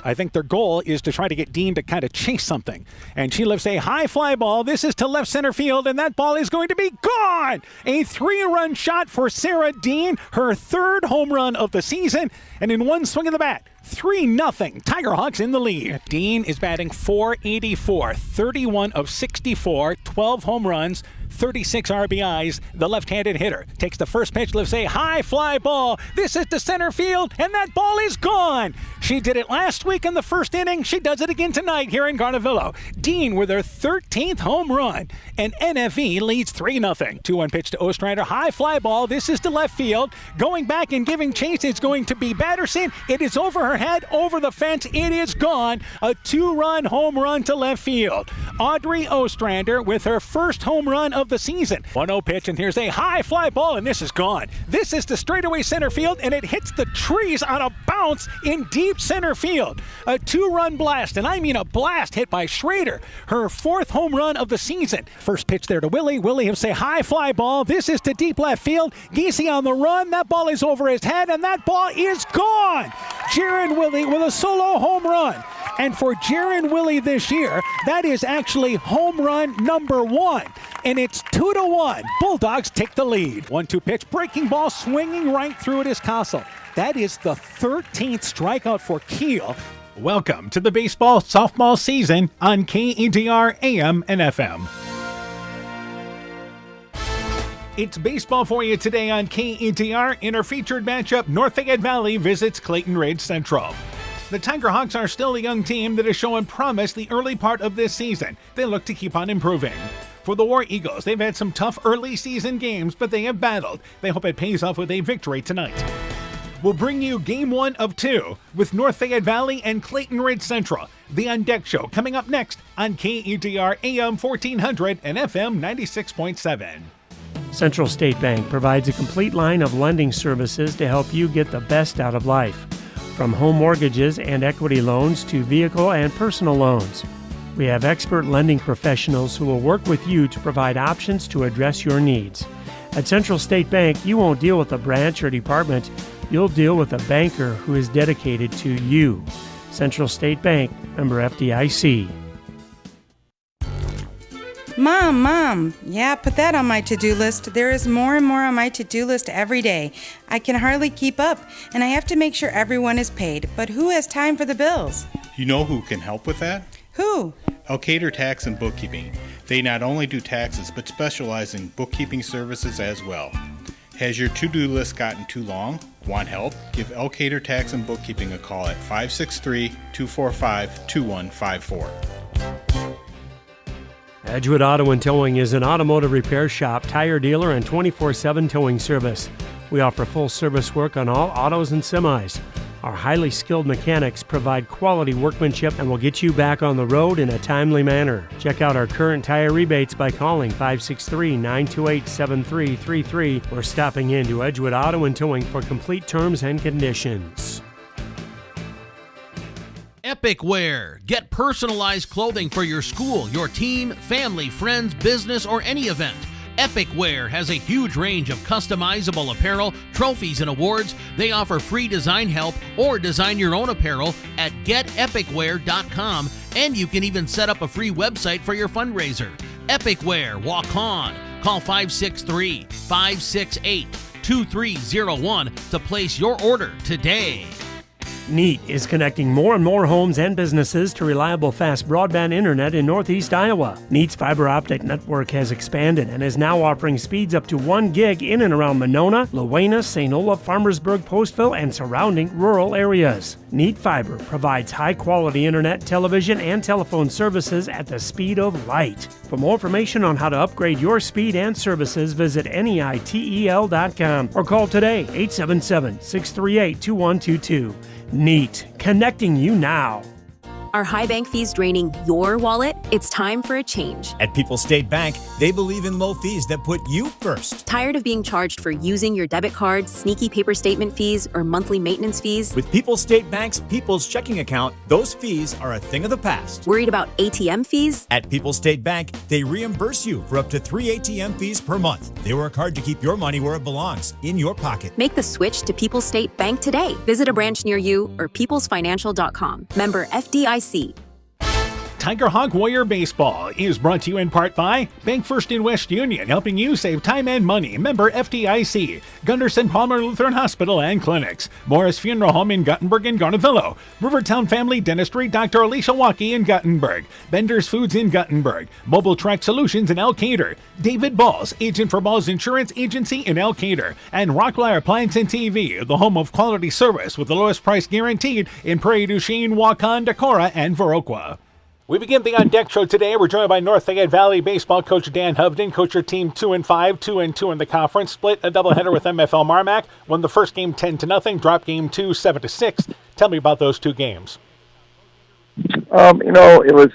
I think their goal is to try to get Dean to kind of chase something. And she lifts a high fly ball. This is to left center field, and that ball is going to be gone. A 3-run shot for Sarah Dean, her third home run of the season. And in one swing of the bat, 3-0, Tigerhawks in the lead. Dean is batting .484, 31 of 64, 12 home runs, 36 RBIs. The left-handed hitter takes the first pitch, lifts a high fly ball. This is to center field, and that ball is gone. She did it last week in the first inning. She does it again tonight here in Garnavillo. Dean with her 13th home run, and NFE leads 3-0. 2-1 pitch to Ostrander, high fly ball. This is to left field. Going back and giving chase, it's going to be Batterson. It is over her head, over the fence. It is gone. A 2-run home run to left field. Audrey Ostrander with her first home run of the season. 1-0 pitch, and here's a high fly ball, and this is gone. This is to straightaway center field, and it hits the trees on a bounce in deep center field. A 2-run blast, and I mean a blast hit by Schrader. Her 4th home run of the season. First pitch there to Willie. Willie hits a high fly ball. This is to deep left field. Giese on the run. That ball is over his head, and that ball is gone. Jaron Willie with a solo home run. And for Jaron Willie this year, that is actually home run number 1. And it's 2-1. Bulldogs take the lead. 1-2 pitch, breaking ball, swinging right through it is Castle. That is the 13th strikeout for Kiel. Welcome to the baseball softball season on KEDR AM and FM. It's baseball for you today on KEDR. In our featured matchup, North Fayette Valley visits Clayton Ridge Central. The Tigerhawks are still a young team that is showing promise the early part of this season. They look to keep on improving. For the War Eagles, they've had some tough early season games, but they have battled. They hope it pays off with a victory tonight. We'll bring you Game 1 of 2 with North Fayette Valley and Clayton Ridge Central. The On Deck Show coming up next on KEDR AM 1400 and FM 96.7. Central State Bank provides a complete line of lending services to help you get the best out of life. From home mortgages and equity loans to vehicle and personal loans. We have expert lending professionals who will work with you to provide options to address your needs. At Central State Bank, you won't deal with a branch or department. You'll deal with a banker who is dedicated to you. Central State Bank, member FDIC. Mom, yeah, put that on my to-do list. There is more and more on my to-do list every day. I can hardly keep up, and I have to make sure everyone is paid. But who has time for the bills? You know who can help with that? Who? Elkader Tax and Bookkeeping. They not only do taxes, but specialize in bookkeeping services as well. Has your to-do list gotten too long? Want help? Give Elkader Tax and Bookkeeping a call at 563-245-2154. Edgewood Auto and Towing is an automotive repair shop, tire dealer, and 24/7 towing service. We offer full service work on all autos and semis. Our highly skilled mechanics provide quality workmanship and will get you back on the road in a timely manner. Check out our current tire rebates by calling 563-928-7333 or stopping into Edgewood Auto and Towing for complete terms and conditions. Epic Wear. Get personalized clothing for your school, your team, family, friends, business, or any event. Epic Wear has a huge range of customizable apparel, trophies, and awards. They offer free design help or design your own apparel at getepicwear.com, and you can even set up a free website for your fundraiser. Epic Wear, walk on. Call 563-568-2301 to place your order today. NEAT is connecting more and more homes and businesses to reliable, fast broadband internet in Northeast Iowa. NEAT's fiber optic network has expanded and is now offering speeds up to 1 gig in and around Monona, Luena, St. Olaf, Farmersburg, Postville, and surrounding rural areas. NEAT Fiber provides high-quality internet, television, and telephone services at the speed of light. For more information on how to upgrade your speed and services, visit NEITEL.com or call today, 877-638-2122. NEAT, connecting you now. Are high bank fees draining your wallet? It's time for a change. At People's State Bank, they believe in low fees that put you first. Tired of being charged for using your debit card, sneaky paper statement fees, or monthly maintenance fees? With People's State Bank's People's Checking Account, those fees are a thing of the past. Worried about ATM fees? At People's State Bank, they reimburse you for up to 3 ATM fees per month. They work hard to keep your money where it belongs, in your pocket. Make the switch to People's State Bank today. Visit a branch near you or peoplesfinancial.com. Member FDIC. Tiger Hawk Warrior Baseball is brought to you in part by Bank First in West Union, helping you save time and money. Member FDIC. Gunderson Palmer Lutheran Hospital and Clinics. Morris Funeral Home in Gothenburg and Garnavillo. Rivertown Family Dentistry, Dr. Alicia Waukee in Gothenburg. Bender's Foods in Gothenburg. Mobile Track Solutions in Elkader. David Balls, agent for Balls Insurance Agency in Elkader. And Rockwire Appliance and TV, the home of quality service with the lowest price guaranteed in Prairie du Chien, Waukon, Decorah, and Viroqua. We begin the On Deck Show today. We're joined by North Fayette Valley baseball coach Dan Hovden. Coach your team 2-5, 2-2 in the conference. Split a doubleheader with MFL Marmac. Won the first game 10-0. Dropped game 2 7-6. Tell me about those two games. It was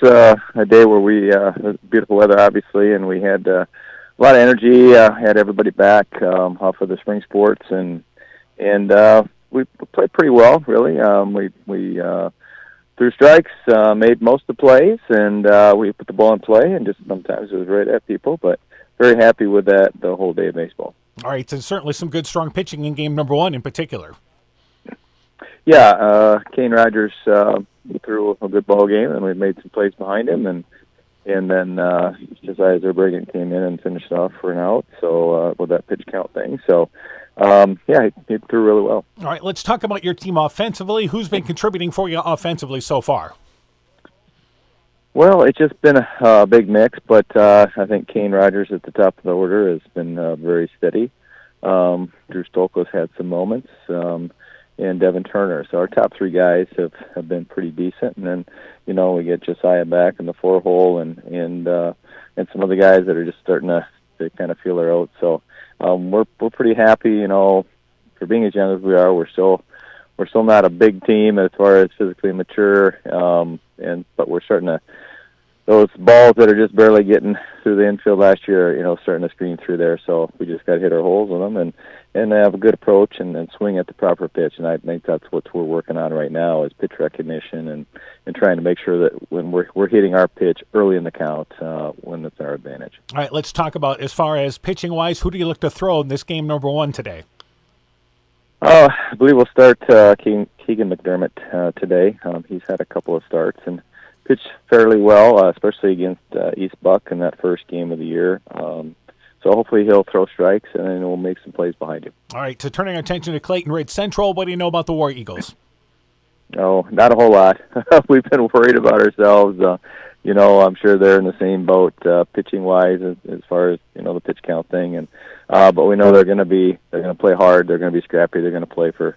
a day where we it was beautiful weather, obviously, and we had a lot of energy. Had everybody back off of the spring sports, and we played pretty well, really. We threw strikes, made most of the plays, and we put the ball in play, and just sometimes it was right at people, but very happy with that the whole day of baseball. All right, so certainly some good, strong pitching in game number 1 in particular. Yeah, Kane Rogers threw a good ball game, and we made some plays behind him, and then Josiah Zerbruggen came in and finished off for an out, so with that pitch count thing. So, he threw really well. All right, let's talk about your team offensively. Who's been contributing for you offensively so far? Well, it's just been a big mix, but I think Kane Rogers at the top of the order has been very steady. Drew Stolko's had some moments, and Devin Turner. So our top 3 guys have been pretty decent, and then we get Josiah back in the 4-hole, and some other guys that are just starting to kind of feel their out. So we're pretty happy, for being as young as we are. We're still not a big team as far as physically mature, but we're starting to, those balls that are just barely getting through the infield last year, starting to screen through there. So we just got to hit our holes with them and have a good approach and swing at the proper pitch. And I think that's what we're working on right now is pitch recognition and trying to make sure that when we're hitting our pitch early in the count, when it's our advantage. All right, let's talk about, as far as pitching-wise, who do you look to throw in this game number 1 today? I believe we'll start Keegan McDermott today. He's had a couple of starts and pitched fairly well, especially against East Buck in that first game of the year. So hopefully he'll throw strikes, and then we'll make some plays behind him. All right, so turning our attention to Clayton Ridge Central, what do you know about the War Eagles? No, not a whole lot. We've been worried about ourselves. I'm sure they're in the same boat pitching-wise as far as, the pitch count thing. And but we know they're going to play hard. They're going to be scrappy. They're going to play for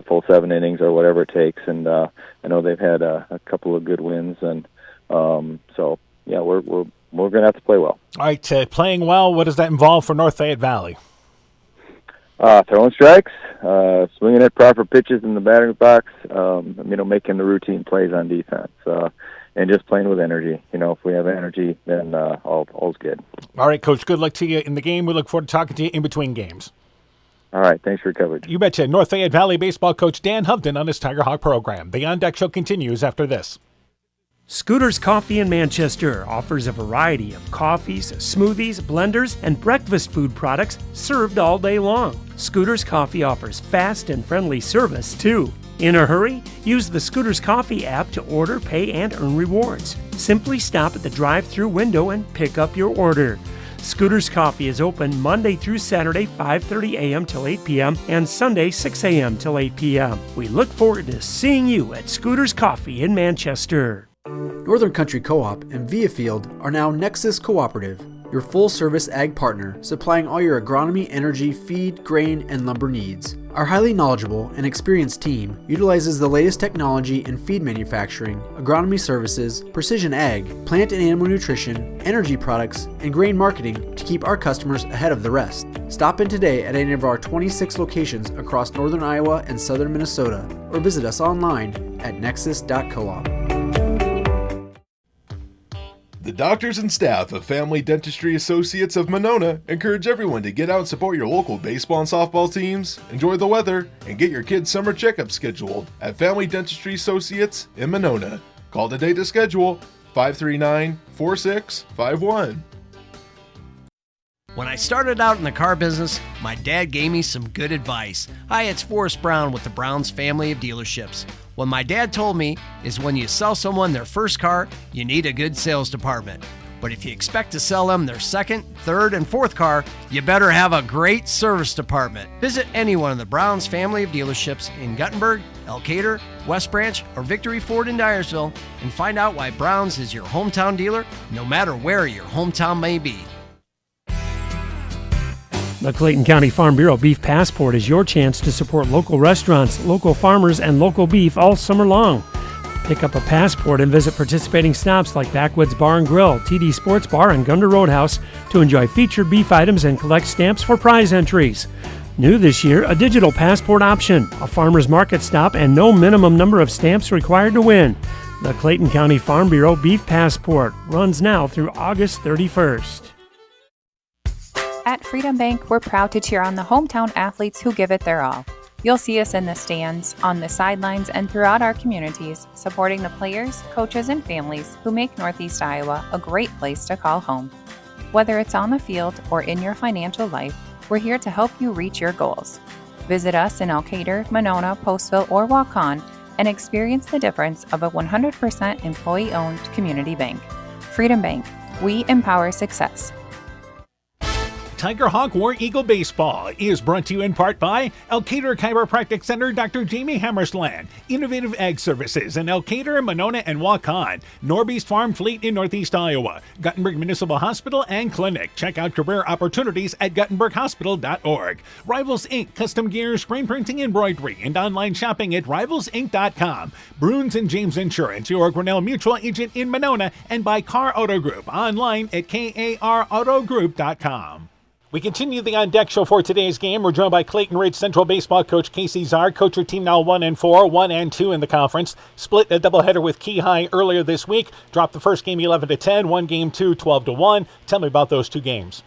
full 7 innings or whatever it takes. And I know they've had a couple of good wins. And so, yeah, we're going to have to play well. All right, playing well, what does that involve for North Fayette Valley? Throwing strikes, swinging at proper pitches in the batting box, making the routine plays on defense, and just playing with energy. If we have energy, then all's good. All right, Coach, good luck to you in the game. We look forward to talking to you in between games. All right, thanks for your coverage. You betcha. North Fayette Valley baseball coach Dan Hovden on his Tiger Hawk program. The On Deck Show continues after this. Scooter's Coffee in Manchester offers a variety of coffees, smoothies, blenders, and breakfast food products served all day long. Scooter's Coffee offers fast and friendly service, too. In a hurry? Use the Scooter's Coffee app to order, pay, and earn rewards. Simply stop at the drive-thru window and pick up your order. Scooter's Coffee is open Monday through Saturday, 5:30 a.m. till 8 p.m. and Sunday, 6 a.m. till 8 p.m. We look forward to seeing you at Scooter's Coffee in Manchester. Northern Country Co-op and Viafield are now Nexus Cooperative, your full-service ag partner supplying all your agronomy, energy, feed, grain, and lumber needs. Our highly knowledgeable and experienced team utilizes the latest technology in feed manufacturing, agronomy services, precision ag, plant and animal nutrition, energy products, and grain marketing to keep our customers ahead of the rest. Stop in today at any of our 26 locations across northern Iowa and southern Minnesota, or visit us online at nexus.coop. The doctors and staff of Family Dentistry Associates of Monona encourage everyone to get out and support your local baseball and softball teams, enjoy the weather, and get your kids' summer checkups scheduled at Family Dentistry Associates in Monona. Call today to schedule 539-4651. When I started out in the car business, my dad gave me some good advice. Hi, it's Forrest Brown with the Brown's family of dealerships. What my dad told me is when you sell someone their first car, you need a good sales department. But if you expect to sell them their second, third, and fourth car, you better have a great service department. Visit any one of the Brown's family of dealerships in Guttenberg, Elkader, West Branch, or Victory Ford in Dyersville and find out why Brown's is your hometown dealer, no matter where your hometown may be. The Clayton County Farm Bureau Beef Passport is your chance to support local restaurants, local farmers, and local beef all summer long. Pick up a passport and visit participating stops like Backwoods Bar and Grill, TD Sports Bar, and Gunda Roadhouse to enjoy featured beef items and collect stamps for prize entries. New this year, a digital passport option, a farmer's market stop, and no minimum number of stamps required to win. The Clayton County Farm Bureau Beef Passport runs now through August 31st. At Freedom Bank, we're proud to cheer on the hometown athletes who give it their all. You'll see us in the stands, on the sidelines, and throughout our communities, supporting the players, coaches, and families who make Northeast Iowa a great place to call home. Whether it's on the field or in your financial life, we're here to help you reach your goals. Visit us in Elkader, Monona, Postville, or Waukon and experience the difference of a 100% employee-owned community bank. Freedom Bank, we empower success. Tiger Hawk War Eagle Baseball is brought to you in part by Elkader Chiropractic Center, Dr. Jamie Hammersland, Innovative Ag Services in Elkader, Monona, and Waukon, Norbeast Farm Fleet in Northeast Iowa, Guttenberg Municipal Hospital and Clinic. Check out career opportunities at guttenberghospital.org. Rivals Inc. Custom Gear, Screen Printing, Embroidery, and online shopping at rivalsinc.com. Bruins and James Insurance, your Grinnell Mutual agent in Monona, and by Car Auto Group, online at karautogroup.com. We continue the On Deck show for today's game. We're joined by Clayton Ridge Central Baseball coach Casey Czar. Coach, your team now 1-4, 1-2 in the conference. Split a doubleheader with Key High earlier this week. Dropped the first game 11-10, won game 2 12-1. Tell me about those two games.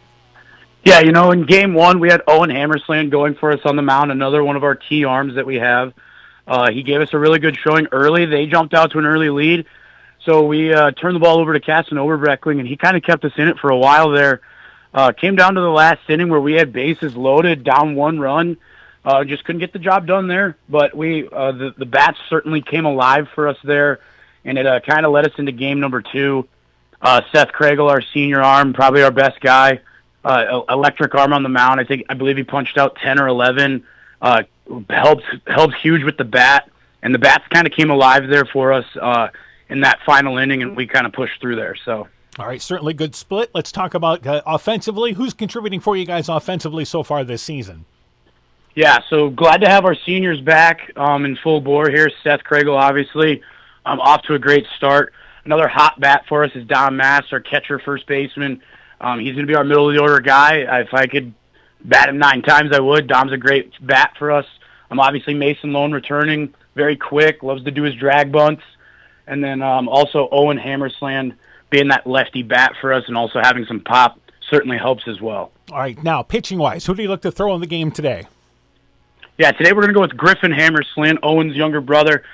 Yeah, you know, in game 1 we had Owen Hammersland going for us on the mound, another one of our key arms that we have. He gave us a really good showing early. They jumped out to an early lead, so we turned the ball over to Caston Overbreckling, and he kind of kept us in it for a while there. Came down to the last inning where we had bases loaded, down 1 run. Just couldn't get the job done there. But the bats certainly came alive for us there, and it kind of led us into game number 2. Seth Kragel, our senior arm, probably our best guy, electric arm on the mound. I believe he punched out 10 or 11. Helped huge with the bat, and the bats kind of came alive there for us in that final inning, and we kind of pushed through there. So. All right, certainly good split. Let's talk about offensively. Who's contributing for you guys offensively so far this season? Yeah, so glad to have our seniors back in full bore here. Seth Kragel, obviously, off to a great start. Another hot bat for us is Dom Mass, our catcher, first baseman. He's going to be our middle-of-the-order guy. If I could bat him 9 times, I would. Dom's a great bat for us. Obviously, Mason Lone returning, very quick, loves to do his drag bunts. And then also Owen Hammersland, being that lefty bat for us and also having some pop certainly helps as well. All right, now pitching-wise, who do you look to throw in the game today? Yeah, today we're going to go with Griffin Hammersland, Owen's younger brother.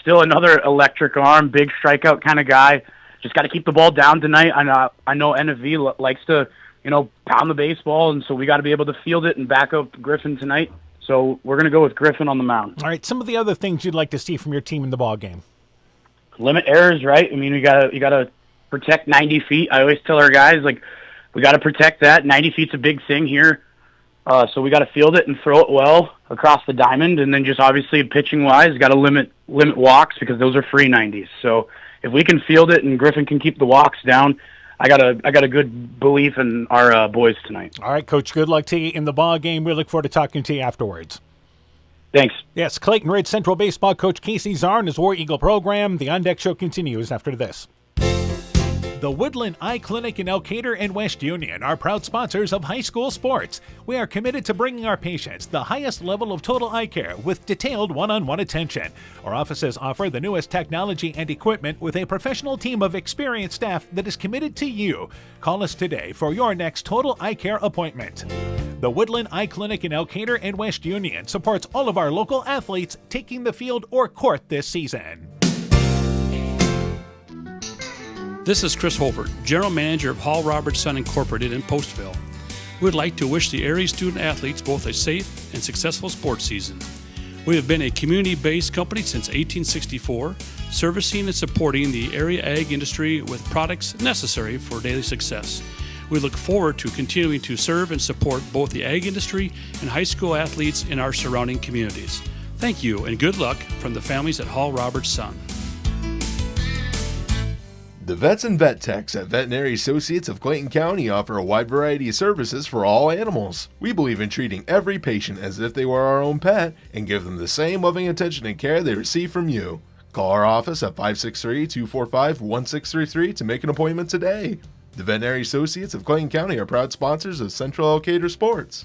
Still another electric arm, big strikeout kind of guy. Just got to keep the ball down tonight. I know NFV likes to, pound the baseball, and so we got to be able to field it and back up Griffin tonight. So we're going to go with Griffin on the mound. All right, some of the other things you'd like to see from your team in the ball game. Limit errors, right? I mean, you got to protect 90 feet. I always tell our guys, we got to protect that. 90 feet's a big thing here. So we got to field it and throw it well across the diamond. And then just obviously pitching-wise, got to limit walks because those are free 90s. So if we can field it and Griffin can keep the walks down, I got a good belief in our boys tonight. All right, Coach, good luck to you in the ball game. We look forward to talking to you afterwards. Thanks. Yes, Clayton Ridge Central Baseball coach Casey Czar and his War Eagle program. The On Deck show continues after this. The Woodland Eye Clinic in Elkader and West Union are proud sponsors of high school sports. We are committed to bringing our patients the highest level of total eye care with detailed one-on-one attention. Our offices offer the newest technology and equipment with a professional team of experienced staff that is committed to you. Call us today for your next total eye care appointment. The Woodland Eye Clinic in Elkader and West Union supports all of our local athletes taking the field or court this season. This is Chris Holbert, General Manager of Hall Roberts Son Incorporated in Postville. We would like to wish the area student athletes both a safe and successful sports season. We have been a community-based company since 1864, servicing and supporting the area ag industry with products necessary for daily success. We look forward to continuing to serve and support both the ag industry and high school athletes in our surrounding communities. Thank you and good luck from the families at Hall Roberts Son. The vets and vet techs at Veterinary Associates of Clayton County offer a wide variety of services for all animals. We believe in treating every patient as if they were our own pet and give them the same loving attention and care they receive from you. Call our office at 563-245-1633 to make an appointment today. The Veterinary Associates of Clayton County are proud sponsors of Central Elkader Sports.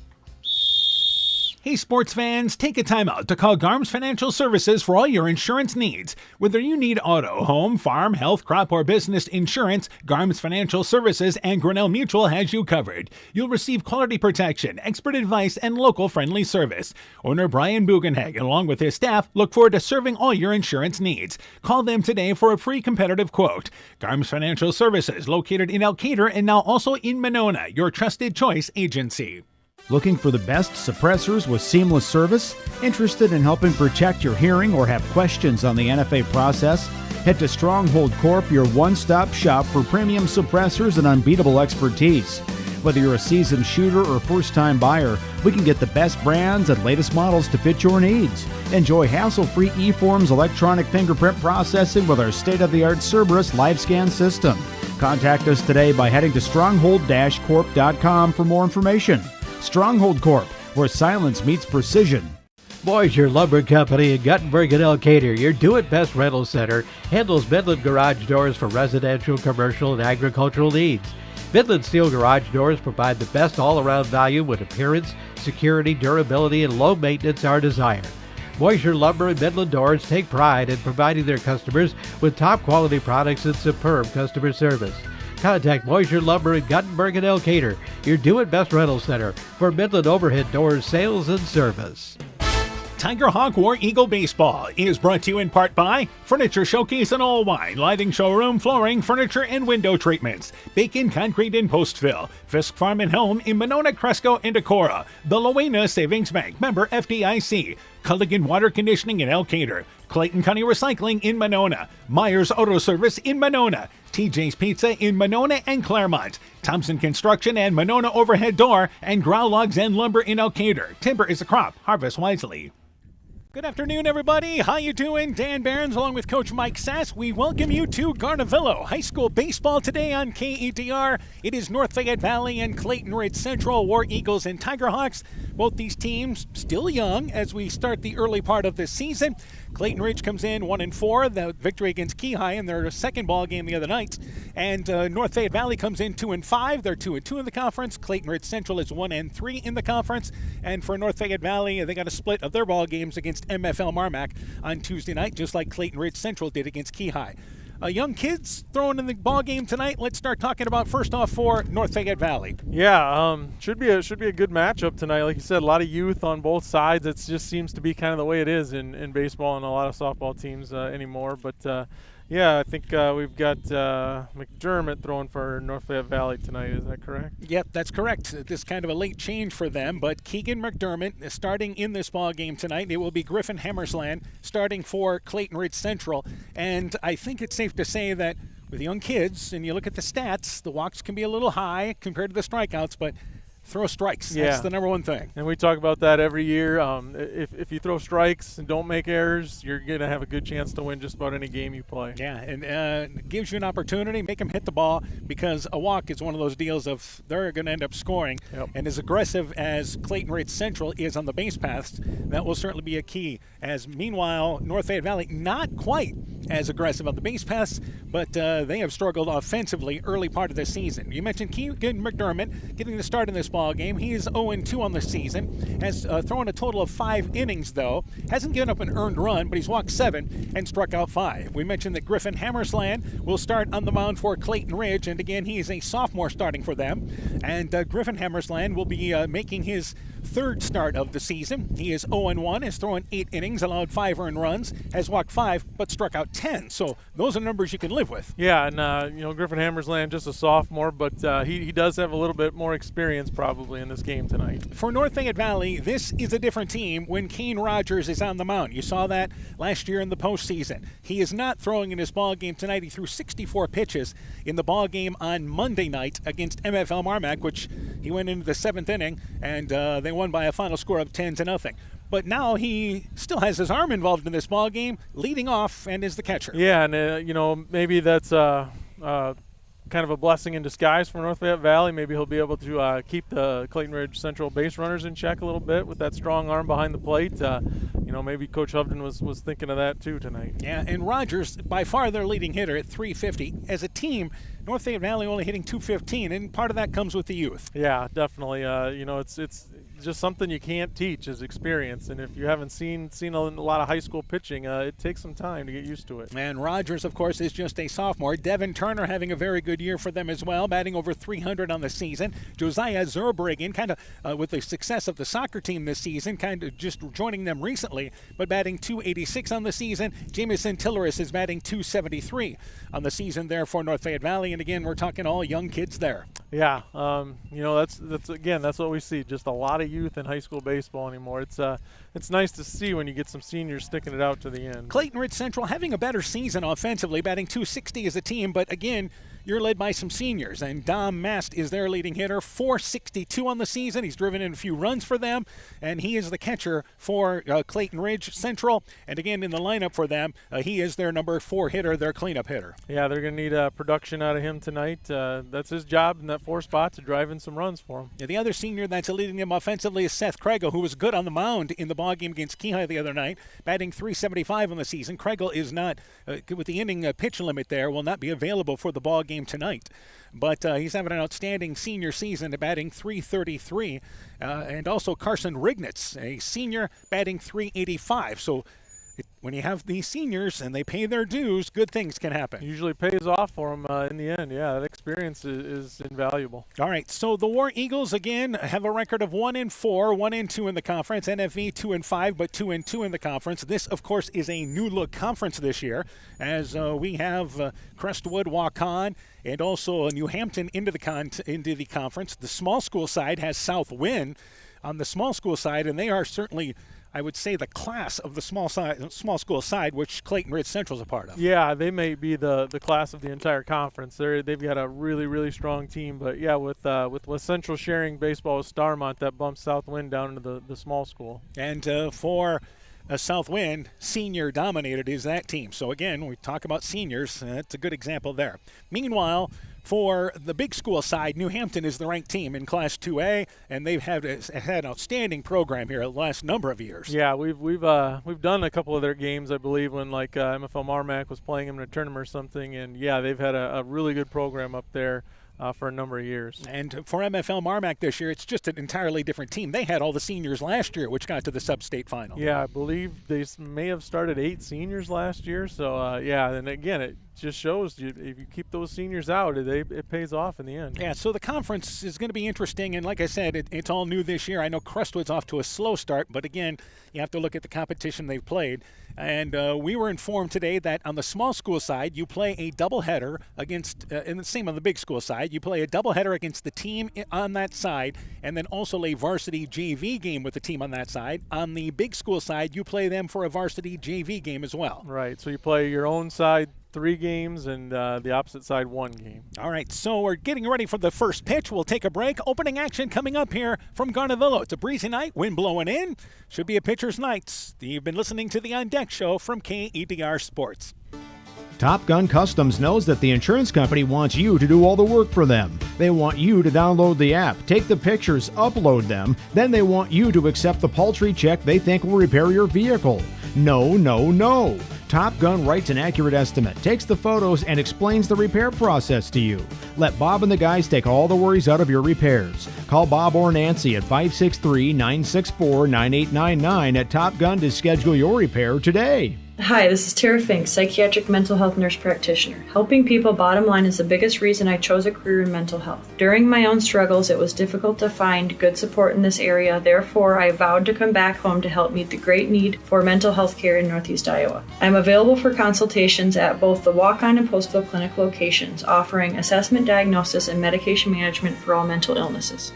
Hey sports fans, take a time out to call Garms Financial Services for all your insurance needs. Whether you need auto, home, farm, health, crop, or business insurance, Garms Financial Services and Grinnell Mutual has you covered. You'll receive quality protection, expert advice, and local friendly service. Owner Brian Bugenhagen, along with his staff, look forward to serving all your insurance needs. Call them today for a free competitive quote. Garms Financial Services, located in Elkader and now also in Monona, your trusted choice agency. Looking for the best suppressors with seamless service? Interested in helping protect your hearing or have questions on the NFA process? Head to Stronghold Corp, your one-stop shop for premium suppressors and unbeatable expertise. Whether you're a seasoned shooter or first-time buyer, we can get the best brands and latest models to fit your needs. Enjoy hassle-free eForms electronic fingerprint processing with our state-of-the-art Cerberus live scan system. Contact us today by heading to stronghold-corp.com for more information. Stronghold Corp, where silence meets precision. Boisier Lumber Company in Guttenberg and Elkader, your do-it-best rental center, handles Midland garage doors for residential, commercial, and agricultural needs. Midland steel garage doors provide the best all-around value when appearance, security, durability, and low maintenance are desired. Boisier Lumber and Midland Doors take pride in providing their customers with top-quality products and superb customer service. Contact Boisier Lumber in Guttenberg and Elkader, your do-it-best rental center for Midland overhead doors sales and service. Tiger Hawk War Eagle Baseball is brought to you in part by Furniture Showcase and All Wine, lighting showroom, flooring, furniture, and window treatments. Bacon Concrete in Postville, Fisk Farm and Home in Monona, Cresco, and Decorah. The Loena Savings Bank, member FDIC. Culligan Water Conditioning in Elkader. Clayton County Recycling in Monona. Myers Auto Service in Monona. TJ's Pizza in Monona and Claremont. Thompson Construction and Monona Overhead Door. And Grow Logs and Lumber in Elkader. Timber is a crop. Harvest wisely. Good afternoon, everybody. How you doing? Dan Barons along with Coach Mike Sass. We welcome you to Garnavillo High School Baseball today on KETR. It is North Fayette Valley and Clayton Ridge Central, War Eagles and Tiger Hawks. Both these teams still young as we start the early part of this season. Clayton Ridge comes in 1-4, the victory against Keyhigh in their second ball game the other night. And North Fayette Valley comes in 2-5. They're 2-2 in the conference. Clayton Ridge Central is 1-3 in the conference. And for North Fayette Valley, they got a split of their ball games against MFL Marmac on Tuesday night, just like Clayton Ridge Central did against Keyhigh. Young kids thrown in the ball game tonight. Let's start talking about first off for North Fayette Valley. Yeah, should be a good matchup tonight. Like you said, a lot of youth on both sides. It just seems to be kind of the way it is in baseball and a lot of softball teams anymore. But yeah, I think we've got McDermott throwing for North Fayette Valley tonight. Is that correct? Yep, that's correct. This is kind of a late change for them, but Keegan McDermott is starting in this ball game tonight. It will be Griffin Hammersland starting for Clayton Ridge Central, and I think it's safe to say that with young kids, and you look at the stats, the walks can be a little high compared to the strikeouts, but throw strikes. Yeah. That's the number one thing. And we talk about that every year. If you throw strikes and don't make errors, you're going to have a good chance to win just about any game you play. Yeah, and it gives you an opportunity, make them hit the ball, because a walk is one of those deals of they're going to end up scoring. Yep. And as aggressive as Clayton Ridge Central is on the base paths, that will certainly be a key. As meanwhile, North Fayette Valley not quite as aggressive on the base paths, but they have struggled offensively early part of the season. You mentioned Keegan McDermott getting the start in this ball game. He is 0-2 on the season, has thrown a total of 5 innings, though. Hasn't given up an earned run, but he's walked 7 and struck out 5. We mentioned that Griffin Hammersland will start on the mound for Clayton Ridge, and again, he is a sophomore starting for them. And Griffin Hammersland will be making his third start of the season. He is 0-1, has thrown 8 innings, allowed 5 earned runs, has walked 5, but struck out 10. So those are numbers you can live with. Yeah, and Griffin Hammersland, just a sophomore, but he does have a little bit more experience probably in this game tonight. For North Fayette Valley, this is a different team when Kane Rogers is on the mound. You saw that last year in the postseason. He is not throwing in his ball game tonight. He threw 64 pitches in the ball game on Monday night against MFL Marmac, which he went into the 7th inning, and they won by a final score of 10-0. But now he still has his arm involved in this ball game, leading off and is the catcher. Yeah, and maybe that's kind of a blessing in disguise for North Fayette Valley. Maybe he'll be able to keep the Clayton Ridge Central base runners in check a little bit with that strong arm behind the plate. Maybe Coach Hovden was thinking of that too tonight. Yeah, and Rogers, by far their leading hitter at .350. As a team, North Fayette Valley only hitting .215, and part of that comes with the youth. Yeah, definitely. It's just something you can't teach is experience, and if you haven't seen a lot of high school pitching, it takes some time to get used to it. And Rogers, of course, is just a sophomore. Devin Turner having a very good year for them as well, batting over 300 on the season. Josiah Zerbriggen, kind of with the success of the soccer team this season, kind of just joining them recently, but batting .286 on the season. Jamison Tilleris is batting .273 on the season there for North Fayette Valley, and again, we're talking all young kids there. Yeah, that's what we see, just a lot of youth in high school baseball anymore. It's nice to see when you get some seniors sticking it out to the end. Clayton Ridge Central having a better season offensively, batting .260 as a team, but again, you're led by some seniors, and Dom Mast is their leading hitter, .462 on the season. He's driven in a few runs for them, and he is the catcher for Clayton Ridge Central. And again, in the lineup for them, he is their number 4 hitter, their cleanup hitter. Yeah, they're going to need production out of him tonight. That's his job in that 4 spot, to drive in some runs for him. Yeah, the other senior that's leading them offensively is Seth Kregel, who was good on the mound in the ballgame against Keyhigh the other night, batting .375 on the season. Kregel is not, with the inning pitch limit there, will not be available for the ballgame tonight. But he's having an outstanding senior season, batting .333. And also Carson Rignitz, a senior, batting .385. So when you have these seniors and they pay their dues, good things can happen. Usually pays off for them in the end. Yeah, that experience is invaluable. All right, so the War Eagles, again, have a record of 1-4, 1-2 in the conference. NFV 2-5, but 2-2 in the conference. This, of course, is a new-look conference this year, as we have Crestwood, Waukon, and also New Hampton into the conference. The small school side has Southwind on the small school side, and they are certainly, I would say, the class of the small school side, which Clayton Ridge Central is a part of. Yeah, they may be the class of the entire conference. They've got a really, really strong team. But yeah, with Central sharing baseball with Starmont, that bumps Southwind down into the small school. And for Southwind, senior dominated is that team. So again, we talk about seniors. That's a good example there. Meanwhile, for the big school side, New Hampton is the ranked team in Class 2A, and they've had an outstanding program here the last number of years. Yeah, we've done a couple of their games, I believe, when MFL Marmac was playing them in a tournament or something, and yeah, they've had a really good program up there for a number of years. And for MFL Marmac this year, it's just an entirely different team. They had all the seniors last year, which got to the sub-state final. Yeah, I believe they may have started 8 seniors last year. So, yeah, and again, it just shows you if you keep those seniors out, it pays off in the end. Yeah, so the conference is going to be interesting, and like I said, it's all new this year. I know Crestwood's off to a slow start, but again, you have to look at the competition they've played. And we were informed today that on the small school side, you play a doubleheader against, and the same on the big school side, you play a doubleheader against the team on that side, and then also a varsity JV game with the team on that side. On the big school side, you play them for a varsity JV game as well. Right, so you play your own side 3 games and the opposite side 1 game. All right, so we're getting ready for the first pitch. We'll take a break. Opening action coming up here from Garnavillo. It's a breezy night, wind blowing in. Should be a pitcher's night. You've been listening to the On Deck Show from KEDR Sports. Top Gun Customs knows that the insurance company wants you to do all the work for them. They want you to download the app, take the pictures, upload them, then they want you to accept the paltry check they think will repair your vehicle. No, no, no. Top Gun writes an accurate estimate, takes the photos, and explains the repair process to you. Let Bob and the guys take all the worries out of your repairs. Call Bob or Nancy at 563-964-9899 at Top Gun to schedule your repair today. Hi, this is Tara Fink, psychiatric mental health nurse practitioner. Helping people, bottom line, is the biggest reason I chose a career in mental health. During my own struggles, it was difficult to find good support in this area. Therefore, I vowed to come back home to help meet the great need for mental health care in Northeast Iowa. I'm available for consultations at both the Walk-On and Postville Clinic locations, offering assessment, diagnosis, and medication management for all mental illnesses.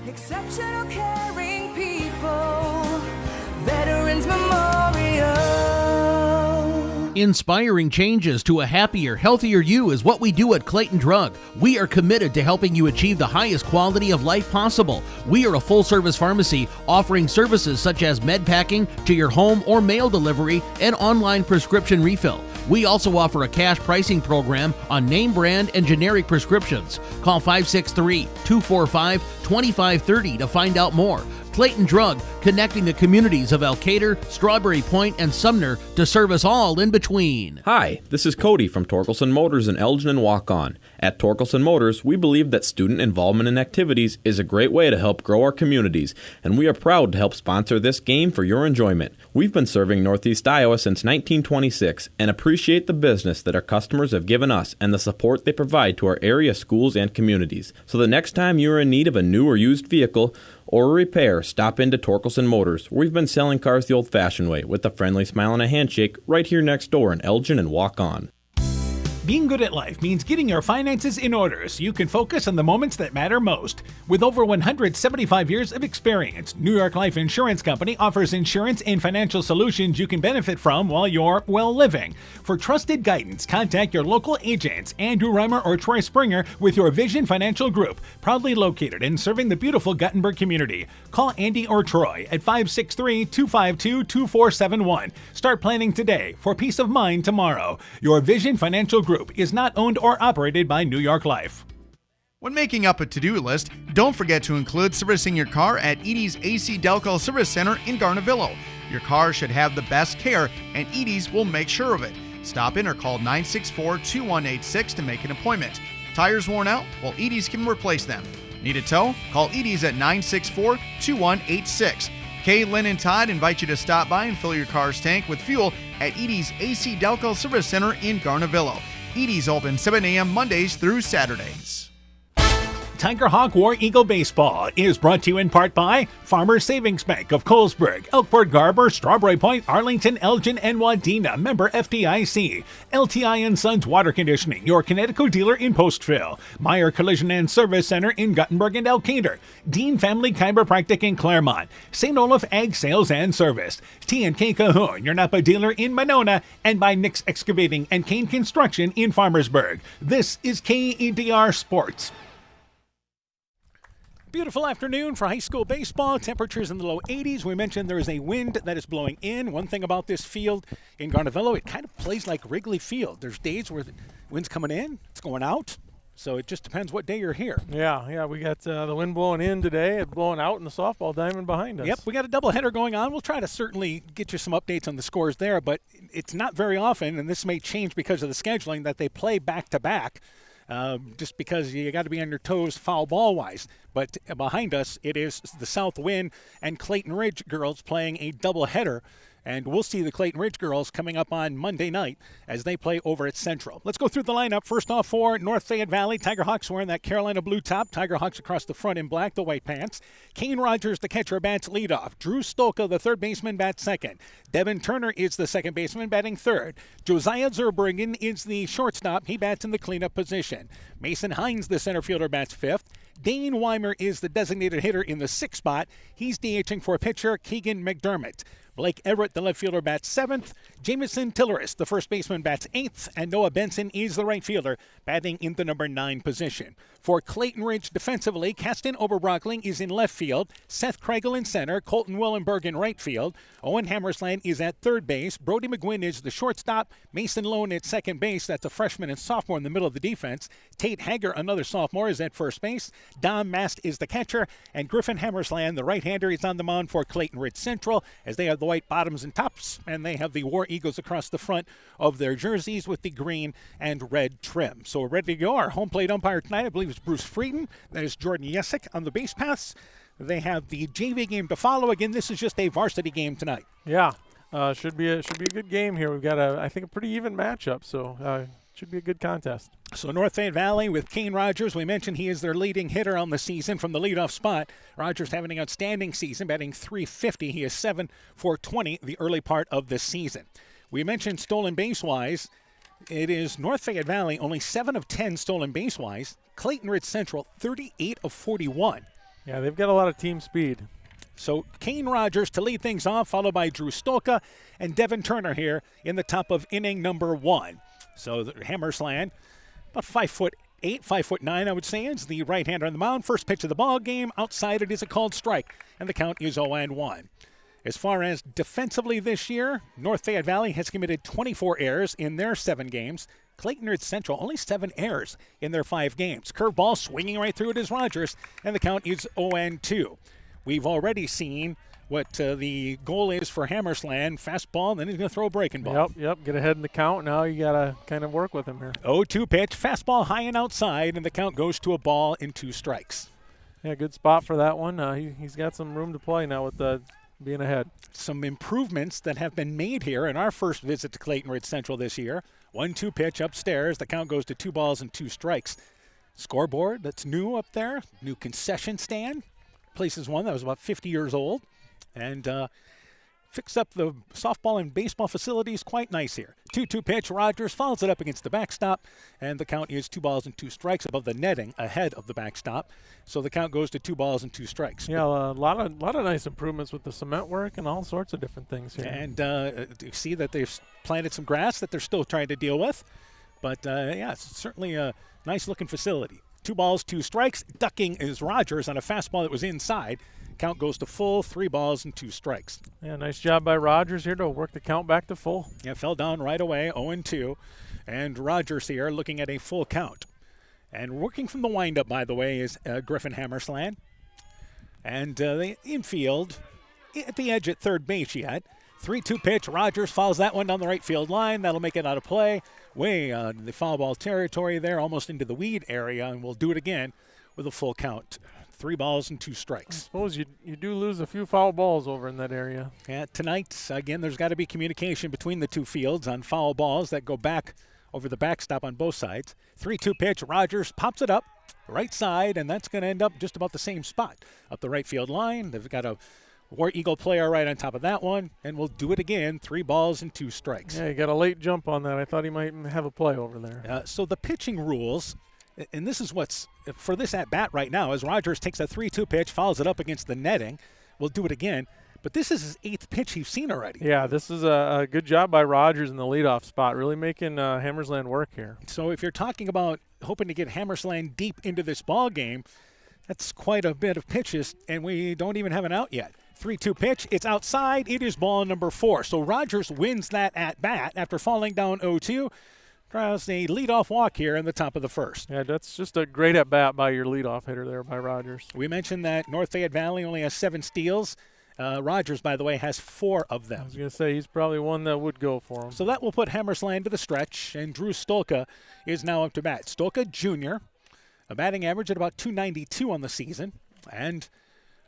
Exceptional caring people, Veterans Memorial. Inspiring changes to a happier, healthier you is what we do at Clayton Drug. We are committed to helping you achieve the highest quality of life possible. We are a full-service pharmacy offering services such as med packing to your home or mail delivery and online prescription refill. We also offer a cash pricing program on name brand and generic prescriptions. Call 563-245-2530 to find out more. Clayton Drug, connecting the communities of Elkader, Strawberry Point, and Sumner to serve us all in between. Hi, this is Cody from Torkelson Motors in Elgin and Walk-On. At Torkelson Motors, we believe that student involvement in activities is a great way to help grow our communities, and we are proud to help sponsor this game for your enjoyment. We've been serving Northeast Iowa since 1926 and appreciate the business that our customers have given us and the support they provide to our area schools and communities. So the next time you are in need of a new or used vehicle or a repair, stop into Torkelson Motors. We've been selling cars the old-fashioned way with a friendly smile and a handshake right here next door in Elgin and Walk-On. Being good at life means getting your finances in order so you can focus on the moments that matter most. With over 175 years of experience, New York Life Insurance Company offers insurance and financial solutions you can benefit from while you're, well, living. For trusted guidance, contact your local agents, Andrew Reimer or Troy Springer with your Vision Financial Group, proudly located and serving the beautiful Guttenberg community. Call Andy or Troy at 563-252-2471. Start planning today for peace of mind tomorrow. Your Vision Financial Group is not owned or operated by New York Life. When making up a to-do list, don't forget to include servicing your car at Edie's AC Delco Service Center in Garnavillo. Your car should have the best care, and Edie's will make sure of it. Stop in or call 964-2186 to make an appointment. Tires worn out? Well, Edie's can replace them. Need a tow? Call Edie's at 964-2186. Kay, Lynn, and Todd invite you to stop by and fill your car's tank with fuel at Edie's AC Delco Service Center in Garnavillo. Edie's open 7 a.m. Mondays through Saturdays. Tiger Hawk War Eagle Baseball is brought to you in part by Farmers Savings Bank of Colesburg, Elkport, Garber, Strawberry Point, Arlington, Elgin, and Wadena. Member FDIC. LTI & Sons Water Conditioning, your Connecticut dealer in Postville. Meyer Collision and Service Center in Guttenberg and Elkader. Dean Family Chiropractic in Claremont. St. Olaf Ag Sales and Service. T&K Cahoon, your Napa dealer in Monona. And by Nick's Excavating and Kane Construction in Farmersburg. This is KEDR Sports. Beautiful afternoon for high school baseball. Temperatures in the low 80s. We mentioned there is a wind that is blowing in. One thing about this field in Garnavillo, it kind of plays like Wrigley Field. There's days where the wind's coming in, it's going out. So it just depends what day you're here. Yeah, we got the wind blowing in today, it's blowing out in the softball diamond behind us. Yep, we got a doubleheader going on. We'll try to certainly get you some updates on the scores there, but it's not very often, and this may change because of the scheduling, that they play back-to-back. Just because you got to be on your toes foul ball-wise. But behind us, it is the South Wind and Clayton Ridge girls playing a doubleheader. And we'll see the Clayton Ridge girls coming up on Monday night as they play over at Central. Let's go through the lineup. First off for North Fayette Valley, Tiger Hawks wearing that Carolina blue top. Tiger Hawks across the front in black, the white pants. Kane Rogers, the catcher, bats leadoff. Drew Stolka, the third baseman, bats second. Devin Turner is the second baseman, batting third. Josiah Zerbruggen is the shortstop. He bats in the cleanup position. Mason Hines, the center fielder, bats fifth. Dane Weimer is the designated hitter in the sixth spot. He's DHing for pitcher Keegan McDermott. Blake Everett, the left fielder, bats seventh. Jamison Tilleris, the first baseman, bats eighth. And Noah Benson is the right fielder, batting in the number 9 position. For Clayton Ridge defensively, Kasten Oberbrockling is in left field. Seth Kreigel in center. Colton Willenberg in right field. Owen Hammersland is at third base. Brody McGuinn is the shortstop. Mason Lone at second base. That's a freshman and sophomore in the middle of the defense. Tate Hager, another sophomore, is at first base. Dom Mast is the catcher. And Griffin Hammersland, the right-hander, is on the mound for Clayton Ridge Central, as they are the the white bottoms and tops, and they have the War Eagles across the front of their jerseys with the green and red trim. So we're ready to go. Our home plate umpire tonight, I believe, is Bruce Frieden. That is Jordan Yesick on the base paths. They have the JV game to follow. Again, this is just a varsity game tonight. Yeah, should be a good game here. We've got I think a pretty even matchup, so should be a good contest. So North Fayette Valley with Kane Rogers. We mentioned he is their leading hitter on the season from the leadoff spot. Rogers having an outstanding season, batting .350. He is 7 for 20 the early part of this season. We mentioned stolen base-wise. It is North Fayette Valley, only 7 of 10 stolen base-wise. Clayton Ridge Central, 38 of 41. Yeah, they've got a lot of team speed. So Kane Rogers to lead things off, followed by Drew Stolka and Devin Turner here in the top of inning number 1. So the Hammersland, about 5'8", 5'9", I would say, is the right-hander on the mound. First pitch of the ball game, outside it is a called strike, and the count is 0-1. As far as defensively this year, North Fayette Valley has committed 24 errors in their 7 games. Clayton Ridge Central, only 7 errors in their 5 games. Curveball swinging right through it is Rogers, and the count is 0-2. We've already seen what the goal is for Hammersland. Fastball, and then he's going to throw a breaking ball. Yep, get ahead in the count. Now you got to kind of work with him here. 0-2 pitch, fastball high and outside, and the count goes to a ball and 2 strikes. Yeah, good spot for that one. He's got some room to play now with being ahead. Some improvements that have been made here in our first visit to Clayton Ridge Central this year. 1-2 pitch upstairs. The count goes to 2 balls and 2 strikes. Scoreboard that's new up there. New concession stand. Places one that was about 50 years old. And fixed up the softball and baseball facilities quite nice here. 2-2 pitch. Rogers follows it up against the backstop, and the count is 2 balls and 2 strikes above the netting ahead of the backstop. So the count goes to 2 balls and 2 strikes. Yeah, a lot of nice improvements with the cement work and all sorts of different things here. And you see that they've planted some grass that they're still trying to deal with. But yeah, it's certainly a nice looking facility. 2 balls, 2 strikes. Ducking is Rogers on a fastball that was inside. Count goes to full, 3 balls and 2 strikes. Yeah, nice job by Rogers here to work the count back to full. Yeah, fell down right away, 0-2. And Rogers here looking at a full count. And working from the windup, by the way, is Griffin Hammersland. And the infield at the edge at third base yet. 3-2 pitch. Rogers fouls that one down the right field line. That'll make it out of play. Way on the foul ball territory there, almost into the weed area. And we'll do it again with a full count. 3 balls and 2 strikes. I suppose you do lose a few foul balls over in that area. Yeah, tonight, again, there's got to be communication between the 2 fields on foul balls that go back over the backstop on both sides. 3-2 pitch. Rogers pops it up right side, and that's going to end up just about the same spot up the right field line. They've got a War Eagle player right on top of that one, and we'll do it again. 3 balls and 2 strikes. Yeah, he got a late jump on that. I thought he might have a play over there. So the pitching rules. And this is what's for this at-bat right now as Rogers takes a 3-2 pitch, follows it up against the netting. We'll do it again. But this is his 8th pitch he's seen already. Yeah, this is a good job by Rogers in the leadoff spot, really making Hammersland work here. So if you're talking about hoping to get Hammersland deep into this ball game, that's quite a bit of pitches, and we don't even have an out yet. 3-2 pitch, it's outside, it is ball number 4. So Rogers wins that at-bat after falling down 0-2. Draws a leadoff walk here in the top of the first. Yeah, that's just a great at-bat by your leadoff hitter there by Rogers. We mentioned that North Fayette Valley only has 7 steals. Rogers, by the way, has 4 of them. I was going to say he's probably one that would go for him. So that will put Hammersland to the stretch, and Drew Stolka is now up to bat. Stolka Jr., a batting average at about .292 on the season, and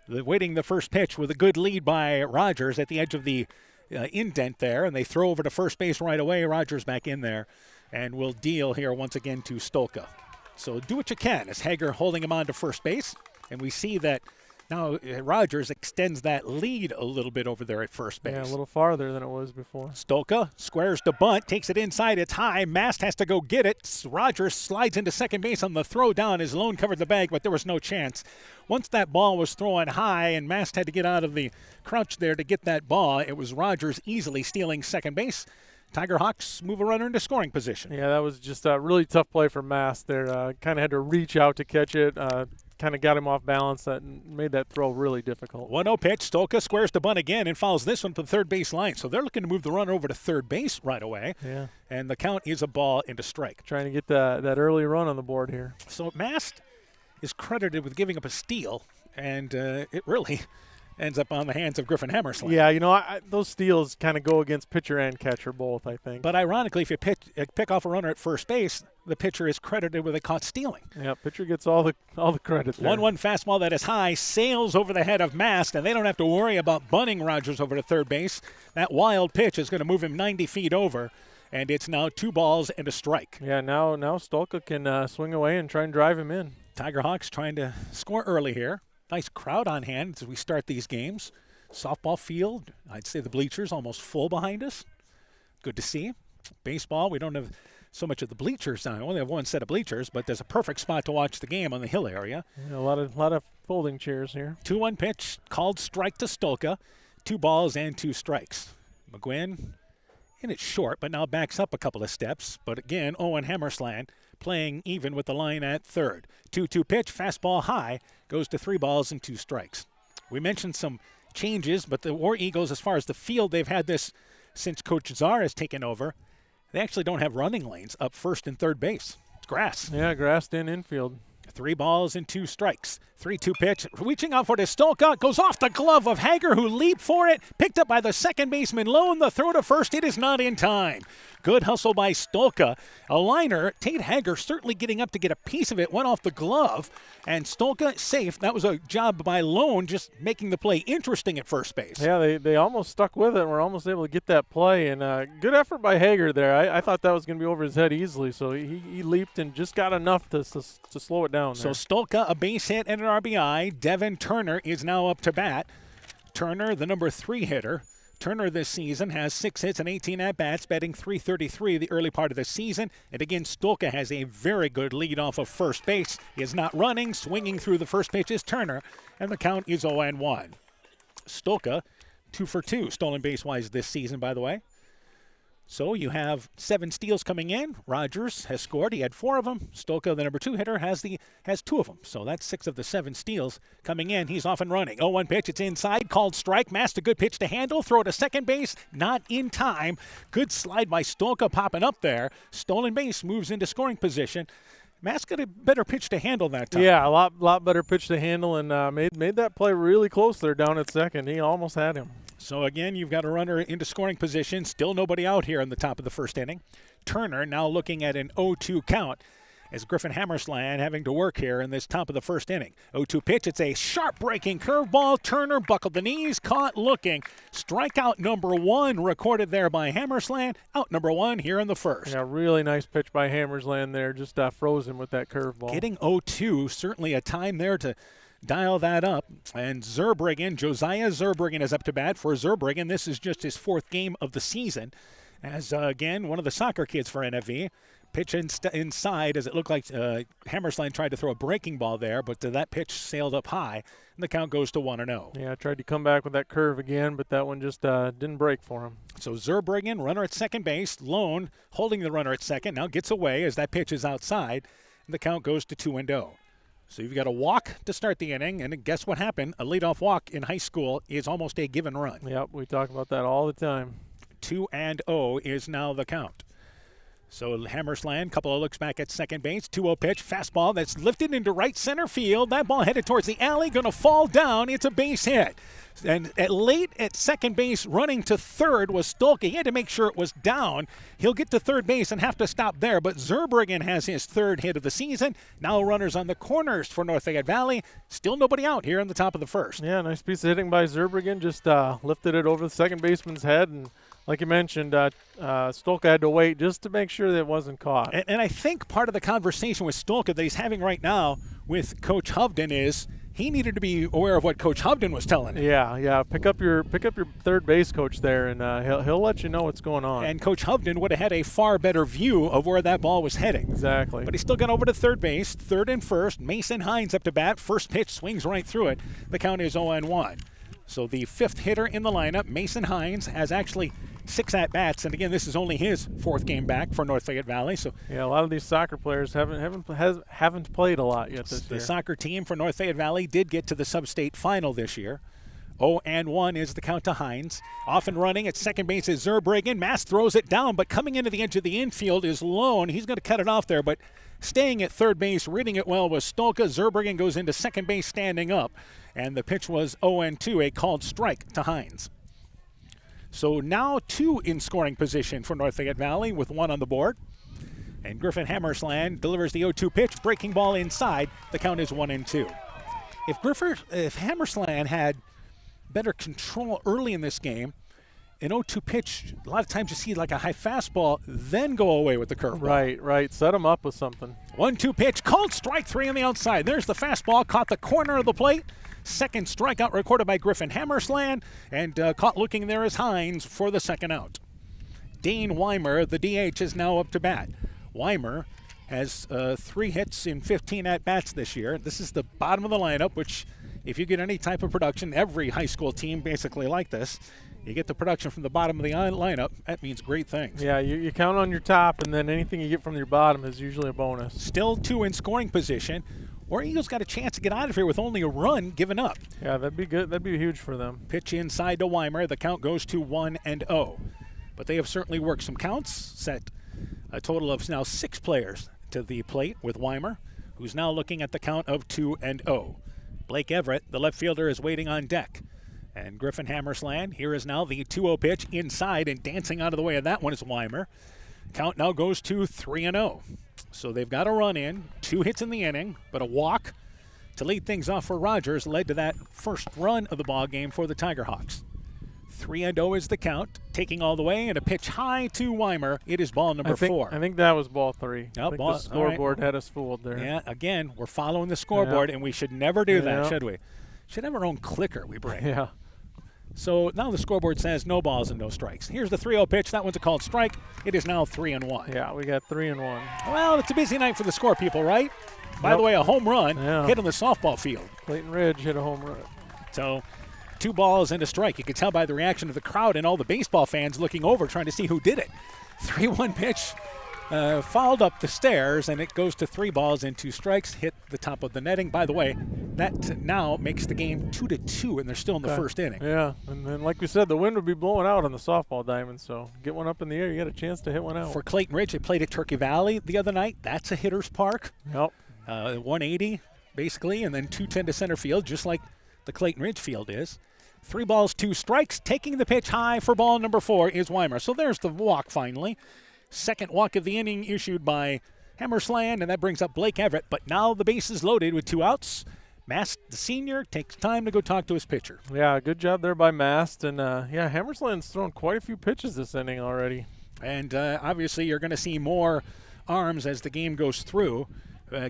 waiting the first pitch with a good lead by Rogers at the edge of the indent there, and they throw over to first base right away. Rogers back in there. And we'll deal here once again to Stolka. So do what you can as Hager holding him on to first base. And we see that now Rogers extends that lead a little bit over there at first base. Yeah, a little farther than it was before. Stolka squares to bunt, takes it inside. It's high. Mast has to go get it. Rogers slides into second base on the throw down. His lone covered the bag, but there was no chance. Once that ball was thrown high and Mast had to get out of the crouch there to get that ball, it was Rogers easily stealing second base. Tiger Hawks move a runner into scoring position. Yeah, that was just a really tough play for Mast there. Kind of had to reach out to catch it. Kind of got him off balance. That made that throw really difficult. 1-0 pitch. Stolka squares to bunt again and follows this one to the third base line. So they're looking to move the runner over to third base right away. Yeah. And the count is a ball into strike. Trying to get that early run on the board here. So Mast is credited with giving up a steal, and it really ends up on the hands of Griffin Hammersland. Yeah, those steals kind of go against pitcher and catcher both, I think. But ironically, if you pick off a runner at first base, the pitcher is credited with a caught stealing. Yeah, pitcher gets all the credit there. 1-1 fastball that is high, sails over the head of Mast, and they don't have to worry about bunting Rogers over to third base. That wild pitch is going to move him 90 feet over, and it's now 2 balls and a strike. Yeah, now Stolka can swing away and try and drive him in. Tiger Hawks trying to score early here. Nice crowd on hand as we start these games. Softball field, I'd say the bleachers almost full behind us. Good to see. Baseball, we don't have so much of the bleachers now. We only have one set of bleachers, but there's a perfect spot to watch the game on the hill area. Yeah, a lot of folding chairs here. 2-1 pitch, called strike to Stolka. 2 balls and 2 strikes. McGuinn in it short, but now backs up a couple of steps. But again, Owen Hammersland playing even with the line at third. 2-2 pitch, fastball high, goes to 3 balls and 2 strikes. We mentioned some changes, but the War Eagles, as far as the field, they've had this since Coach Czar has taken over. They actually don't have running lanes up first and third base. It's grass. Yeah, grassed in infield. 3 balls and 2 strikes. 3-2 pitch, reaching out for the Stolka, goes off the glove of Hager, who leaped for it, picked up by the second baseman Lone. The throw to first, it is not in time. Good hustle by Stolka. A liner, Tate Hager certainly getting up to get a piece of it, went off the glove, and Stolka safe. That was a job by Lone, just making the play interesting at first base. Yeah, they almost stuck with it and were almost able to get that play, and good effort by Hager there. I thought that was going to be over his head easily, so he leaped and just got enough to slow it down there. So Stolka, a base hit and an RBI. Devin Turner is now up to bat. Turner, the number 3 hitter. Turner this season has 6 hits and 18 at-bats, batting .333 the early part of the season. And again, Stolka has a very good lead off of first base. He is not running. Swinging through the first pitch is Turner, and the count is 0-1. Stolka, 2 for 2 stolen base-wise this season, by the way. So you have 7 steals coming in. Rogers has scored. He had 4 of them. Stolka, the number 2 hitter, has 2 of them. So that's 6 of the 7 steals coming in. He's off and running. 0-1 pitch. It's inside. Called strike. Mast, a good pitch to handle. Throw to second base. Not in time. Good slide by Stolka popping up there. Stolen base moves into scoring position. Mast got a better pitch to handle that time. Yeah, a lot better pitch to handle, and made that play really close there down at second. He almost had him. So again, you've got a runner into scoring position. Still nobody out here in the top of the first inning. Turner now looking at an 0-2 count as Griffin Hammersland having to work here in this top of the first inning. 0-2 pitch. It's a sharp breaking curveball. Turner buckled the knees, caught looking. Strikeout number 1 recorded there by Hammersland. Out number 1 here in the first. Yeah, really nice pitch by Hammersland there. Just froze him with that curveball. Getting 0-2, certainly a time there to dial that up. And Josiah Zurbriggen is up to bat. For Zurbriggen, this is just his 4th game of the season. As, again, one of the soccer kids for NFV. Pitch inside as it looked like Hammersland tried to throw a breaking ball there, but that pitch sailed up high, and the count goes to 1-0. Yeah, tried to come back with that curve again, but that one just didn't break for him. So Zurbriggen, runner at second base. Lone holding the runner at second, now gets away as that pitch is outside, and the count goes to 2-0. So you've got a walk to start the inning, and guess what happened? A leadoff walk in high school is almost a given run. Yep, we talk about that all the time. 2-0 is now the count. So Hammersland, couple of looks back at second base. 2-0 pitch, fastball that's lifted into right center field. That ball headed towards the alley, going to fall down. It's a base hit. And late at second base, running to third was Stolka. He had to make sure it was down. He'll get to third base and have to stop there. But Zurbriggen has his 3rd hit of the season. Now runners on the corners for North Fayette Valley. Still nobody out here in the top of the first. Yeah, nice piece of hitting by Zurbriggen. Just lifted it over the second baseman's head. And like you mentioned, Stolka had to wait just to make sure that it wasn't caught. And I think part of the conversation with Stolka that he's having right now with Coach Hovden is he needed to be aware of what Coach Hovden was telling him. Yeah. Pick up your third base coach there, and he'll let you know what's going on. And Coach Hovden would have had a far better view of where that ball was heading. Exactly. But he still got over to third base, third and first. Mason Hines up to bat. First pitch swings right through it. The count is 0-1. So the 5th hitter in the lineup, Mason Hines, has actually 6 at-bats, and again, this is only his 4th game back for North Fayette Valley. So yeah, a lot of these soccer players haven't played a lot yet this year. The soccer team for North Fayette Valley did get to the sub-state final this year, 0-1 is the count to Hines. Off and running at second base is Zurbriggen. Mass throws it down, but coming into the edge of the infield is Lone. He's going to cut it off there, but staying at third base, reading it well was Stolka. Zurbriggen goes into second base standing up, and the pitch was 0-2, a called strike to Hines. So now 2 in scoring position for North Fayette Valley with 1 on the board. And Griffin Hammersland delivers the 0-2 pitch, breaking ball inside. The count is 1-2. If Hammersland had better control early in this game, an 0-2 pitch, a lot of times you see like a high fastball, then go away with the curveball. Right. Set them up with something. 1-2 pitch, called strike 3 on the outside. There's the fastball, caught the corner of the plate. Second strikeout recorded by Griffin Hammersland, and caught looking there is Hines for the second out. Dane Weimer, the DH, is now up to bat. Weimer has 3 hits in 15 at-bats this year. This is the bottom of the lineup, which if you get any type of production, every high school team basically like this, you get the production from the bottom of the lineup, that means great things. Yeah, you count on your top, and then anything you get from your bottom is usually a bonus. Still 2 in scoring position. War Eagles got a chance to get out of here with only a run given up. Yeah, that'd be good. That'd be huge for them. Pitch inside to Weimer. The count goes to 1-0. But they have certainly worked some counts, set a total of now 6 players to the plate with Weimer, who's now looking at the count of 2-0. Blake Everett, the left fielder, is waiting on deck. And Griffin Hammersland, here is now the 2-0 pitch inside, and dancing out of the way of that one is Weimer. Count now goes to 3-0. So they've got a run in, 2 hits in the inning, but a walk to lead things off for Rogers led to that first run of the ball game for the Tigerhawks. 3-0 is the count, taking all the way, and a pitch high to Weimer. It is ball number 4. I think that was ball 3. Oh, The scoreboard had us fooled there. Yeah, again, we're following the scoreboard, and we should never do that, should we? Should have our own clicker we bring. Yeah. So now the scoreboard says no balls and no strikes. Here's the 3-0 pitch. That one's a called strike. It is now 3-1. Yeah, we got 3-1. Well, it's a busy night for the score people, right? By the way, a home run hit on the softball field. Clayton Ridge hit a home run. So 2 balls and a strike. You can tell by the reaction of the crowd and all the baseball fans looking over trying to see who did it. 3-1 pitch fouled up the stairs, and it goes to 3 balls and 2 strikes, hit the top of the netting. By the way, that now makes the game 2-2, and they're still in the first inning. Yeah, and then like we said, the wind would be blowing out on the softball diamond, so get one up in the air, you got a chance to hit one out. For Clayton Ridge, they played at Turkey Valley the other night. That's a hitter's park. Yep. 180, basically, and then 210 to center field, just like the Clayton Ridge field is. 3 balls, 2 strikes. Taking the pitch high for ball number 4 is Weimer. So there's the walk finally. Second walk of the inning issued by Hammersland, and that brings up Blake Everett. But now the base is loaded with 2 outs. Mast, the senior, takes time to go talk to his pitcher. Yeah, good job there by Mast. And, Hammersland's thrown quite a few pitches this inning already. And obviously you're going to see more arms as the game goes through.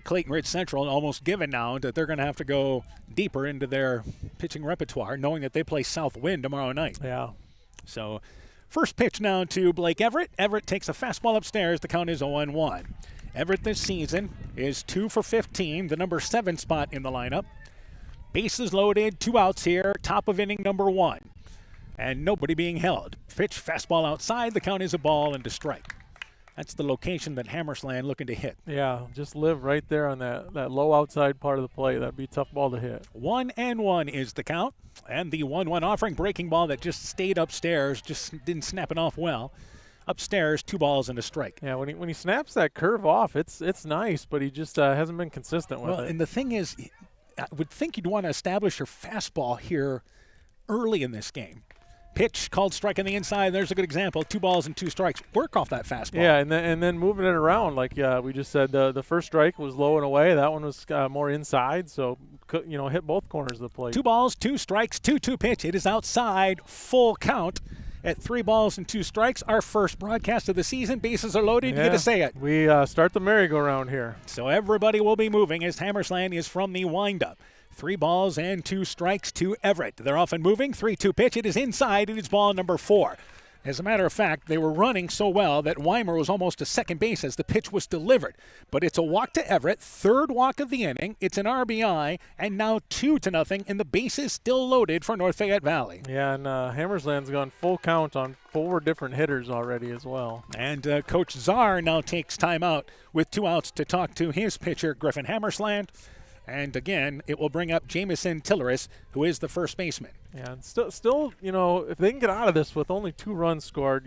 Clayton Ridge Central almost given now that they're going to have to go deeper into their pitching repertoire, knowing that they play Southwind tomorrow night. Yeah. So first pitch now to Blake Everett. Everett takes a fastball upstairs. The count is 0-1. Everett this season is 2 for 15, the number 7 spot in the lineup. Bases loaded, 2 outs here, top of inning number 1. And nobody being held. Pitch, fastball outside. The count is a ball and a strike. That's the location that Hammersland looking to hit. Yeah, just live right there on that low outside part of the plate. That'd be a tough ball to hit. 1-1 is the count. And the 1-1 offering, breaking ball that just stayed upstairs, just didn't snap it off well. Upstairs, 2 balls and a strike. Yeah, when he snaps that curve off, it's nice, but he just hasn't been consistent with it. And the thing is, I would think you'd want to establish your fastball here early in this game. Pitch called strike on the inside. There's a good example. 2 balls and 2 strikes. Work off that fastball. Yeah, and then moving it around like we just said. The first strike was low and away. That one was more inside. So hit both corners of the plate. 2 balls, 2 strikes, 2-2 pitch. It is outside. Full count at 3 balls and 2 strikes. Our first broadcast of the season. Bases are loaded. Yeah, you get to say it. We start the merry-go-round here. So everybody will be moving as Hammersland is from the windup. 3 balls and 2 strikes to Everett. They're off and moving. 3-2 pitch. It is inside. It is ball number 4. As a matter of fact, they were running so well that Weimer was almost to second base as the pitch was delivered. But it's a walk to Everett, 3rd walk of the inning. It's an RBI, and now 2-0, and the base is still loaded for North Fayette Valley. Yeah, and Hammersland's gone full count on 4 different hitters already as well. And Coach Czar now takes time out with 2 outs to talk to his pitcher, Griffin Hammersland. And again, it will bring up Jamison Tilleris, who is the first baseman. Yeah, and still, if they can get out of this with only 2 runs scored,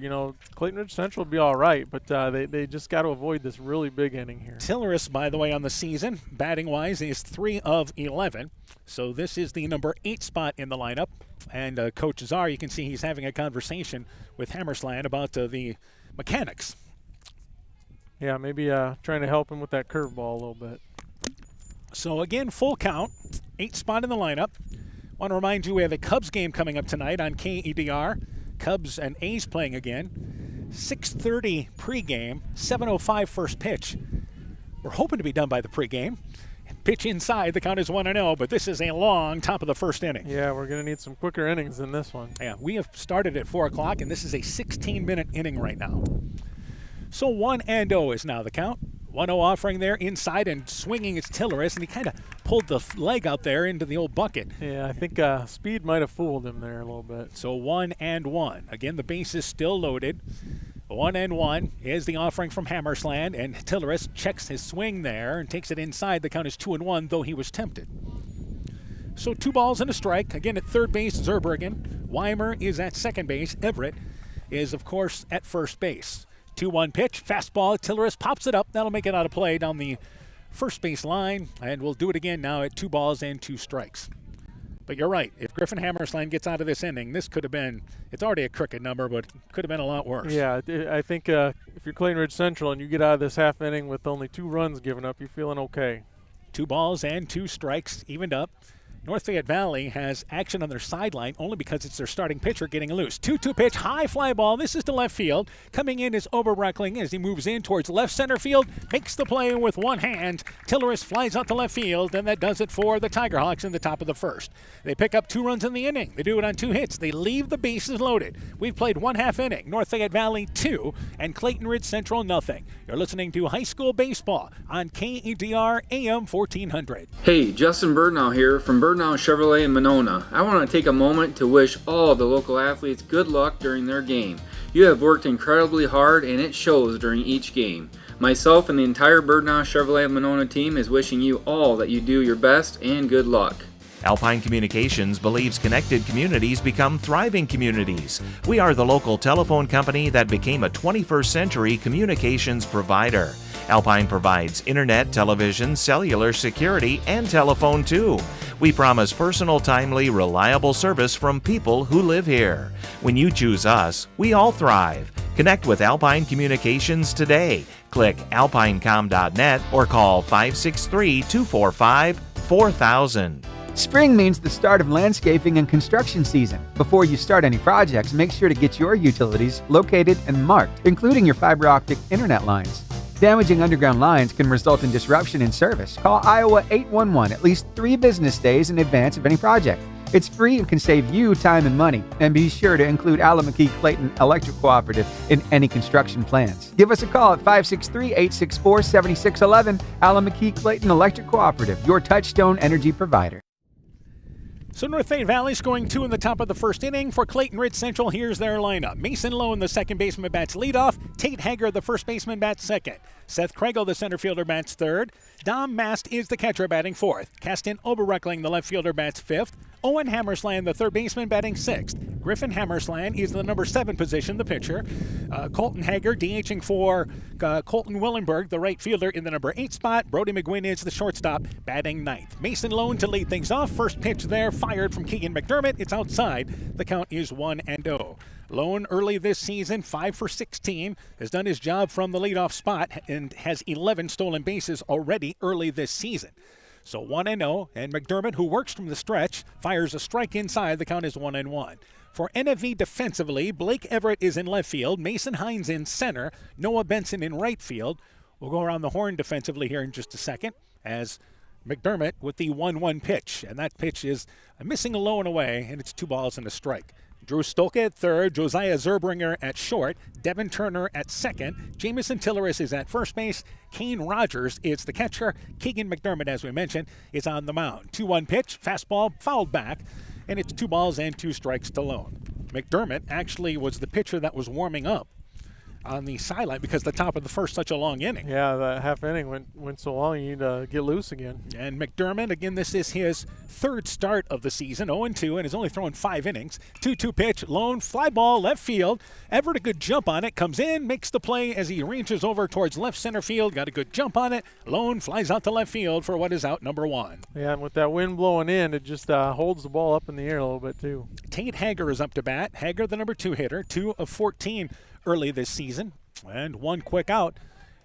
Clayton Ridge Central will be all right, but they just got to avoid this really big inning here. Tillerus, by the way, on the season, batting-wise, is 3 of 11. So this is the number 8 spot in the lineup. And Coach Czar, you can see he's having a conversation with Hammersland about the mechanics. Yeah, maybe trying to help him with that curveball a little bit. So again, full count, 8 spot in the lineup. Want to remind you we have a Cubs game coming up tonight on KEDR. Cubs and A's playing again. 6:30 pregame, 7:05 first pitch. We're hoping to be done by the pregame. Pitch inside, the count is 1-0, but this is a long top of the first inning. Yeah, we're going to need some quicker innings than this one. Yeah, we have started at 4 o'clock, and this is a 16-minute inning right now. So 1-0 is now the count. 1-0 offering there inside and swinging is Tillerus, and he kind of pulled the leg out there into the old bucket. Yeah, I think speed might have fooled him there a little bit. So 1-1. Again, the base is still loaded. 1-1 is the offering from Hammersland, and Tillerus checks his swing there and takes it inside. The count is 2-1, though he was tempted. So 2 balls and a strike. Again, at third base, Zerbergen. Weimer is at second base. Everett is, of course, at first base. 2-1 pitch, fastball. Tillerus pops it up. That'll make it out of play down the first base line, and we'll do it again now at 2 balls and 2 strikes. But you're right. If Griffin Hammersland gets out of this inning, this could have been, it's already a crooked number, but it could have been a lot worse. Yeah, I think if you're Clayton Ridge Central and you get out of this half inning with only 2 runs given up, you're feeling okay. 2 balls and 2 strikes, evened up. North Fayette Valley has action on their sideline only because it's their starting pitcher getting loose. 2-2 pitch, high fly ball. This is to left field. Coming in is Oberreckling as he moves in towards left center field. Makes the play with one hand. Tillerus flies out to left field, and that does it for the Tigerhawks in the top of the first. They pick up 2 runs in the inning. They do it on 2 hits. They leave the bases loaded. We've played 1 half inning. North Fayette Valley 2 and Clayton Ridge Central nothing. You're listening to high school baseball on KEDR AM 1400. Hey, Justin Birdnow here from Birdnow Chevrolet in Monona. I want to take a moment to wish all the local athletes good luck during their game. You have worked incredibly hard and it shows during each game. Myself and the entire Birdnow Chevrolet of Monona team is wishing you all that you do your best and good luck. Alpine Communications believes connected communities become thriving communities. We are the local telephone company that became a 21st century communications provider. Alpine provides internet, television, cellular security, and telephone too. We promise personal, timely, reliable service from people who live here. When you choose us, we all thrive. Connect with Alpine Communications today. Click alpinecom.net or call 563-245-4000. Spring means the start of landscaping and construction season. Before you start any projects, make sure to get your utilities located and marked, including your fiber optic internet lines. Damaging underground lines can result in disruption in service. Call Iowa 811 at least 3 business days in advance of any project. It's free and can save you time and money. And be sure to include Alameda Clayton Electric Cooperative in any construction plans. Give us a call at 563-864-7611. Alameda Clayton Electric Cooperative, your touchstone energy provider. So North Fayette Valley's going 2 in the top of the first inning. For Clayton Ridge Central, here's their lineup. Mason Lowe, the second baseman, bats leadoff. Tate Hager, the first baseman, bats second. Seth Kregel, the center fielder, bats third. Dom Mast is the catcher, batting fourth. Castin Oberreckling, the left fielder, bats fifth. Owen Hammersland, the third baseman, batting sixth. Griffin Hammersland is the number 7 position, the pitcher. Colton Hager DHing for Colton Willenberg, the right fielder, in the number 8 spot. Brody McGuinn is the shortstop, batting ninth. Mason Lone to lead things off. First pitch there, fired from Keegan McDermott. It's outside. The count is 1-0. Lone early this season, 5 for 16, has done his job from the leadoff spot and has 11 stolen bases already early this season. So 1-0, and McDermott, who works from the stretch, fires a strike inside. The count is 1-1. For NFV defensively, Blake Everett is in left field, Mason Hines in center, Noah Benson in right field. We'll go around the horn defensively here in just a second as McDermott with the 1-1 pitch. And that pitch is missing a low and away, and it's 2 balls and a strike. Drew Stolke at third, Josiah Zerbringer at short, Devin Turner at second, Jamison Tillerus is at first base, Kane Rogers is the catcher, Keegan McDermott, as we mentioned, is on the mound. 2-1 pitch, fastball fouled back, and it's 2 balls and 2 strikes to Lone. McDermott actually was the pitcher that was warming up on the sideline because the top of the first, such a long inning. Yeah, the half inning went so long, you need to get loose again. And McDermott, again, this is his third start of the season, 0-2, and is only throwing 5 innings. 2-2 pitch, lone fly ball, left field. Everett, a good jump on it, comes in, makes the play as he reaches over towards left center field. Got a good jump on it. Lone flies out to left field for what is out number 1. Yeah, and with that wind blowing in, it just holds the ball up in the air a little bit too. Tate Hager is up to bat. Hager, the number 2 hitter, 2 of 14 early this season, and 1 quick out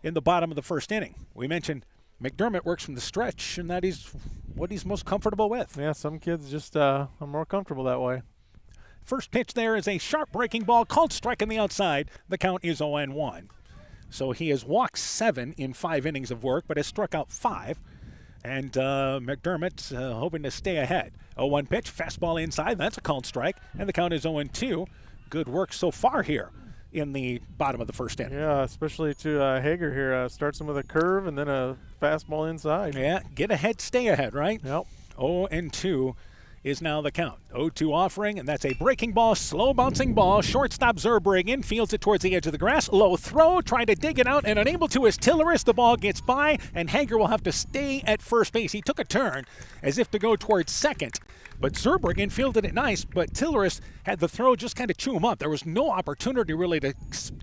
in the bottom of the first inning. We mentioned McDermott works from the stretch, and that is what he's most comfortable with. Yeah, some kids just are more comfortable that way. First pitch there is a sharp breaking ball, called strike on the outside. The count is 0-1. So he has walked 7 in 5 innings of work, but has struck out 5. And McDermott hoping to stay ahead. 0-1 pitch, fastball inside. That's a called strike, and the count is 0-2. Good work so far here in the bottom of the first inning. Yeah, especially to Hager here. Starts him with a curve and then a fastball inside. Yeah, get ahead, stay ahead, right? Yep. 0-2 is now the count. 0-2 offering, and that's a breaking ball, slow bouncing ball. Shortstop Zurbriggen fields it towards the edge of the grass. Low throw, trying to dig it out, and unable to is Tilleris. The ball gets by, and Hager will have to stay at first base. He took a turn as if to go towards second, but Zurbriggen fielded it nice, but Tilleris had the throw just kind of chew him up. There was no opportunity really to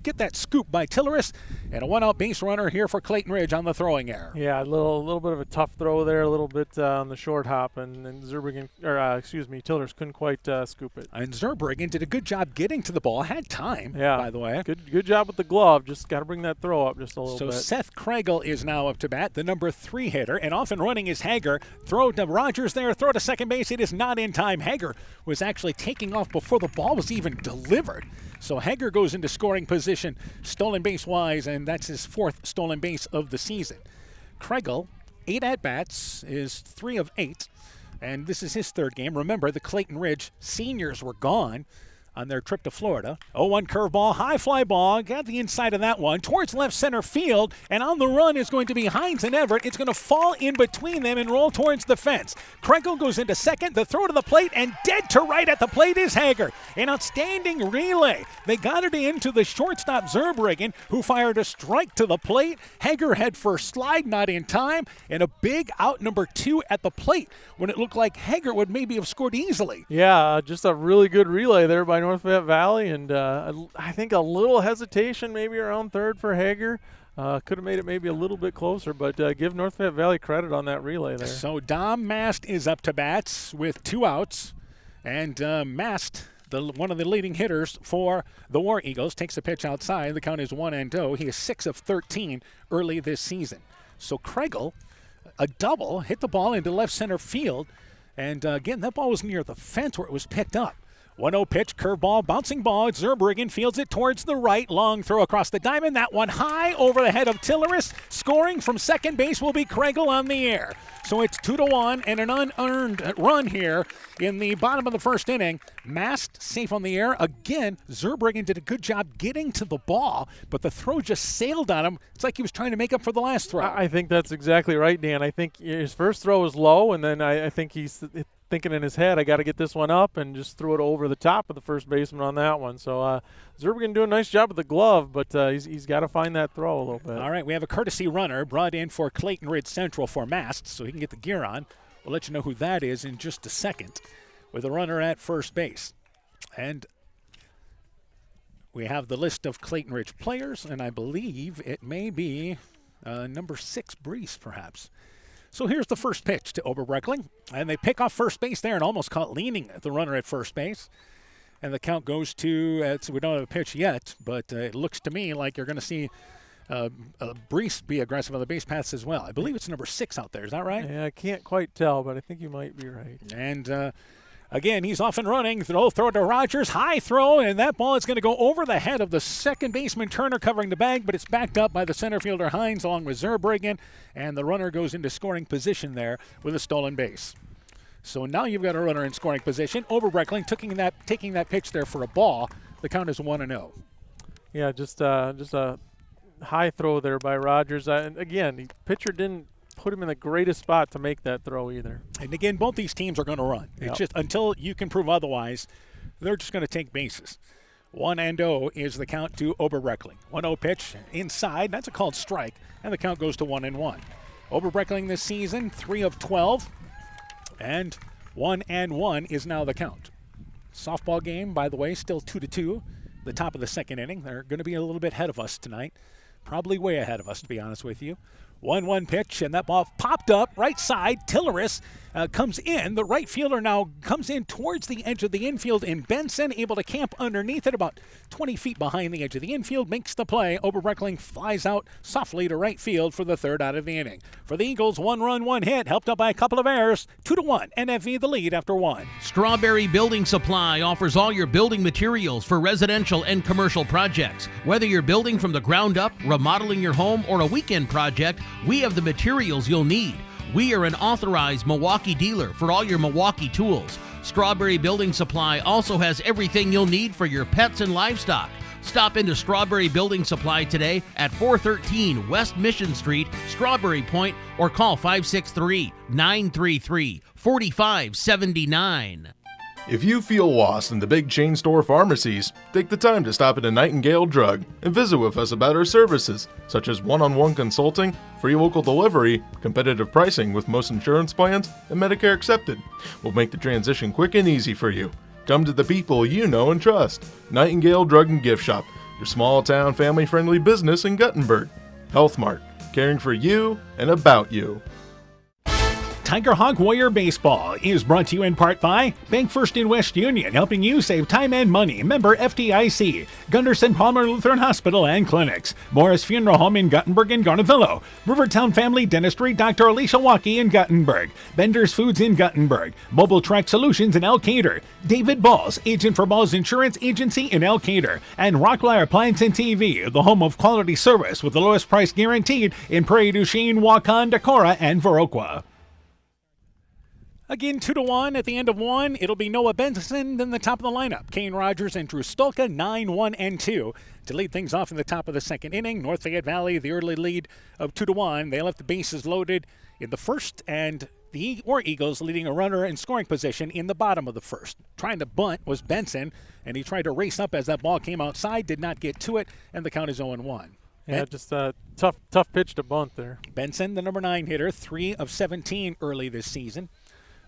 get that scoop by Tilleris, and a 1-out base runner here for Clayton Ridge on the throwing error. Yeah, a little bit of a tough throw there, a little bit on the short hop, and Zurbriggen, Tilleris couldn't quite scoop it. And Zurbriggen did a good job getting to the ball, had time, yeah, by the way. Good job with the glove, just got to bring that throw up just a little bit. So Seth Kregel is now up to bat, the number 3 hitter, and off and running is Hager. Throw to Rogers there, throw to second base. It is not in time. Hager was actually taking off before the ball was even delivered. So Hager goes into scoring position, stolen base wise, and that's his 4th stolen base of the season. Kregel, 8 at-bats, is 3 of 8, and this is his 3rd game. Remember, the Clayton Ridge seniors were gone on their trip to Florida. 0-1 curveball, high fly ball, got the inside of that one, towards left center field, and on the run is going to be Hines and Everett. It's going to fall in between them and roll towards the fence. Kregel goes into second, the throw to the plate, and dead to right at the plate is Hager. An outstanding relay. They got it into the shortstop Zurbriggen, who fired a strike to the plate. Hager had first slide, not in time, and a big out number 2 at the plate when it looked like Hager would maybe have scored easily. Yeah, just a really good relay there by North Fayette Valley, and I think a little hesitation maybe around third for Hager. Could have made it maybe a little bit closer, but give North Fayette Valley credit on that relay there. So Dom Mast is up to bats with 2 outs, and Mast, one of the leading hitters for the War Eagles, takes the pitch outside. The count is 1-0. He is 6 of 13 early this season. So Kregel, a double, hit the ball into left center field, and again, that ball was near the fence where it was picked up. 1-0 pitch, curveball, bouncing ball. Zurbriggen fields it towards the right. Long throw across the diamond. That one high over the head of Tilleris. Scoring from second base will be Kregel on the air. So it's 2-1 and an unearned run here in the bottom of the first inning. Mast safe on the air. Again, Zurbriggen did a good job getting to the ball, but the throw just sailed on him. It's like he was trying to make up for the last throw. I think that's exactly right, Dan. I think his first throw was low, and then I think he's thinking in his head, I got to get this one up, and just threw it over the top of the first baseman on that one. So Zurbriggen doing a nice job with the glove, but he's got to find that throw a little bit. All right, we have a courtesy runner brought in for Clayton Ridge Central for Mast, so he can get the gear on. We'll let you know who that is in just a second, with a runner at first base. And we have the list of Clayton Ridge players, and I believe it may be number 6, Brees, perhaps. So here's the first pitch to Oberbreckling, and they pick off first base there and almost caught leaning the runner at first base. And the count goes to, we don't have a pitch yet, but it looks to me like you're going to see Brees be aggressive on the base paths as well. I believe it's number 6 out there. Is that right? Yeah, I can't quite tell, but I think you might be right. And again, he's off and running. Throw to Rogers. High throw, and that ball is going to go over the head of the second baseman Turner covering the bag, but it's backed up by the center fielder Hines along with Zurbriggen, and the runner goes into scoring position there with a stolen base. So now you've got a runner in scoring position. Oberbreckling taking that pitch there for a ball. The count is 1-0. Yeah, just a high throw there by Rogers. And again, the pitcher didn't put him in the greatest spot to make that throw either. And again, both these teams are going to run. It's just until you can prove otherwise, they're just going to take bases. 1-0 is the count to Oberreckling. 1-0 pitch inside. That's a called strike, and the count goes to 1-1. Oberreckling this season, 3 of 12, and 1-1 is now the count. Softball game, by the way, still 2-2. The top of the second inning. They're going to be a little bit ahead of us tonight. Probably way ahead of us, to be honest with you. 1-1 pitch, and that ball popped up right side. Tilleris comes in. The right fielder now comes in towards the edge of the infield, and Benson able to camp underneath it about 20 feet behind the edge of the infield, makes the play. Oberreckling flies out softly to right field for the third out of the inning. For the Eagles, 1 run, 1 hit, helped up by a couple of errors. 2-1, NFV the lead after 1. Strawberry Building Supply offers all your building materials for residential and commercial projects. Whether you're building from the ground up, remodeling your home, or a weekend project, we have the materials you'll need. We are an authorized Milwaukee dealer for all your Milwaukee tools. Strawberry Building Supply also has everything you'll need for your pets and livestock. Stop into Strawberry Building Supply today at 413 West Mission Street, Strawberry Point, or call 563-933-4579. If you feel lost in the big chain store pharmacies, take the time to stop at a Nightingale Drug and visit with us about our services, such as one-on-one consulting, free local delivery, competitive pricing with most insurance plans, and Medicare accepted. We'll make the transition quick and easy for you. Come to the people you know and trust. Nightingale Drug and Gift Shop, your small-town family-friendly business in Guttenberg. Health Mart, caring for you and about you. Tiger Hawk Warrior Baseball is brought to you in part by Bank First in West Union, helping you save time and money. Member FDIC, Gunderson Palmer Lutheran Hospital and Clinics, Morris Funeral Home in Guttenberg and Garnavillo, Rivertown Family Dentistry, Dr. Alicia Waukee in Guttenberg, Bender's Foods in Guttenberg, Mobile Track Solutions in Elkader, David Balls, agent for Balls Insurance Agency in Elkader, and Rockline Appliance and TV, the home of quality service with the lowest price guaranteed in Prairie du Chien, Waukon, Decorah, and Viroqua. Again, 2-1 at the end of 1. It'll be Noah Benson in the top of the lineup. Kane Rogers and Drew Stolka, 9-1-2. To lead things off in the top of the second inning, North Fayette Valley, the early lead of 2-1. They left the bases loaded in the first, and the Eagles leading a runner in scoring position in the bottom of the first. Trying to bunt was Benson, and he tried to race up as that ball came outside, did not get to it, and the count is 0-1. Yeah, just a tough pitch to bunt there. Benson, the number 9 hitter, 3 of 17 early this season.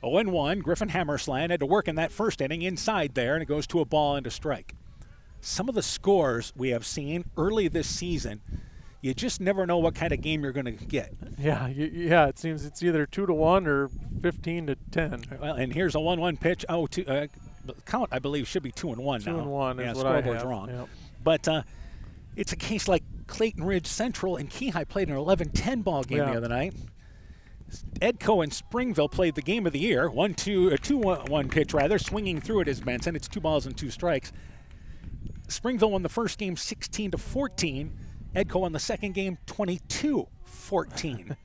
0-1, Griffin Hammersland had to work in that first inning inside there, and it goes to a ball and a strike. Some of the scores we have seen early this season, you just never know what kind of game you're going to get. Yeah, it seems it's either 2-1 or 15-10. Well, and here's a 1-1 pitch. The count, I believe, should be 2-1 now. 2-1 is what I have. Wrong. Yep. But it's a case like Clayton Ridge Central and Keyhigh played an 11-10 ball game the other night. Edco and Springville played the game of the year. 2-1 pitch, swinging through it is Benson. It's 2 balls and 2 strikes. Springville won the first game 16-14. Edco won the second game 22-14.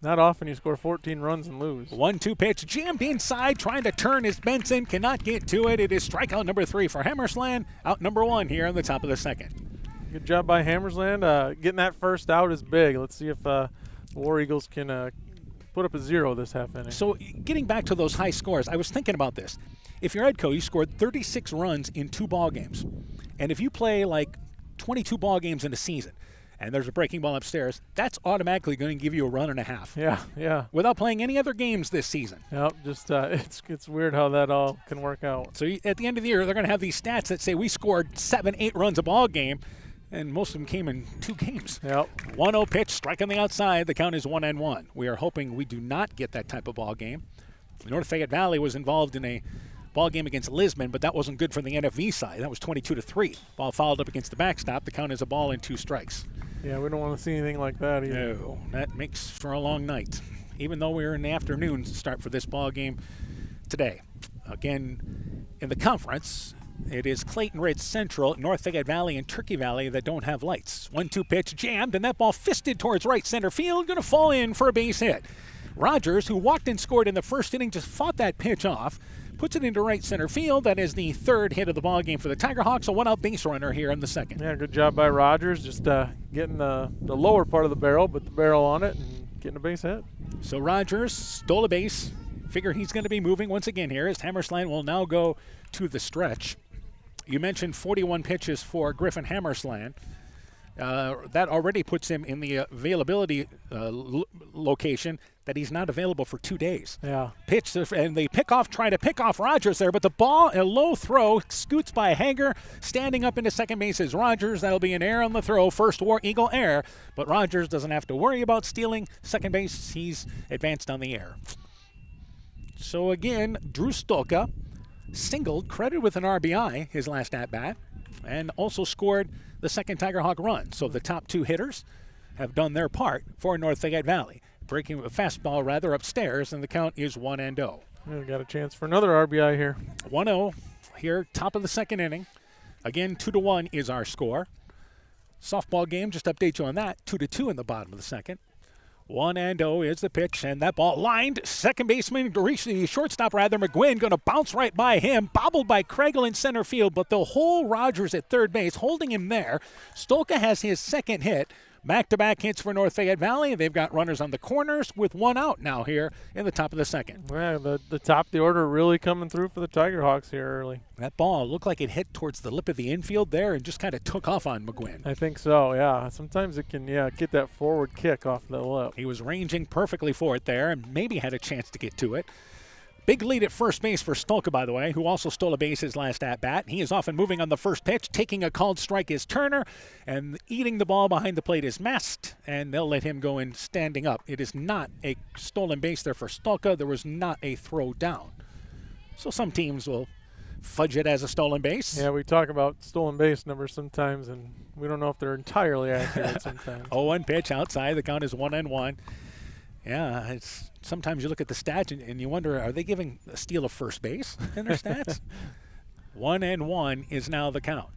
Not often you score 14 runs and lose. 1-2 pitch, jammed inside, trying to turn is Benson, cannot get to it. It is strikeout number 3 for Hammersland, out number 1 here on the top of the second. Good job by Hammersland. Getting that first out is big. Let's see if War Eagles can put up a 0 this half inning. So getting back to those high scores, I was thinking about this. If you're Edco, you scored 36 runs in 2 ball games. And if you play like 22 ball games in a season, and there's a breaking ball upstairs, that's automatically going to give you a run and a half. Yeah. Without playing any other games this season. Yep, just it's weird how that all can work out. So at the end of the year, they're going to have these stats that say we scored 7-8 runs a ball game, and most of them came in 2 games. Yep. 1-0 pitch, strike on the outside. The count is 1-1. We are hoping we do not get that type of ball game. North Fayette Valley was involved in a ball game against Lisbon, but that wasn't good for the NFV side. That was 22-3. Ball fouled up against the backstop. The count is a ball and 2 strikes. Yeah, we don't want to see anything like that either. No, that makes for a long night. Even though we're in the afternoon start for this ball game today. Again, in the conference, it is Clayton Ridge Central, North Fayette Valley, and Turkey Valley that don't have lights. 1-2 pitch jammed, and that ball fisted towards right center field, going to fall in for a base hit. Rogers, who walked and scored in the first inning, just fought that pitch off, puts it into right center field. That is the 3rd hit of the ball game for the Tiger Hawks, a 1-out base runner here in the second. Yeah, good job by Rogers, just getting the lower part of the barrel, but the barrel on it, and getting a base hit. So Rogers stole a base. Figure he's going to be moving once again here as Hammersland will now go to the stretch. You mentioned 41 pitches for Griffin Hammersland. That already puts him in the availability location that he's not available for 2 days. Yeah. Pitch, and they try to pick off Rogers there, but the ball, a low throw, scoots by Hager. Standing up into second base is Rogers. That'll be an error on the throw. First War Eagle error, but Rogers doesn't have to worry about stealing second base. He's advanced on the air. So again, Drew Stolka singled, credited with an RBI his last at-bat, and also scored the second Tiger Hawk run. So the top 2 hitters have done their part for North Fayette Valley. Breaking a fastball upstairs, and the count is 1-0. We've got a chance for another RBI here. 1-0 here, top of the second inning. Again, 2-1 is our score. Softball game, just update you on that. 2-2 in the bottom of the second. 1-0 is the pitch, and that ball lined. Second baseman, the shortstop McGuinn, going to bounce right by him. Bobbled by Kregel in center field, but they'll hold Rogers at third base, holding him there. Stolka has his second hit. Back-to-back hits for North Fayette Valley. They've got runners on the corners with 1 out now here in the top of the second. Yeah, the top of the order really coming through for the Tiger Hawks here early. That ball looked like it hit towards the lip of the infield there and just kind of took off on McGuinn. I think so, yeah. Sometimes it can, get that forward kick off the lip. He was ranging perfectly for it there and maybe had a chance to get to it. Big lead at first base for Stolka, by the way, who also stole a base his last at-bat. He is often moving on the first pitch. Taking a called strike is Turner, and eating the ball behind the plate is Mast, and they'll let him go in standing up. It is not a stolen base there for Stolka. There was not a throw down. So some teams will fudge it as a stolen base. Yeah, we talk about stolen base numbers sometimes, and we don't know if they're entirely accurate sometimes. 0-1 pitch outside. The count is 1-1. Yeah, sometimes you look at the stats and you wonder, are they giving a steal of first base in their stats? 1-1 is now the count.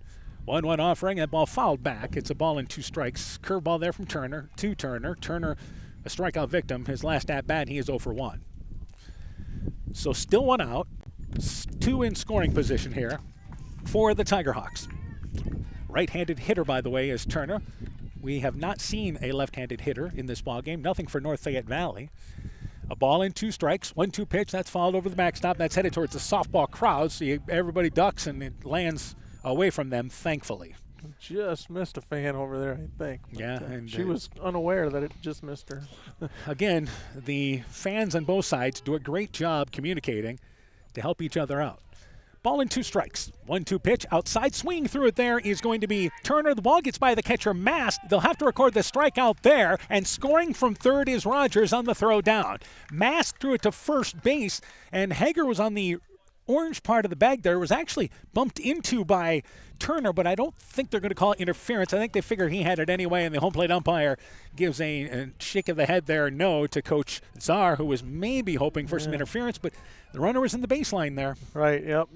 1-1 offering, that ball fouled back. It's a ball and 2 strikes. Curveball there from Turner to Turner. Turner, a strikeout victim. His last at-bat, he is 0 for 1. So still 1 out. 2 in scoring position here for the Tiger Hawks. Right-handed hitter, by the way, is Turner. We have not seen a left-handed hitter in this ballgame. Nothing for North Fayette Valley. A ball and 2 strikes. 1-2 pitch. That's fouled over the backstop. That's headed towards the softball crowd. So everybody ducks and it lands away from them, thankfully. Just missed a fan over there, I think. Yeah. And she was unaware that it just missed her. Again, the fans on both sides do a great job communicating to help each other out. Ball and 2 strikes. 1-2 pitch. Outside swing through it there is going to be Turner. The ball gets by the catcher, Mast. They'll have to record the strikeout there. And scoring from third is Rogers on the throw down. Mast threw it to first base, and Hager was on the orange part of the bag there. It was actually bumped into by Turner, but I don't think they're going to call it interference. I think they figure he had it anyway, and the home plate umpire gives a shake of the head there, no, to Coach Czar, who was maybe hoping for some interference, but the runner was in the baseline there. Right, yep.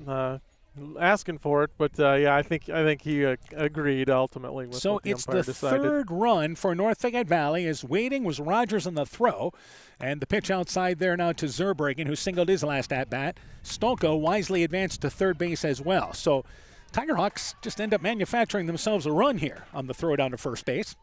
Asking for it, but I think he agreed ultimately with what the umpire decided. So it's the third run for North Fayette Valley. As waiting was Rogers on the throw, and the pitch outside there now to Zerbruggen, who singled his last at-bat. Stolka wisely advanced to third base as well. So Tiger Hawks just end up manufacturing themselves a run here on the throw down to first base.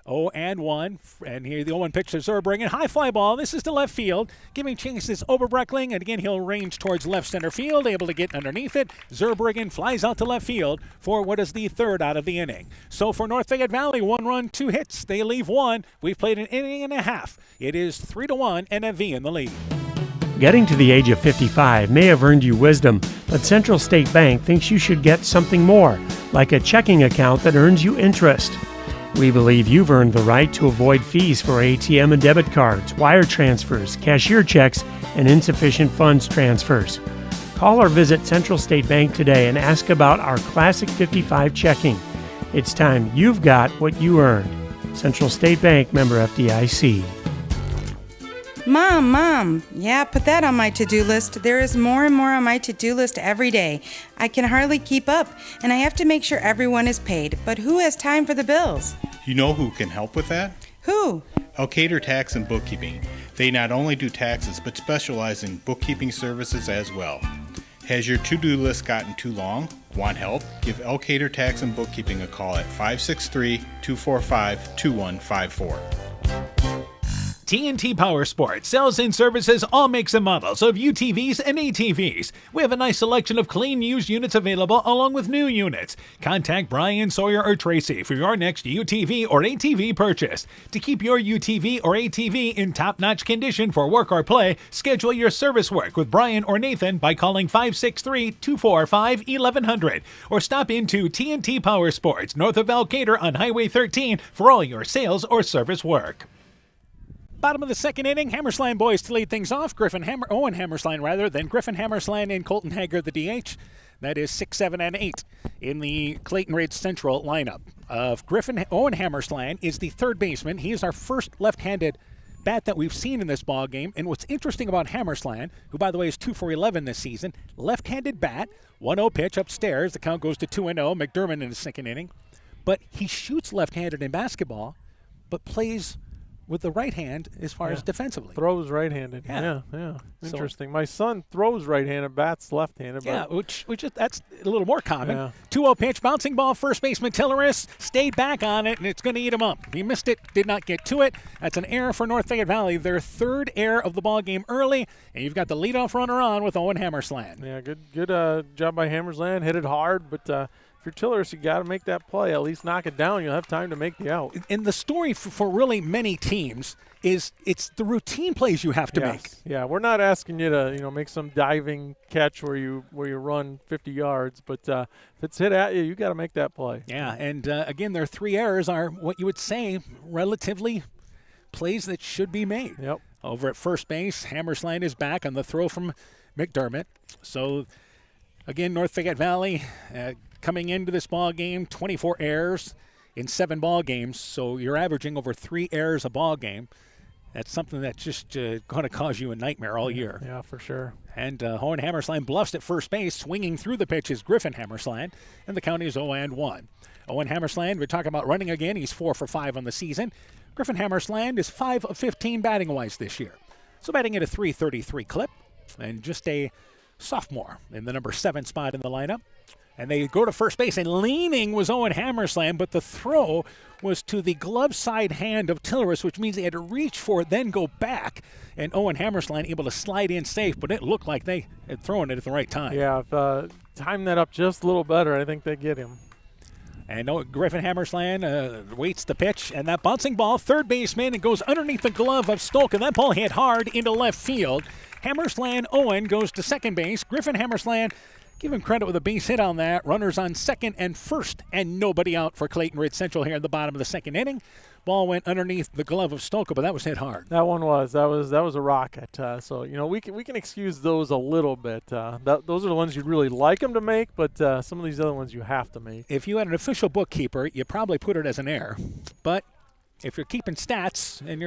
0-1, and here the 0-1 pitch to Zerbruggen. High fly ball. This is to left field, giving chances Oberbreckling, and again he'll range towards left center field, able to get underneath it. Zerbruggen flies out to left field for what is the third out of the inning. So for North Fayette Valley, 1 run, 2 hits. They leave 1. We've played an inning and a half. It is 3-1, NFV in the lead. Getting to the age of 55 may have earned you wisdom, but Central State Bank thinks you should get something more, like a checking account that earns you interest. We believe you've earned the right to avoid fees for ATM and debit cards, wire transfers, cashier checks, and insufficient funds transfers. Call or visit Central State Bank today and ask about our Classic 55 checking. It's time you've got what you earned. Central State Bank, member FDIC. Mom, yeah, put that on my to-do list. There is more and more on my to-do list every day. I can hardly keep up, and I have to make sure everyone is paid. But who has time for the bills? You know who can help with that? Who? Elkader Tax and Bookkeeping. They not only do taxes, but specialize in bookkeeping services as well. Has your to-do list gotten too long? Want help? Give Elkader Tax and Bookkeeping a call at 563-245-2154. TNT Power Sports sells and services all makes and models of UTVs and ATVs. We have a nice selection of clean used units available along with new units. Contact Brian, Sawyer, or Tracy for your next UTV or ATV purchase. To keep your UTV or ATV in top-notch condition for work or play, schedule your service work with Brian or Nathan by calling 563-245-1100 or stop into TNT Power Sports north of Alcater on Highway 13 for all your sales or service work. Bottom of the second inning, Hammersland boys to lead things off. Owen Hammersland, then Griffin Hammersland and Colton Hager, the DH. That is 6, 7, and 8 in the Clayton Ridge Central lineup. Owen Hammersland is the third baseman. He is our first left-handed bat that we've seen in this ball game. And what's interesting about Hammersland, who by the way is 2 for 11 this season, left-handed bat, 1-0 pitch upstairs. The count goes to 2-0. McDermott in the second inning, but he shoots left-handed in basketball, but plays with the right hand as far as defensively. Throws right-handed. Yeah. Interesting. My son throws right-handed, bats left-handed. Yeah, which that's a little more common. Yeah. 2-0 pitch, bouncing ball, first baseman Tilleris stayed back on it, and it's going to eat him up. He missed it, did not get to it. That's an error for North Fayette Valley, their third error of the ball game early, and you've got the leadoff runner on with Owen Hammersland. Yeah, good job by Hammersland. Hit it hard, but if you're Tilleris, you got to make that play. At least knock it down. You'll have time to make the out. And the story for really many teams is it's the routine plays you have to make. Yeah, we're not asking you to make some diving catch where you run 50 yards, but if it's hit at you, you got to make that play. Yeah, and again, their three errors are what you would say relatively plays that should be made. Yep. Over at first base, Hammersland is back on the throw from McDermott. So again, North Fayette Valley coming into this ball game, 24 errors in 7 ball games. So you're averaging over 3 errors a ball game. That's something that's just going to cause you a nightmare all year. Yeah, for sure. And Owen Hammersland bluffs at first base, swinging through the pitch is Griffin Hammersland, and the count is 0-1. Owen Hammersland, we're talking about running again. He's 4 for 5 on the season. Griffin Hammersland is 5 of 15 batting-wise this year. So batting at a .333 clip, and just a sophomore in the number 7 spot in the lineup. And they go to first base, and leaning was Owen Hammersland, but the throw was to the glove side hand of Tilleris, which means they had to reach for it, then go back. And Owen Hammersland able to slide in safe, but it looked like they had thrown it at the right time. Yeah, if time that up just a little better, I think they get him. And Griffin Hammersland waits the pitch, and that bouncing ball, third baseman, it goes underneath the glove of Stolk, and that ball hit hard into left field. Hammersland Owen goes to second base. Griffin Hammersland, give him credit with a base hit on that. Runners on second and first, and nobody out for Clayton Ridge Central here in the bottom of the second inning. Ball went underneath the glove of Stolka, but that was hit hard. That one was. That was a rocket. So we can excuse those a little bit. Those are the ones you'd really like them to make, but some of these other ones you have to make. If you had an official bookkeeper, you probably put it as an error. But if you're keeping stats and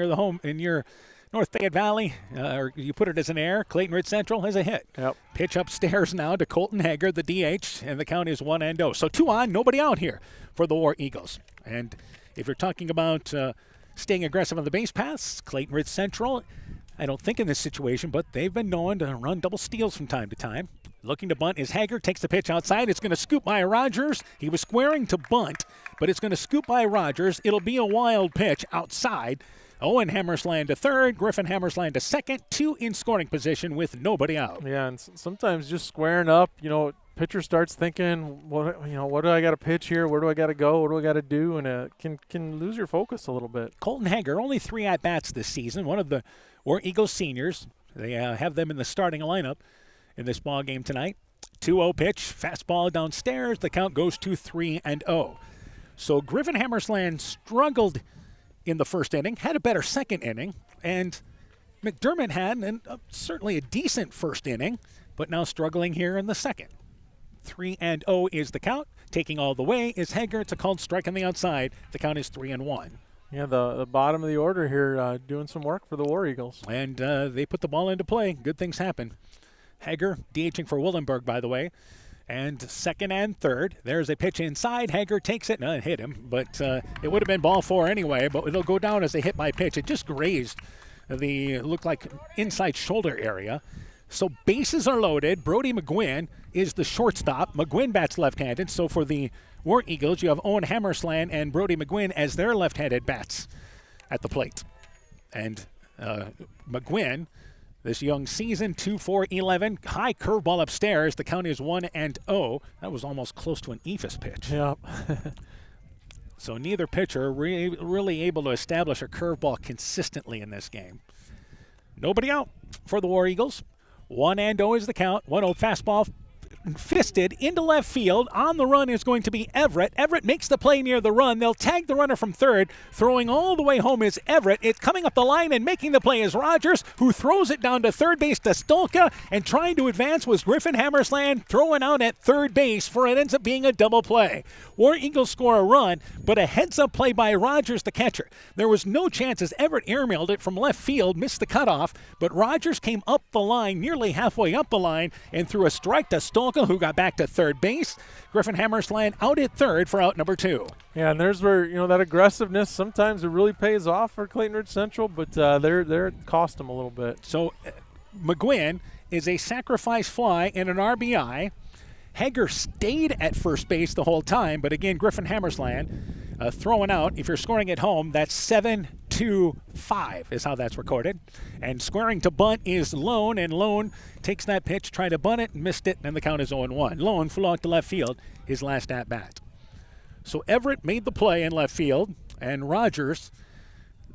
you're North Fayette Valley, or you put it as an error, Clayton Ridge Central has a hit. Yep. Pitch upstairs now to Colton Hager, the DH, and the count is 1-0. So 2 on, nobody out here for the War Eagles. And if you're talking about staying aggressive on the base paths, Clayton Ridge Central, I don't think in this situation, but they've been known to run double steals from time to time. Looking to bunt is Hager, takes the pitch outside. It's going to scoop by Rogers. He was squaring to bunt, but it's going to scoop by Rogers. It'll be a wild pitch outside. Owen Hammersland to third, Griffin Hammersland to second, 2 in scoring position with nobody out. Yeah, and sometimes just squaring up, pitcher starts thinking, what do I got to pitch here? Where do I got to go? What do I got to do? And can lose your focus a little bit. Colton Hager, only 3 at-bats this season, one of the War Eagles seniors. They have them in the starting lineup in this ball game tonight. 2-0 pitch, fastball downstairs. The count goes to 3-0. So Griffin Hammersland struggled in the first inning, had a better second inning, and McDermott had certainly a decent first inning, but now struggling here in the second. 3-0 is the count. Taking all the way is Hager. It's a called strike on the outside. The count is 3-1. Yeah, the bottom of the order here doing some work for the War Eagles. And they put the ball into play. Good things happen. Hager DHing for Willenberg, by the way. And second and third, there's a pitch inside. Hager takes it. No, it hit him, but it would have been ball 4 anyway, but it'll go down as a hit by pitch. It just grazed looked like inside shoulder area. So bases are loaded. Brody McGuinn is the shortstop. McGuinn bats left-handed. So for the War Eagles, you have Owen Hammersland and Brody McGuinn as their left-handed bats at the plate. And McGuinn, this young season, 2 for 11. High curveball upstairs. The count is 1-0. That was almost close to an Ephus pitch. Yeah. So neither pitcher really able to establish a curveball consistently in this game. Nobody out for the War Eagles. 1-0 is the count. 1-0 fastball fisted into left field. On the run is going to be Everett. Everett makes the play near the run. They'll tag the runner from third. Throwing all the way home is Everett. It's coming up the line and making the play is Rogers, who throws it down to third base to Stolka, and trying to advance was Griffin Hammersland, throwing out at third base for it ends up being a double play. War Eagles score a run, but a heads-up play by Rogers, the catcher. There was no chance as Everett airmailed it from left field, missed the cutoff, but Rogers came up the line, nearly halfway up the line, and threw a strike to Stolka, who got back to third base. Griffin Hammersland out at third for out number 2. Yeah, and there's where, that aggressiveness, sometimes it really pays off for Clayton Ridge Central, but they're cost them a little bit. So McGuinn is a sacrifice fly and an RBI. Hager stayed at first base the whole time, but again, Griffin Hammersland throwing out. If you're scoring at home, that's 7-2-5 is how that's recorded. And squaring to bunt is Lone, and Lone takes that pitch, tried to bunt it, missed it, and the count is 0-1. Lone flew out to left field, his last at-bat. So Everett made the play in left field, and Rogers,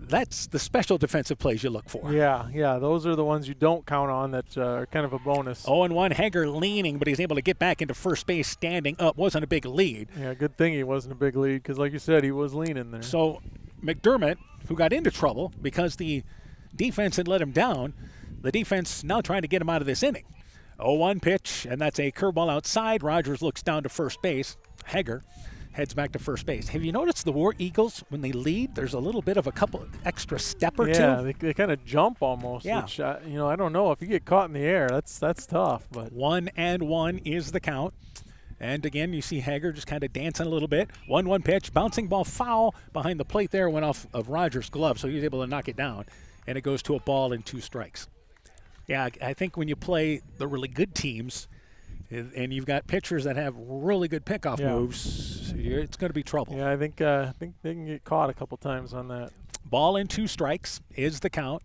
that's the special defensive plays you look for. Yeah, those are the ones you don't count on that are kind of a bonus. 0-1, Hager leaning, but he's able to get back into first base standing up. Wasn't a big lead. Yeah, good thing he wasn't a big lead because, like you said, he was leaning there. So McDermott, who got into trouble because the defense had let him down, the defense now trying to get him out of this inning. 0-1 pitch, and that's a curveball outside. Rogers looks down to first base. Hager heads back to first base. Have you noticed the War Eagles, when they lead, there's a little bit of a couple extra step or two? Yeah, they kind of jump almost, which, I don't know. If you get caught in the air, that's tough. But 1-1 is the count. And again, you see Hager just kind of dancing a little bit. 1-1 pitch, bouncing ball foul behind the plate there, went off of Rogers' glove, so he was able to knock it down. And it goes to a ball and 2 strikes. Yeah, I think when you play the really good teams, and you've got pitchers that have really good pickoff moves, it's going to be trouble. Yeah, I think they can get caught a couple times on that. Ball and 2 strikes is the count.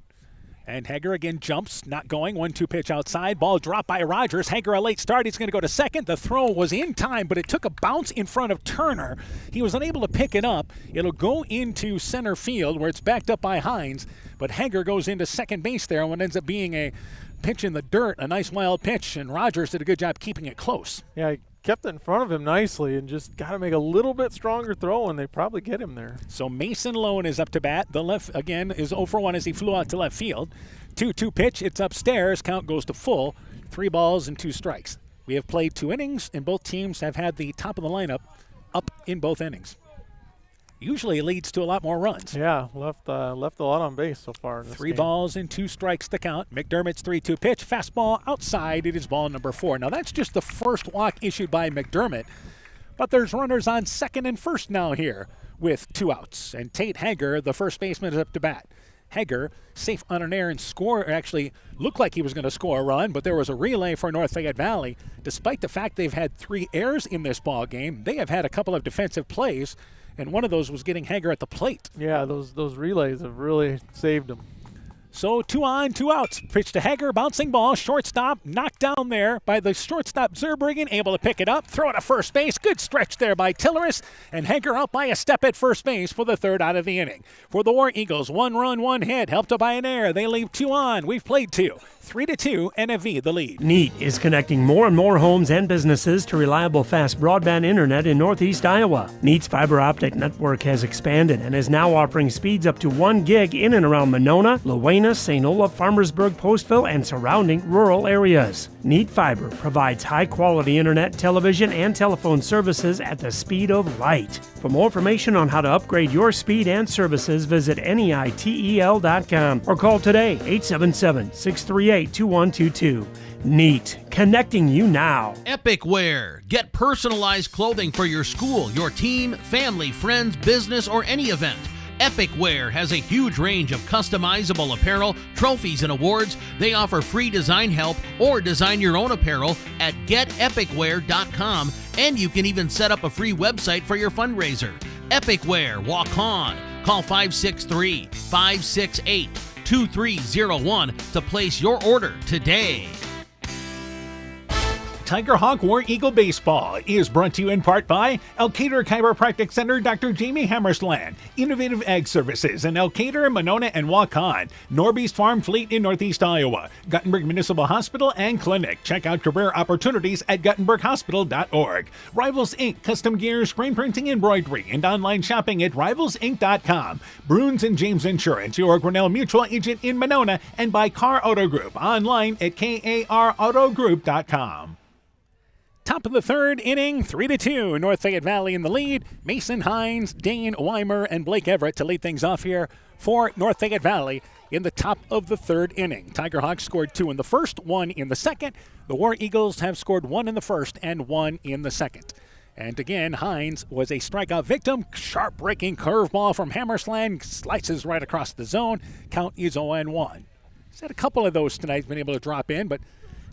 And Hager again jumps, not going. 1-2 pitch outside. Ball dropped by Rogers. Hager a late start. He's going to go to second. The throw was in time, but it took a bounce in front of Turner. He was unable to pick it up. It'll go into center field where it's backed up by Hines. But Hager goes into second base there, and what ends up being a pitch in the dirt, a nice wild pitch, and Rogers did a good job keeping it close. Yeah, he kept it in front of him nicely and just got to make a little bit stronger throw, and they probably get him there. So Mason Lone is up to bat. The left, again, is 0 for 1 as he flew out to left field. 2-2 pitch, it's upstairs. Count goes to full. 3 balls and 2 strikes. We have played 2 innings, and both teams have had the top of the lineup up in both innings. Usually it leads to a lot more runs. Yeah, left a lot on base so far in this 3 game. balls and 2 strikes to count. McDermott's 3-2 pitch. Fastball outside. It is ball number 4. Now that's just the first walk issued by McDermott. But there's runners on second and first now here with 2 outs. And Tate Hager, the first baseman, is up to bat. Hager, safe on an errand score, actually looked like he was going to score a run, but there was a relay for North Fayette Valley. Despite the fact they've had 3 errors in this ball game, they have had a couple of defensive plays, and one of those was getting Hager at the plate. Yeah, those relays have really saved him. So 2 on, 2 outs. Pitch to Hager, bouncing ball, shortstop, knocked down there by the shortstop Zerbruggen, able to pick it up, throw it to first base. Good stretch there by Tilleris, and Hager out by a step at first base for the 3rd out of the inning. For the War Eagles, 1 run, 1 hit, helped by an error. They leave 2 on. We've played 2. 3-2, NFV the lead. NEAT is connecting more and more homes and businesses to reliable, fast broadband internet in Northeast Iowa. NEAT's fiber optic network has expanded and is now offering speeds up to 1 gig in and around Monona, Luena, St. Olaf, Farmersburg, Postville, and surrounding rural areas. NEAT Fiber provides high-quality internet, television, and telephone services at the speed of light. For more information on how to upgrade your speed and services, visit NEITEL.com or call today 877-638-2122. NEAT, connecting you now. Epic Wear. Get personalized clothing for your school, your team, family, friends, business, or any event. Epic Wear has a huge range of customizable apparel, trophies, and awards. They offer free design help or design your own apparel at getepicwear.com, and you can even set up a free website for your fundraiser. Epic Wear, walk on. Call 563-568 2301 to place your order today. Tiger Hawk War Eagle Baseball is brought to you in part by Elkader Chiropractic Center, Dr. Jamie Hammersland, Innovative Ag Services in Elkader, Monona, and Waukon, Norbeast Farm Fleet in Northeast Iowa, Guttenberg Municipal Hospital and Clinic. Check out career opportunities at GuttenbergHospital.org. Rivals Inc. Custom Gear, Screen Printing, Embroidery, and online shopping at RivalsInc.com. Bruins and James Insurance, your Grinnell Mutual agent in Monona, and by Car Auto Group, online at KARAutogroup.com. Top of the third inning, 3-2. North Fayette Valley in the lead. Mason Hines, Dane Weimer, and Blake Everett to lead things off here for North Fayette Valley in the top of the third inning. Tiger Hawks scored 2 in the first, 1 in the second. The War Eagles have scored 1 in the first and 1 in the second. And again, Hines was a strikeout victim. Sharp breaking curveball from Hammersland slices right across the zone. Count is 0-1. He's had a couple of those tonight, been able to drop in, but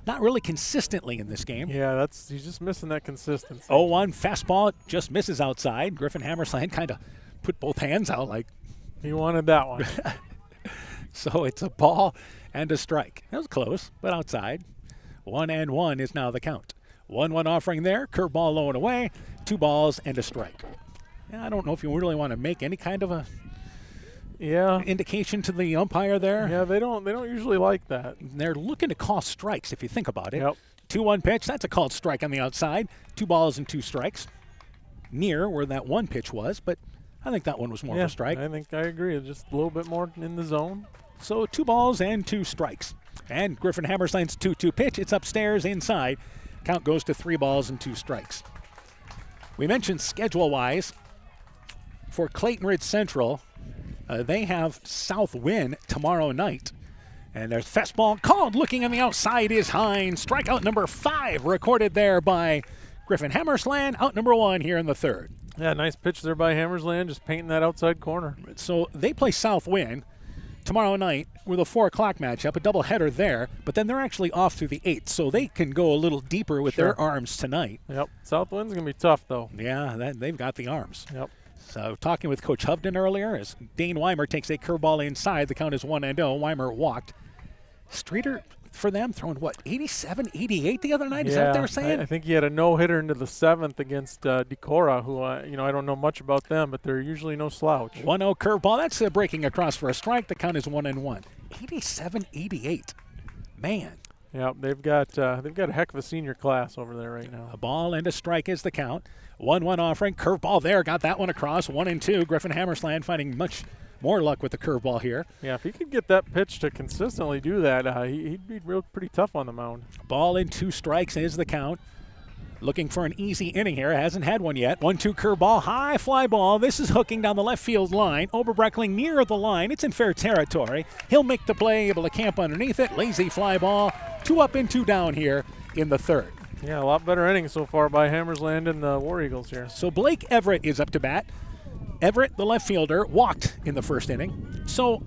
not really consistently in this game. Yeah, he's just missing that consistency. 0-1 fastball just misses outside. Griffin Hammersland kind of put both hands out like he wanted that one. So it's a ball and a strike. That was close, but outside. 1-1 is now the count. 1-1 offering there. Curveball low and away. 2 balls and a strike. Yeah, I don't know if you really want to make any kind of a indication to the umpire there. Yeah, they don't usually like that. They're looking to call strikes if you think about it. Yep. 2-1 pitch, that's a called strike on the outside. 2 balls and 2 strikes. Near where that one pitch was, but I think that one was more of a strike. I think I agree. It's just a little bit more in the zone. So 2 balls and 2 strikes. And Griffin Hammersland's 2-2 pitch, it's upstairs inside. Count goes to 3 balls and 2 strikes. We mentioned schedule-wise for Clayton Ridge Central, they have South Wind tomorrow night. And there's fastball called. Looking on the outside is Hines. Strikeout number 5 recorded there by Griffin Hammersland. Out number 1 here in the third. Yeah, nice pitch there by Hammersland, just painting that outside corner. So they play South Wind tomorrow night with a 4 o'clock matchup, a doubleheader there. But then they're actually off through the 8th, so they can go a little deeper with their arms tonight. Yep, South Wind's going to be tough, though. Yeah, they've got the arms. Yep. So talking with Coach Hovden earlier, as Dane Weimer takes a curveball inside, the count is 1-0. Weimer walked. Streeter, for them, throwing, 87, 88 the other night? Is that what they were saying? I think he had a no-hitter into the 7th against Decorah, who, I don't know much about them, but they're usually no slouch. 1-0 curveball. That's breaking across for a strike. The count is 1-1. 87, 88. Man. Yeah, they've got a heck of a senior class over there right now. A ball and a strike is the count. 1-1 offering. Curveball there. Got that one across. 1-2. Griffin Hammersland finding much more luck with the curveball here. Yeah, if he could get that pitch to consistently do that, he'd be pretty tough on the mound. Ball and 2 strikes is the count. Looking for an easy inning here. Hasn't had one yet. 1-2 curveball. High fly ball. This is hooking down the left field line. Oberbreckling near the line. It's in fair territory. He'll make the play, able to camp underneath it. Lazy fly ball. 2 up and 2 down here in the third. Yeah, a lot better inning so far by Hammersland and the War Eagles here. So Blake Everett is up to bat. Everett, the left fielder, walked in the first inning. So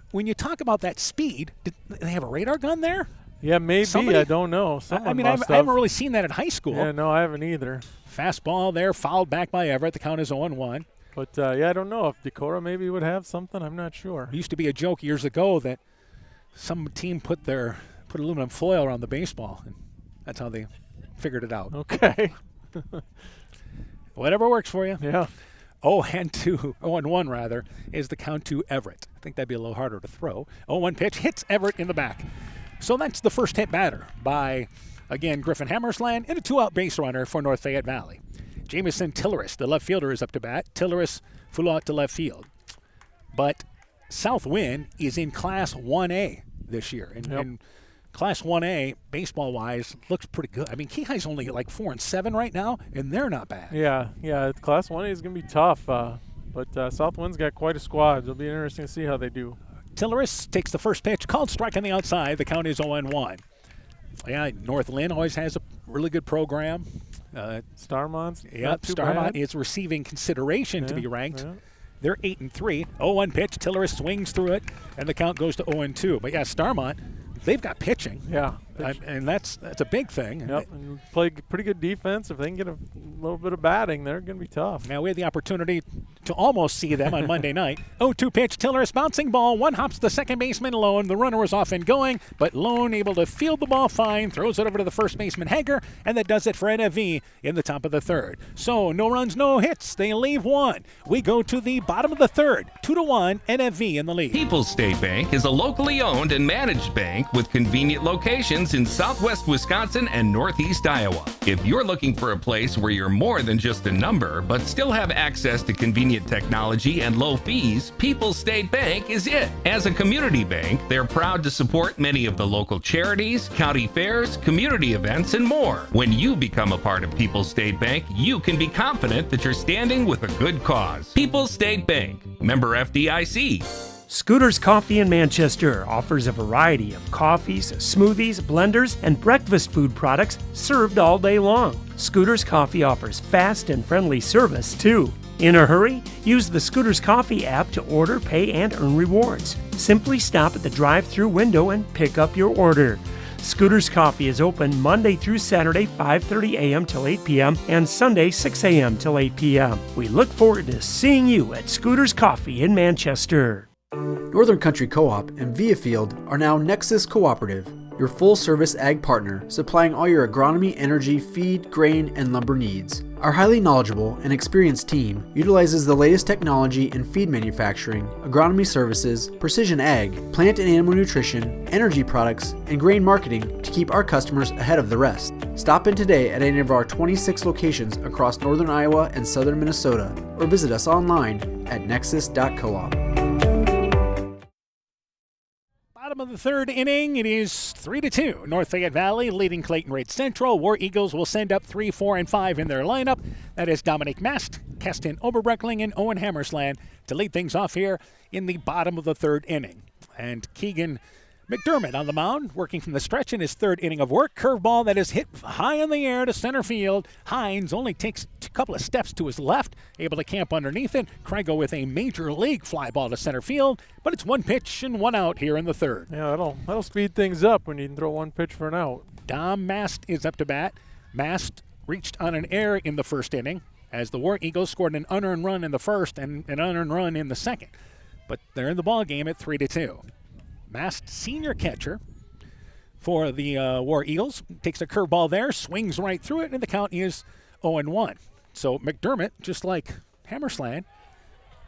when you talk about that speed, did they have a radar gun there? Yeah, maybe. Somebody? I don't know. Someone I haven't really seen that in high school. Yeah, no, I haven't either. Fastball there, fouled back by Everett. The count is 0-1. But, I don't know if Decorah maybe would have something. I'm not sure. It used to be a joke years ago that some team put aluminum foil around the baseball, and that's how they figured it out. Okay. Whatever works for you. Yeah. 0-1 rather, is the count to Everett. I think that'd be a little harder to throw. 0-1 pitch hits Everett in the back. So that's the first hit batter by, again, Griffin Hammersland, and a 2-out base runner for North Fayette Valley. Jamison Tilleris, the left fielder, is up to bat. Tilleris flew out to left field. But South Wind is in Class 1A this year. And Class 1A, baseball-wise, looks pretty good. I mean, Kehigh's only like 4-7 right now, and they're not bad. Yeah. Class 1A is going to be tough. But South Wind's got quite a squad. It'll be interesting to see how they do. Tilleris takes the first pitch, called strike on the outside. The count is 0-1. Yeah, North Lynn always has a really good program. Starmont's Starmont is receiving consideration to be ranked. Yeah. They're 8-3. 0-1 pitch. Tilleris swings through it, and the count goes to 0-2. But yeah, Starmont, they've got pitching. Yeah, And that's a big thing. Yep, and play pretty good defense. If they can get a little bit of batting, they're going to be tough. Now we had the opportunity to almost see them on Monday night. 0-2 pitch, Tiller's bouncing ball. One hops the second baseman, Lone. The runner was off and going, but Lone able to field the ball fine, throws it over to the first baseman, Hager, and that does it for NFV in the top of the third. So no runs, no hits. They leave one. We go to the bottom of the third. 2-1, NFV in the lead. People's State Bank is a locally owned and managed bank with convenient locations in southwest Wisconsin and northeast Iowa. If you're looking for a place where you're more than just a number, but still have access to convenient technology and low fees, People's State Bank is it. As a community bank, they're proud to support many of the local charities, county fairs, community events, and more. When you become a part of People's State Bank, you can be confident that you're standing with a good cause. People's State Bank, member FDIC. Scooter's Coffee in Manchester offers a variety of coffees, smoothies, blenders, and breakfast food products served all day long. Scooter's Coffee offers fast and friendly service, too. In a hurry? Use the Scooter's Coffee app to order, pay, and earn rewards. Simply stop at the drive-thru window and pick up your order. Scooter's Coffee is open Monday through Saturday, 5:30 a.m. till 8 p.m. and Sunday, 6 a.m. till 8 p.m. We look forward to seeing you at Scooter's Coffee in Manchester. Northern Country Co-op and Viafield are now Nexus Cooperative, your full-service ag partner supplying all your agronomy, energy, feed, grain, and lumber needs. Our highly knowledgeable and experienced team utilizes the latest technology in feed manufacturing, agronomy services, precision ag, plant and animal nutrition, energy products, and grain marketing to keep our customers ahead of the rest. Stop in today at any of our 26 locations across northern Iowa and southern Minnesota, or visit us online at nexus.coop. Bottom of the third inning, it is 3-2. North Fayette Valley leading Clayton Red Central. War Eagles will send up 3, 4, and 5 in their lineup. That is Dominic Mast, Keston Oberbreckling, and Owen Hammersland to lead things off here in the bottom of the third inning. And Keegan McDermott on the mound, working from the stretch in his third inning of work. Curveball that is hit high in the air to center field. Hines only takes a couple of steps to his left, able to camp underneath it. Craigo with a major league fly ball to center field, but it's one pitch and one out here in the third. Yeah, that'll speed things up when you can throw one pitch for an out. Dom Mast is up to bat. Mast reached on an error in the first inning as the War Eagles scored an unearned run in the first and an unearned run in the second. But they're in the ball game at 3-2. Mast, senior catcher for the War Eagles, takes a curveball there, swings right through it, and the count is 0-1. So McDermott, just like Hammersland,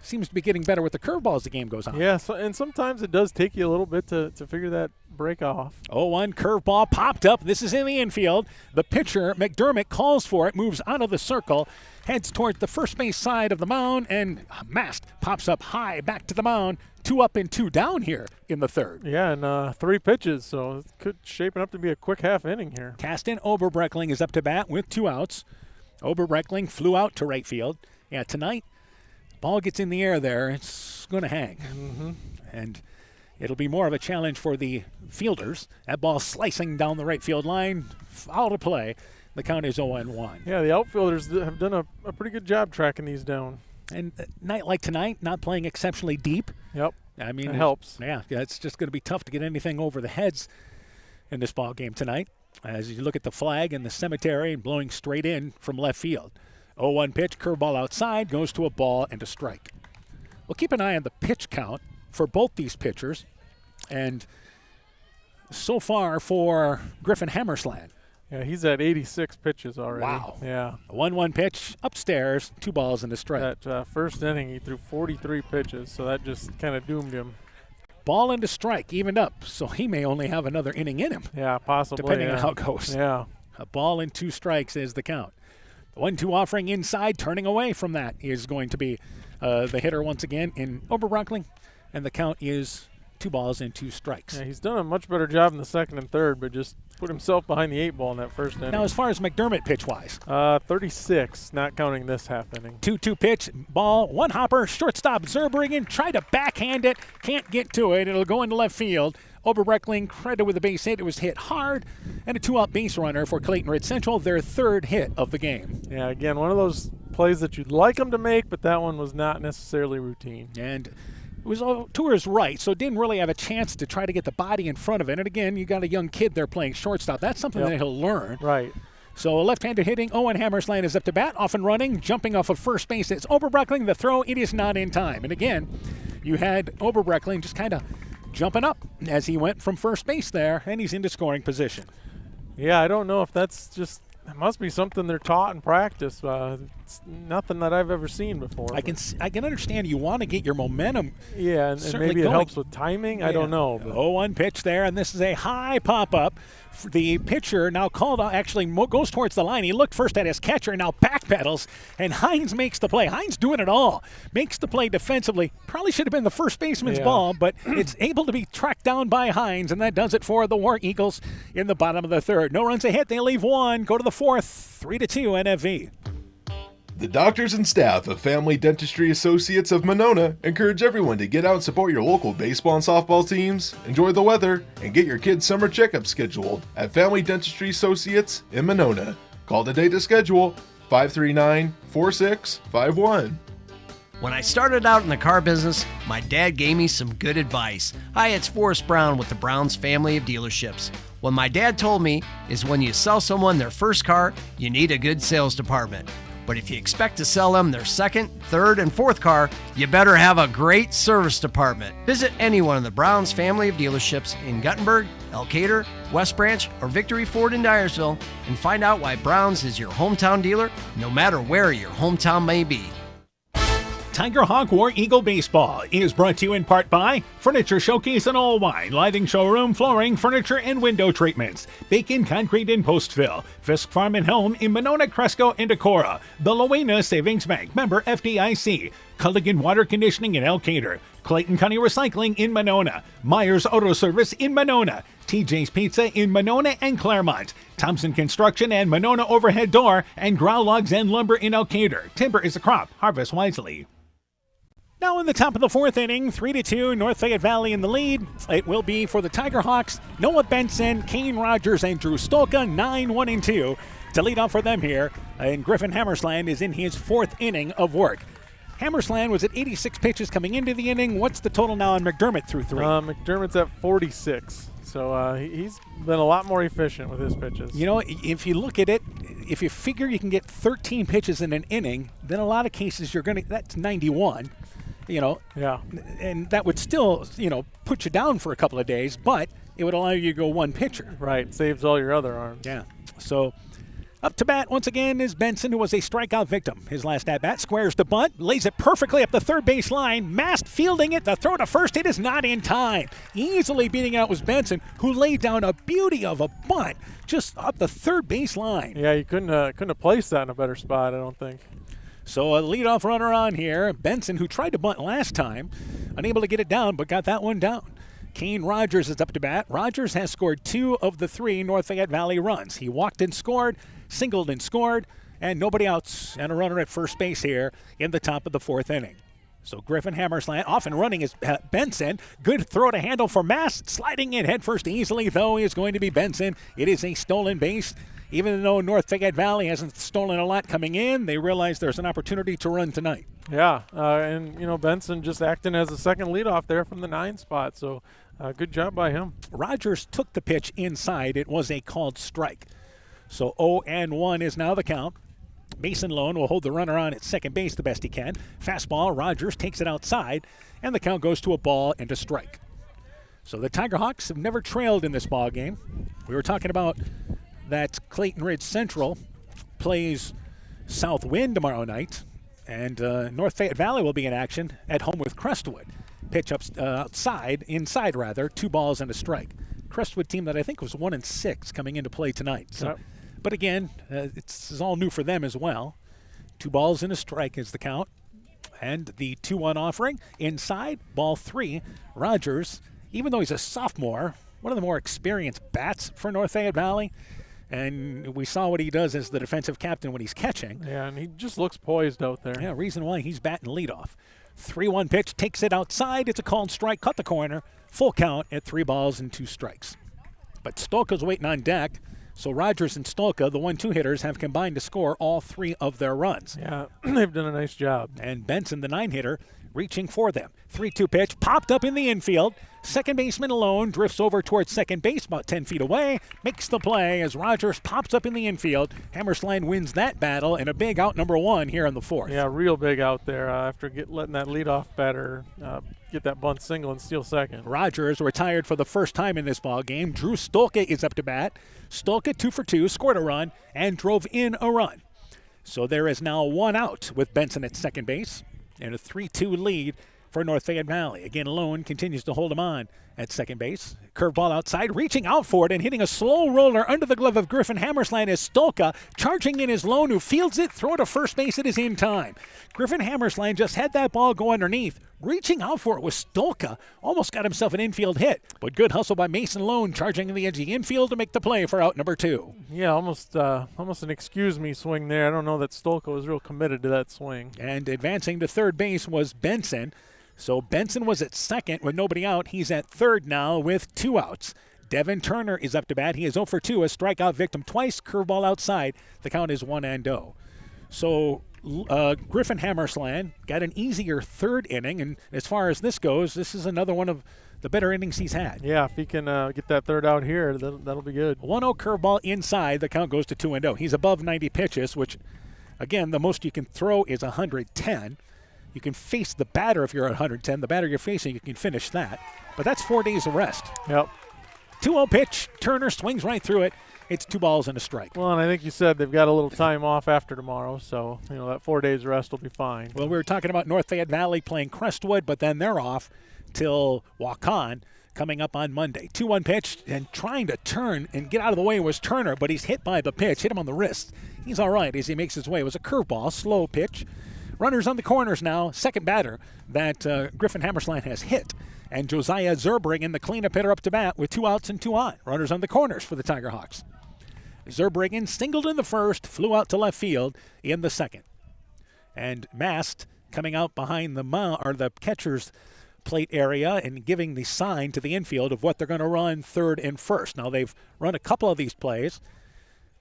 seems to be getting better with the curveball as the game goes on. Yeah, and sometimes it does take you a little bit to figure that break off. 0-1 curveball popped up. This is in the infield. The pitcher, McDermott, calls for it, moves out of the circle, heads towards the first base side of the mound, and Mast pops up high back to the mound. 2 up and 2 down here in the third. Yeah, and 3 pitches, so it could shaping up to be a quick half inning here. Keston Oberbreckling is up to bat with 2 outs. Oberbreckling flew out to right field. Yeah, tonight, ball gets in the air there. It's going to hang. Mm-hmm. And it'll be more of a challenge for the fielders. That ball slicing down the right field line, foul to play. The count is 0-1. Yeah, the outfielders have done a pretty good job tracking these down. And a night like tonight, not playing exceptionally deep. Yep. I mean, it helps. Yeah, it's just going to be tough to get anything over the heads in this ball game tonight. As you look at the flag in the cemetery and blowing straight in from left field. 0-1 pitch, curveball outside, goes to a ball and a strike. We'll keep an eye on the pitch count for both these pitchers. And so far for Griffin Hammersland. Yeah, he's at 86 pitches already. Wow. Yeah. A 1-1 pitch upstairs, 2 balls and a strike. That first inning, he threw 43 pitches, so that just kind of doomed him. Ball and a strike, evened up, so he may only have another inning in him. Yeah, possibly. Depending on how it goes. Yeah. A ball and 2 strikes is the count. The 1-2 offering inside, turning away from that is going to be the hitter once again in Oberbreckling, and the count is 2 balls and 2 strikes. Yeah, he's done a much better job in the second and third, but just put himself behind the 8 ball in that first inning. Now, as far as McDermott pitch-wise? 36, not counting this half inning. 2-2 pitch, ball, 1 hopper, shortstop Zerbruggen, try to backhand it, can't get to it. It'll go into left field. Oberbreckling credited with a base hit. It was hit hard, and a 2-out base runner for Clayton Red Central, their 3rd hit of the game. Yeah, again, one of those plays that you'd like them to make, but that one was not necessarily routine. And was to his right, so didn't really have a chance to try to get the body in front of it. And again, you got a young kid there playing shortstop. That's something that he'll learn. Right. So a left-handed hitting, Owen Hammersland is up to bat, off and running, jumping off of first base. It's Oberbreckling. The throw, it is not in time. And again, you had Oberbreckling just kind of jumping up as he went from first base there, and he's into scoring position. Yeah, I don't know if that's just, it must be something they're taught in practice. It's nothing that I've ever seen before. I can understand you want to get your momentum. Yeah, and maybe it helps with timing. I don't know. 0-1 pitch there, and this is a high pop-up. The pitcher now called actually goes towards the line. He looked first at his catcher, now backpedals, and Hines makes the play. Hines doing it all. Makes the play defensively. Probably should have been the first baseman's ball, but it's able to be tracked down by Hines, and that does it for the War Eagles in the bottom of the third. No runs ahead. They leave one. Go to the fourth. 3-2 NFV. The doctors and staff of Family Dentistry Associates of Monona encourage everyone to get out and support your local baseball and softball teams, enjoy the weather, and get your kids' summer checkup scheduled at Family Dentistry Associates in Monona. Call today to schedule 539-4651. When I started out in the car business, my dad gave me some good advice. Hi, it's Forrest Brown with the Brown's family of dealerships. What my dad told me is when you sell someone their first car, you need a good sales department. But if you expect to sell them their second, third, and fourth car, you better have a great service department. Visit any one of the Brown's family of dealerships in Guttenberg, Elkader, West Branch, or Victory Ford in Dyersville and find out why Brown's is your hometown dealer, no matter where your hometown may be. Tiger Hawk War Eagle Baseball is brought to you in part by Furniture Showcase and All Wine, lighting showroom, flooring, furniture, and window treatments. Bacon Concrete in Postville, Fisk Farm and Home in Monona, Cresco, and Decorah. The Loena Savings Bank, member FDIC. Culligan Water Conditioning in Elkader. Clayton County Recycling in Monona. Myers Auto Service in Monona. TJ's Pizza in Monona and Claremont. Thompson Construction and Monona Overhead Door. And Grow Logs and Lumber in Elkader. Timber is a crop. Harvest wisely. Now in the top of the fourth inning, 3-2, North Fayette Valley in the lead. It will be for the Tiger Hawks, Noah Benson, Kane Rogers, and Drew Stolka, 9-1-2 to lead off for them here. And Griffin Hammersland is in his fourth inning of work. Hammersland was at 86 pitches coming into the inning. What's the total now on McDermott through three? McDermott's at 46. So he's been a lot more efficient with his pitches. You know, if you look at it, if you figure you can get 13 pitches in an inning, then a lot of cases that's 91. You know, and that would still, put you down for a couple of days, but it would allow you to go one pitcher. Right, saves all your other arms. Yeah. So up to bat once again is Benson, who was a strikeout victim. His last at-bat squares the bunt, lays it perfectly up the third base line. Mast fielding it, the throw to first, it is not in time. Easily beating out was Benson, who laid down a beauty of a bunt just up the third base line. Yeah, you couldn't have placed that in a better spot, I don't think. So a leadoff runner on here. Benson, who tried to bunt last time, unable to get it down, but got that one down. Kane Rogers is up to bat. Rogers has scored 2 of the 3 North Fayette Valley runs. He walked and scored, singled and scored, and nobody outs, and a runner at first base here in the top of the fourth inning. So Griffin Hammersland off and running is Benson. Good throw to handle for Mast. Sliding in headfirst easily, though, is going to be Benson. It is a stolen base. Even though North Fayette Valley hasn't stolen a lot coming in, they realize there's an opportunity to run tonight. Yeah, and Benson just acting as a second leadoff there from the 9 spot, so good job by him. Rogers took the pitch inside. It was a called strike. So 0-1 is now the count. Mason Lone will hold the runner on at second base the best he can. Fastball, Rogers takes it outside, and the count goes to a ball and a strike. So the Tiger Hawks have never trailed in this ball game. We were talking about that Clayton Ridge Central plays Southwind tomorrow night, and North Fayette Valley will be in action at home with Crestwood. Pitch up inside, 2 balls and a strike. Crestwood team that I think was 1-6 coming into play tonight. So, but again, it's all new for them as well. 2 balls and a strike is the count. And the 2-1 offering inside, ball 3. Rogers, even though he's a sophomore, one of the more experienced bats for North Fayette Valley. And we saw what he does as the defensive captain when he's catching. Yeah, and he just looks poised out there. Yeah, reason why he's batting leadoff. 3-1 pitch, takes it outside. It's a called strike, cut the corner. Full count at 3 balls and 2 strikes. But Stolka's waiting on deck. So Rogers and Stolka, the 1-2 hitters, have combined to score all 3 of their runs. Yeah, they've done a nice job. And Benson, the 9 hitter, reaching for them. 3-2 pitch, popped up in the infield. Second baseman alone drifts over towards second base, about 10 feet away, makes the play as Rogers pops up in the infield. Hammerstein wins that battle, and a big out number 1 here in the 4th. Yeah, real big out there after letting that leadoff batter get that bunt single and steal second. Rogers retired for the first time in this ball game. Drew Stolke is up to bat. Stolke 2 for 2, scored a run, and drove in a run. So there is now 1 out with Benson at second base, and a 3-2 lead for North Fayette Valley. Again, Lone continues to hold him on at second base. Curveball outside, reaching out for it and hitting a slow roller under the glove of Griffin Hammerstein is Stolke. Charging in is Lone, who fields it, throw to first base. It is in time. Griffin Hammerstein just had that ball go underneath. Reaching out for it was Stolke. Almost got himself an infield hit, but good hustle by Mason Lone, charging in the edge of the infield to make the play for out number 2. Yeah, almost an excuse me swing there. I don't know that Stolke was real committed to that swing. And advancing to third base was Benson. So Benson was at second with nobody out. He's at third now with 2 outs. Devin Turner is up to bat. He is 0 for 2, a strikeout victim twice, curveball outside. The count is 1-0. So Griffin Hammerstein got an easier third inning, and as far as this goes, this is another one of the better innings he's had. Yeah, if he can get that third out here, that'll be good. 1-0 curveball inside. The count goes to 2-0. He's above 90 pitches, which, again, the most you can throw is 110. You can face the batter if you're at 110. The batter you're facing, you can finish that. But that's 4 days of rest. Yep. 2-0 pitch. Turner swings right through it. It's 2 balls and a strike. Well, and I think you said they've got a little time off after tomorrow, so that 4 days rest will be fine. Well, we were talking about North Fayette Valley playing Crestwood, but then they're off till Waukon coming up on Monday. 2-1 pitch, and trying to turn and get out of the way was Turner, but he's hit by the pitch, hit him on the wrist. He's all right as he makes his way. It was a curveball, slow pitch. Runners on the corners now. Second batter that Griffin Hammerstein has hit. And Josiah Zerbriggen, the cleanup hitter, up to bat with 2 outs and 2 on. Runners on the corners for the Tiger Hawks. Zerbriggen singled in the first, flew out to left field in the second. And Mast coming out behind the catcher's plate area and giving the sign to the infield of what they're going to run third and first. Now, they've run a couple of these plays.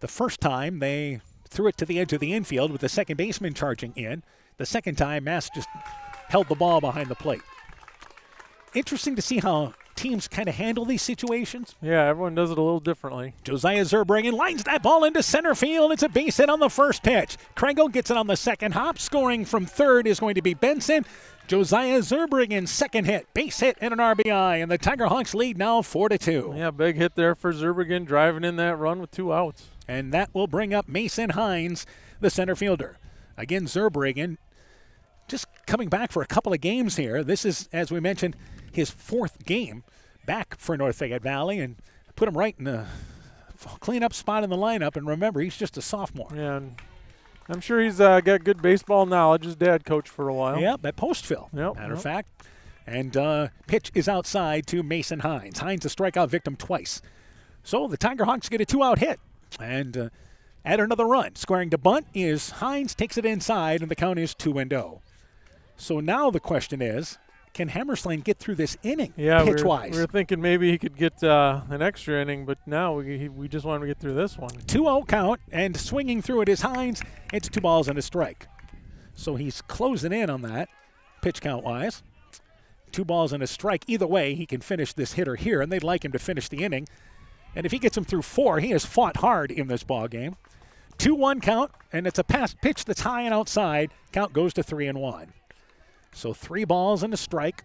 The first time they threw it to the edge of the infield with the second baseman charging in. The second time, Mass just held the ball behind the plate. Interesting to see how teams kind of handle these situations. Yeah, everyone does it a little differently. Josiah Zerbriggen lines that ball into center field. It's a base hit on the first pitch. Krangle gets it on the second hop. Scoring from third is going to be Benson. Josiah Zerbriggen, second hit, base hit, and an RBI. And the Tiger Hawks lead now 4-2. Yeah, big hit there for Zerbriggen, driving in that run with 2 outs. And that will bring up Mason Hines, the center fielder. Again, Zerbriggen just coming back for a couple of games here. This is, as we mentioned, his 4th game back for North Fayette Valley, and put him right in the cleanup spot in the lineup. And remember, he's just a sophomore. Yeah, and I'm sure he's got good baseball knowledge. His dad coached for a while. Yep, at Postville, matter of fact. And pitch is outside to Mason Hines. Hines a strikeout victim twice. So the Tiger Hawks get a 2-out hit and add another run. Squaring to bunt is Hines, takes it inside, and the count is 2-0. So now the question is, can Hammerstein get through this inning pitch-wise? We were thinking maybe he could get an extra inning, but now we just want him to get through this one. 2-0 count, and swinging through it is Hines. It's 2 balls and a strike. So he's closing in on that, pitch count-wise. 2 balls and a strike. Either way, he can finish this hitter here, and they'd like him to finish the inning. And if he gets him through 4, he has fought hard in this ball game. 2-1 count, and it's a pass pitch that's high and outside. Count goes to 3-1. So 3 balls and a strike.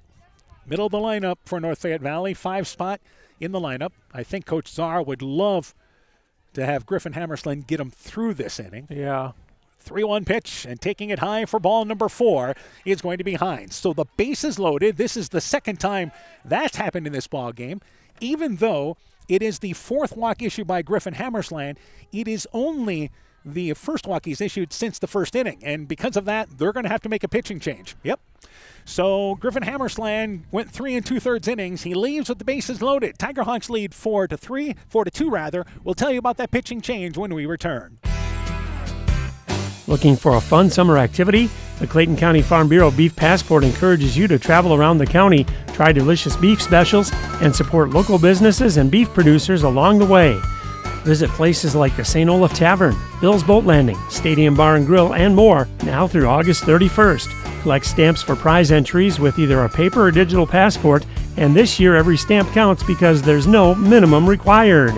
Middle of the lineup for North Fayette Valley. 5 spot in the lineup. I think Coach Czar would love to have Griffin Hammerstein get him through this inning. Yeah. 3-1 pitch, and taking it high for ball number 4 is going to be Hines. So the base is loaded. This is the second time that's happened in this ball game. Even though it is the 4th walk issued by Griffin Hammerstein, it is only the first walk he's issued since the first inning. And because of that, they're going to have to make a pitching change. Yep. So Griffin Hammerstein went 3 2/3 innings. He leaves with the bases loaded. Tiger Hawks lead 4-2 rather. We'll tell you about that pitching change when we return. Looking for a fun summer activity? The Clayton County Farm Bureau Beef Passport encourages you to travel around the county, try delicious beef specials, and support local businesses and beef producers along the way. Visit places like the St. Olaf Tavern, Bill's Boat Landing, Stadium Bar and Grill, and more now through August 31st. Collect stamps for prize entries with either a paper or digital passport, and this year every stamp counts because there's no minimum required.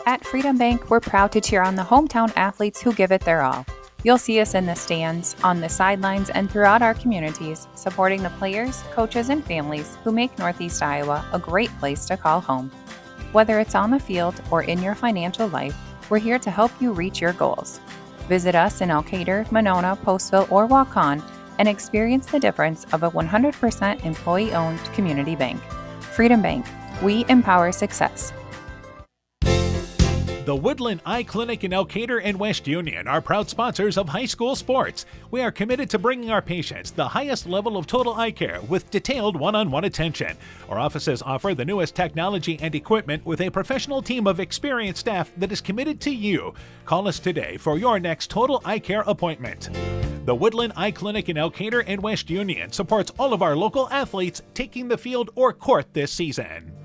At Freedom Bank, we're proud to cheer on the hometown athletes who give it their all. You'll see us in the stands, on the sidelines, and throughout our communities, supporting the players, coaches, and families who make Northeast Iowa a great place to call home. Whether it's on the field or in your financial life, we're here to help you reach your goals. Visit us in Elkader, Monona, Postville, or Waukon and experience the difference of a 100% employee-owned community bank. Freedom Bank. We empower success. The Woodland Eye Clinic in Elkader and West Union are proud sponsors of high school sports. We are committed to bringing our patients the highest level of total eye care with detailed one-on-one attention. Our offices offer the newest technology and equipment with a professional team of experienced staff that is committed to you. Call us today for your next total eye care appointment. The Woodland Eye Clinic in Elkader and West Union supports all of our local athletes taking the field or court this season.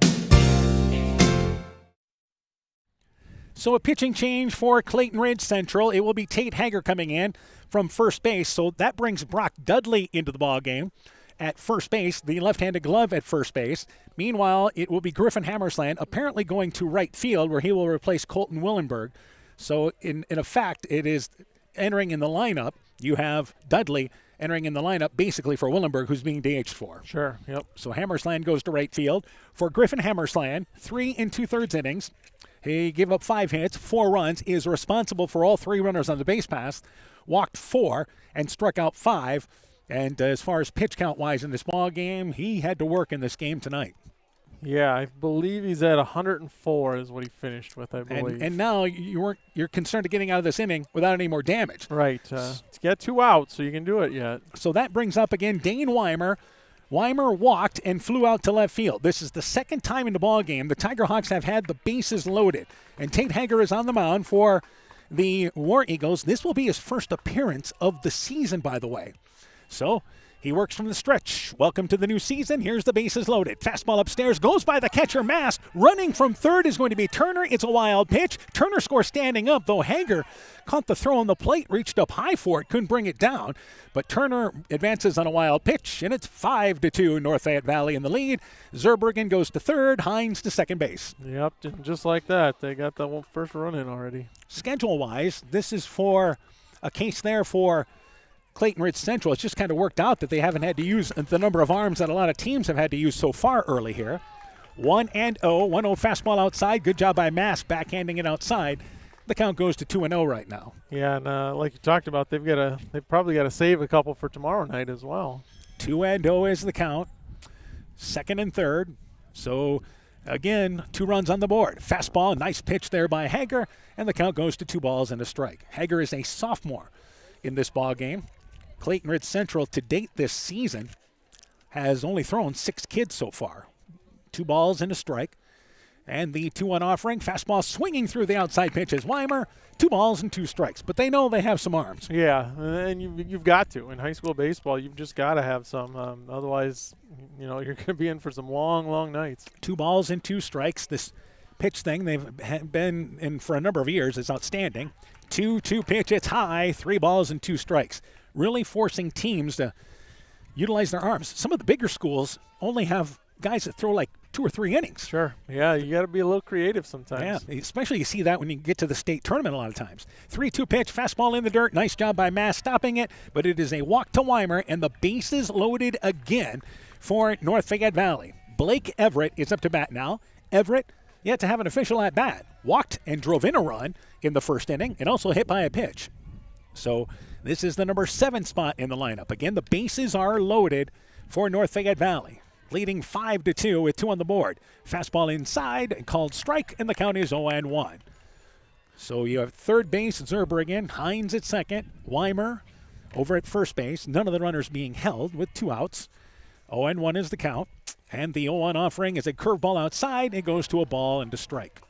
So a pitching change for Clayton Ridge Central. It will be Tate Hager coming in from first base. So that brings Brock Dudley into the ballgame at first base, the left-handed glove at first base. Meanwhile, it will be Griffin Hammersland apparently going to right field where he will replace Colton Willenberg. So in effect, it is entering in the lineup. You have Dudley entering in the lineup basically for Willenberg, who's being DH'd for. Sure, yep. So Hammersland goes to right field. For Griffin Hammersland, 3 2/3 innings. He gave up 5 hits, 4 runs, is responsible for all 3 runners on the base pass, walked 4, and struck out 5. And as far as pitch count-wise in this ball game, he had to work in this game tonight. Yeah, I believe he's at 104 is what he finished with, I believe. And now you're concerned of getting out of this inning without any more damage. Right. To get 2 outs so you can do it yet. So that brings up again Dane Weimer. Weimer walked and flew out to left field. This is the second time in the ball game the Tiger Hawks have had the bases loaded. And Tate Hager is on the mound for the War Eagles. This will be his first appearance of the season, by the way. So he works from the stretch. Welcome to the new season. Here's the bases loaded. Fastball upstairs, goes by the catcher Mass. Running from third is going to be Turner. It's a wild pitch. Turner scores standing up, though Hager caught the throw on the plate, reached up high for it, couldn't bring it down. But Turner advances on a wild pitch, and it's 5-2 North Fayette Valley in the lead. Zerbergen goes to third, Hines to second base. Yep, just like that. They got the first run in already. Schedule-wise, this is for a case there for Clayton Ridge Central. It's just kind of worked out that they haven't had to use the number of arms that a lot of teams have had to use so far early here. 1-0, 1-0 fastball outside. Good job by Mass backhanding it outside. The count goes to 2-0 right now. Yeah, and like you talked about, they've probably got to save a couple for tomorrow night as well. 2-0 is the count. Second and third. So again, 2 runs on the board. Fastball, nice pitch there by Hager, and the count goes to 2 balls and a strike. Hager is a sophomore in this ball game. Clayton Ridge Central to date this season has only thrown 6 kids so far. 2 balls and a strike. And the 2-1 offering, fastball swinging through the outside pitch is Weimer. 2 balls and 2 strikes. But they know they have some arms. Yeah, and you've got to. In high school baseball, you've just got to have some. Otherwise, you're going to be in for some long, long nights. 2 balls and 2 strikes. This pitch thing they've been in for a number of years is outstanding. 2-2 pitch, it's high. 3 balls and 2 strikes. Really forcing teams to utilize their arms. Some of the bigger schools only have guys that throw like 2 or 3 innings. Sure. Yeah, you got to be a little creative sometimes. Yeah, especially you see that when you get to the state tournament a lot of times. 3-2 pitch, fastball in the dirt. Nice job by Mass stopping it, but it is a walk to Weimer, and the bases loaded again for North Fayette Valley. Blake Everett is up to bat now. Everett yet to have an official at bat. Walked and drove in a run in the first inning and also hit by a pitch. So this is the number 7 spot in the lineup. Again, the bases are loaded for North Fayette Valley. Leading 5-2 with 2 on the board. Fastball inside, called strike, and the count is 0-1. So you have third base, Zerbergen, Hines at second, Weimer over at first base. None of the runners being held with 2 outs. 0-1 is the count. And the 0-1 offering is a curveball outside. It goes to a ball and a strike.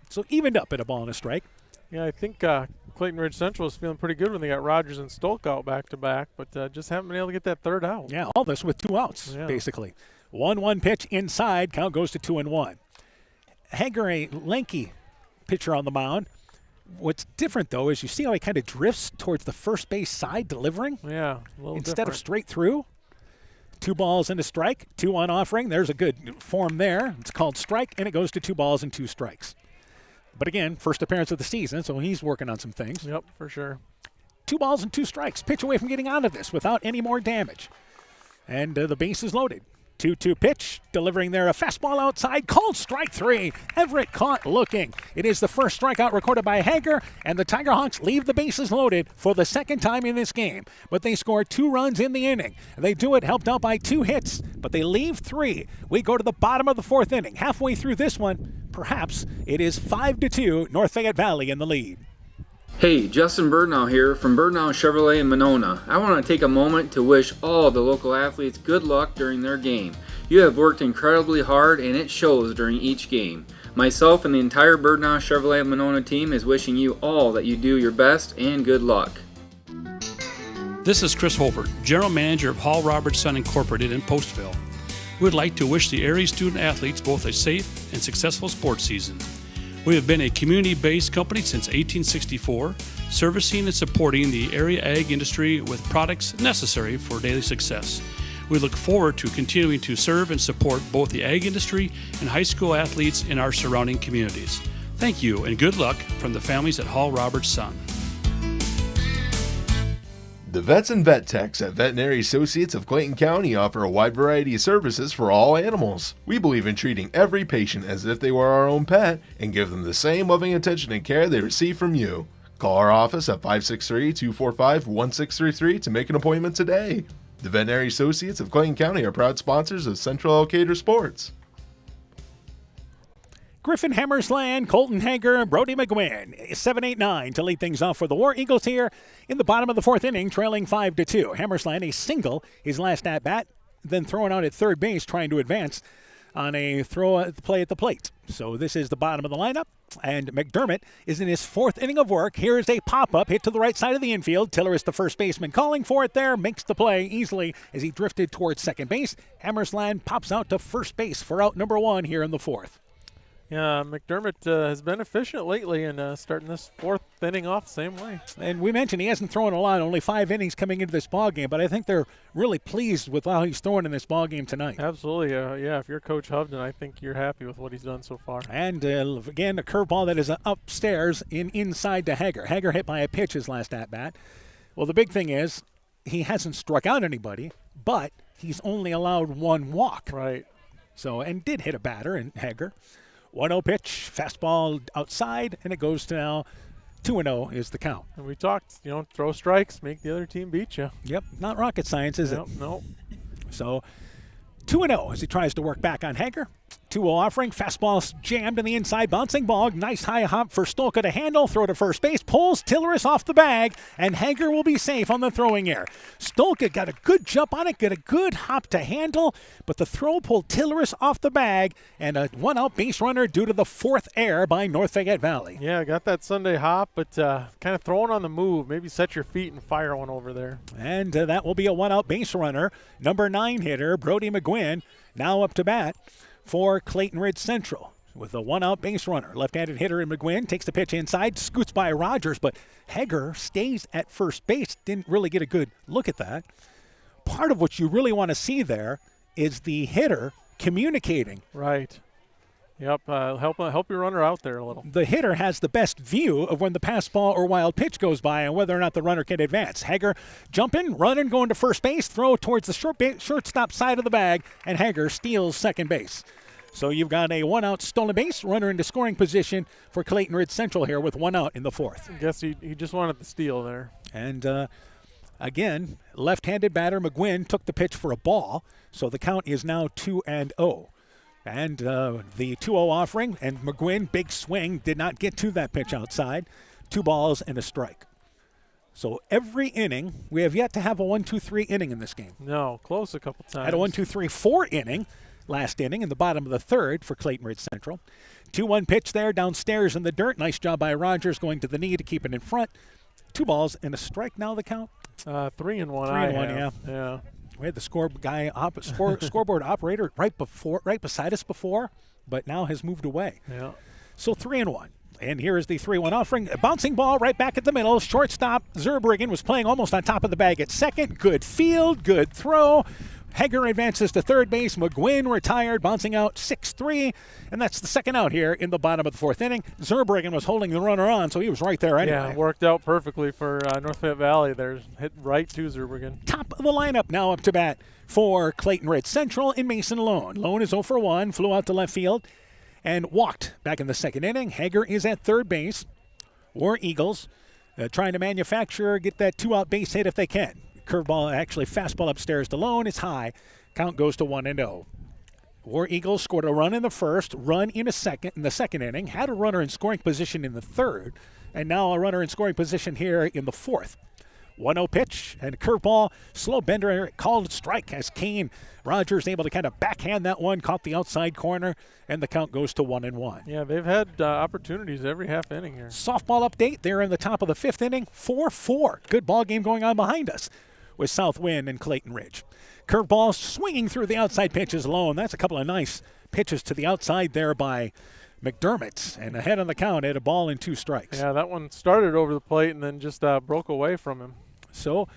So evened up at a ball and a strike. Yeah, I think Clayton Ridge Central is feeling pretty good when they got Rogers and Stolk out back-to-back, but just haven't been able to get that third out. Yeah, all this with 2 outs, basically. 1-1 pitch inside. Count goes to 2-1. Hager, a lanky pitcher on the mound. What's different, though, is you see how he kind of drifts towards the first base side delivering? Yeah, a little instead different. of straight through. 2 balls and a strike, 2-1 offering. There's a good form there. It's called strike, and it goes to 2 balls and 2 strikes. But again, first appearance of the season, so he's working on some things. Yep, for sure. 2 balls and 2 strikes. Pitch away from getting out of this without any more damage. And the base is loaded. 2-2 pitch, delivering there a fastball outside, called strike 3. Everett caught looking. It is the first strikeout recorded by Hager, and the Tiger Hawks leave the bases loaded for the second time in this game. But they score 2 runs in the inning. They do it helped out by 2 hits, but they leave 3. We go to the bottom of the 4th inning. Halfway through this one, perhaps it is 5-2, North Fayette Valley in the lead. Hey, Justin Birdnow here from Birdnow Chevrolet in Monona. I want to take a moment to wish all the local athletes good luck during their game. You have worked incredibly hard and it shows during each game. Myself and the entire Birdnow Chevrolet Monona team is wishing you all that you do your best and good luck. This is Chris Holbert, General Manager of Hall Robertson Incorporated in Postville. We would like to wish the area student athletes both a safe and successful sports season. We have been a community-based company since 1864, servicing and supporting the area ag industry with products necessary for daily success. We look forward to continuing to serve and support both the ag industry and high school athletes in our surrounding communities. Thank you and good luck from the families at Hall Roberts Son. The vets and vet techs at Veterinary Associates of Clayton County offer a wide variety of services for all animals. We believe in treating every patient as if they were our own pet and give them the same loving attention and care they receive from you. Call our office at 563-245-1633 to make an appointment today. The Veterinary Associates of Clayton County are proud sponsors of Central Elkader Sports. Griffin Hammersland, Colton Hager, Brody McGuinn, 7-8-9 to lead things off for the War Eagles here in the bottom of the 4th inning, trailing 5-2. Hammersland a single, his last at bat, then throwing out at third base, trying to advance on a play at the plate. So this is the bottom of the lineup, and McDermott is in his 4th inning of work. Here is a pop-up hit to the right side of the infield. Tillerist, the first baseman, calling for it there, makes the play easily as he drifted towards second base. Hammersland pops out to first base for out number 1 here in the 4th. Yeah, McDermott has been efficient lately and starting this 4th inning off the same way. And we mentioned he hasn't thrown a lot, only 5 innings coming into this ballgame, but I think they're really pleased with how he's throwing in this ballgame tonight. Absolutely. Yeah, if you're Coach Hovden, I think you're happy with what he's done so far. And again, a curveball that is upstairs inside to Hager. Hager hit by a pitch his last at-bat. Well, the big thing is he hasn't struck out anybody, but he's only allowed 1 walk. Right. So, and did hit a batter in Hager. 1-0 pitch, fastball outside, and it goes to now 2-0 is the count. And we talked, throw strikes, make the other team beat you. Yep, not rocket science, is it? No. So 2-0 as he tries to work back on Hager. 2-0 offering, fastball jammed in the inside, bouncing ball. Nice high hop for Stolka to handle, throw to first base, pulls Tillerist off the bag, and Hager will be safe on the throwing air. Stolka got a good jump on it, got a good hop to handle, but the throw pulled Tillerist off the bag, and a 1-out base runner due to the 4th error by North Fayette Valley. Yeah, got that Sunday hop, but kind of throwing on the move. Maybe set your feet and fire one over there. And that will be a 1-out base runner. Number 9 hitter, Brody McGuinn, now up to bat for Clayton Ridge Central with a 1-out base runner. Left-handed hitter in McGuinn takes the pitch inside, scoots by Rogers, but Hager stays at first base. Didn't really get a good look at that. Part of what you really want to see there is the hitter communicating. Right. Yep, help your runner out there a little. The hitter has the best view of when the pass ball or wild pitch goes by and whether or not the runner can advance. Hager jumping, running, going to first base, throw towards the shortstop side of the bag, and Hager steals second base. So you've got a 1-out stolen base, runner into scoring position for Clayton Ridge Central here with 1 out in the 4th. I guess he just wanted the steal there. And again, left-handed batter McGuinn took the pitch for a ball, so the count is now 2-0. And the 2-0 offering, and McGuinn, big swing, did not get to that pitch outside. 2 balls and a strike. So every inning, we have yet to have a 1-2-3 inning in this game. No, close a couple times. Had a 1-2-3-4 inning last inning in the bottom of the 3rd for Clayton Ridge Central. 2-1 pitch there downstairs in the dirt. Nice job by Rogers going to the knee to keep it in front. 2 balls and a strike now the count. 3-1. 3-1, yeah. We had the scoreboard operator right beside us before, but now has moved away. Yeah. So 3-1. And here is the 3-1 offering. A bouncing ball right back at the middle. Shortstop Zurbriggen was playing almost on top of the bag at second. Good field, good throw. Hager advances to third base. McGuinn retired, bouncing out 6-3. And that's the second out here in the bottom of the fourth inning. Zurbriggen was holding the runner on, so he was right there anyway. Yeah, worked out perfectly for North Fayette Valley. There's hit right to Zurbriggen. Top of the lineup now up to bat for Clayton Ridge Central in Mason Lone. Lone is 0 for 1, flew out to left field and walked back in the second inning. Hager is at third base. War Eagles trying to manufacture, get that 2-out base hit if they can. Curveball, actually fastball upstairs to Lone is high. Count goes to 1-0. War Eagles scored a run in the first, run in the second inning, had a runner in scoring position in the third, and now a runner in scoring position here in the fourth. 1-0 pitch and a curveball, slow bender called strike as Kane Rogers able to kind of backhand that one, caught the outside corner, and the count goes to 1-1. Yeah, they've had opportunities every half inning here. Softball update, they're in the top of the fifth inning, 4-4. Good ball game going on behind us with Southwind and Clayton Ridge. Curveball swinging through the outside pitches Lone. That's a couple of nice pitches to the outside there by McDermott. And ahead on the count at a ball and 2 strikes. Yeah, that one started over the plate and then just broke away from him. So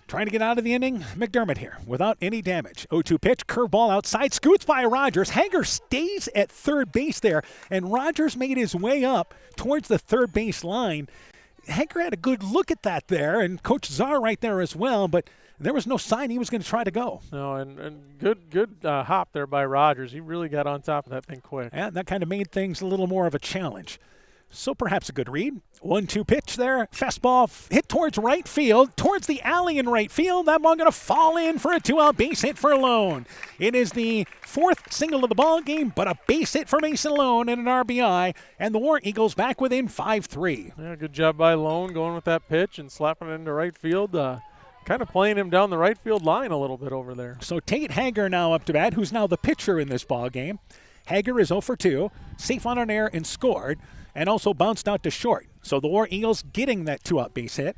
trying to get out of the inning, McDermott here without any damage. 0-2 pitch, curveball outside, scoots by Rogers. Hager stays at third base there, and Rogers made his way up towards the third base line. Hager had a good look at that there, and Coach Czar right there as well, but there was no sign he was going to try to go. No, and good hop there by Rogers. He really got on top of that thing quick. And that kind of made things a little more of a challenge. So perhaps a good read. 1-2 pitch there. Fastball hit towards right field, towards the alley in right field. That ball going to fall in for a 2-out base hit for Lone. It is the 4th single of the ball game, but a base hit for Mason Lone and an RBI, and the War Eagles back within 5-3. Yeah, good job by Lone going with that pitch and slapping it into right field. Kind of playing him down the right field line a little bit over there. So Tate Hager now up to bat, who's now the pitcher in this ball game. Hager is 0 for 2, safe on an error and scored, and also bounced out to short. So the War Eagles getting that 2-out base hit.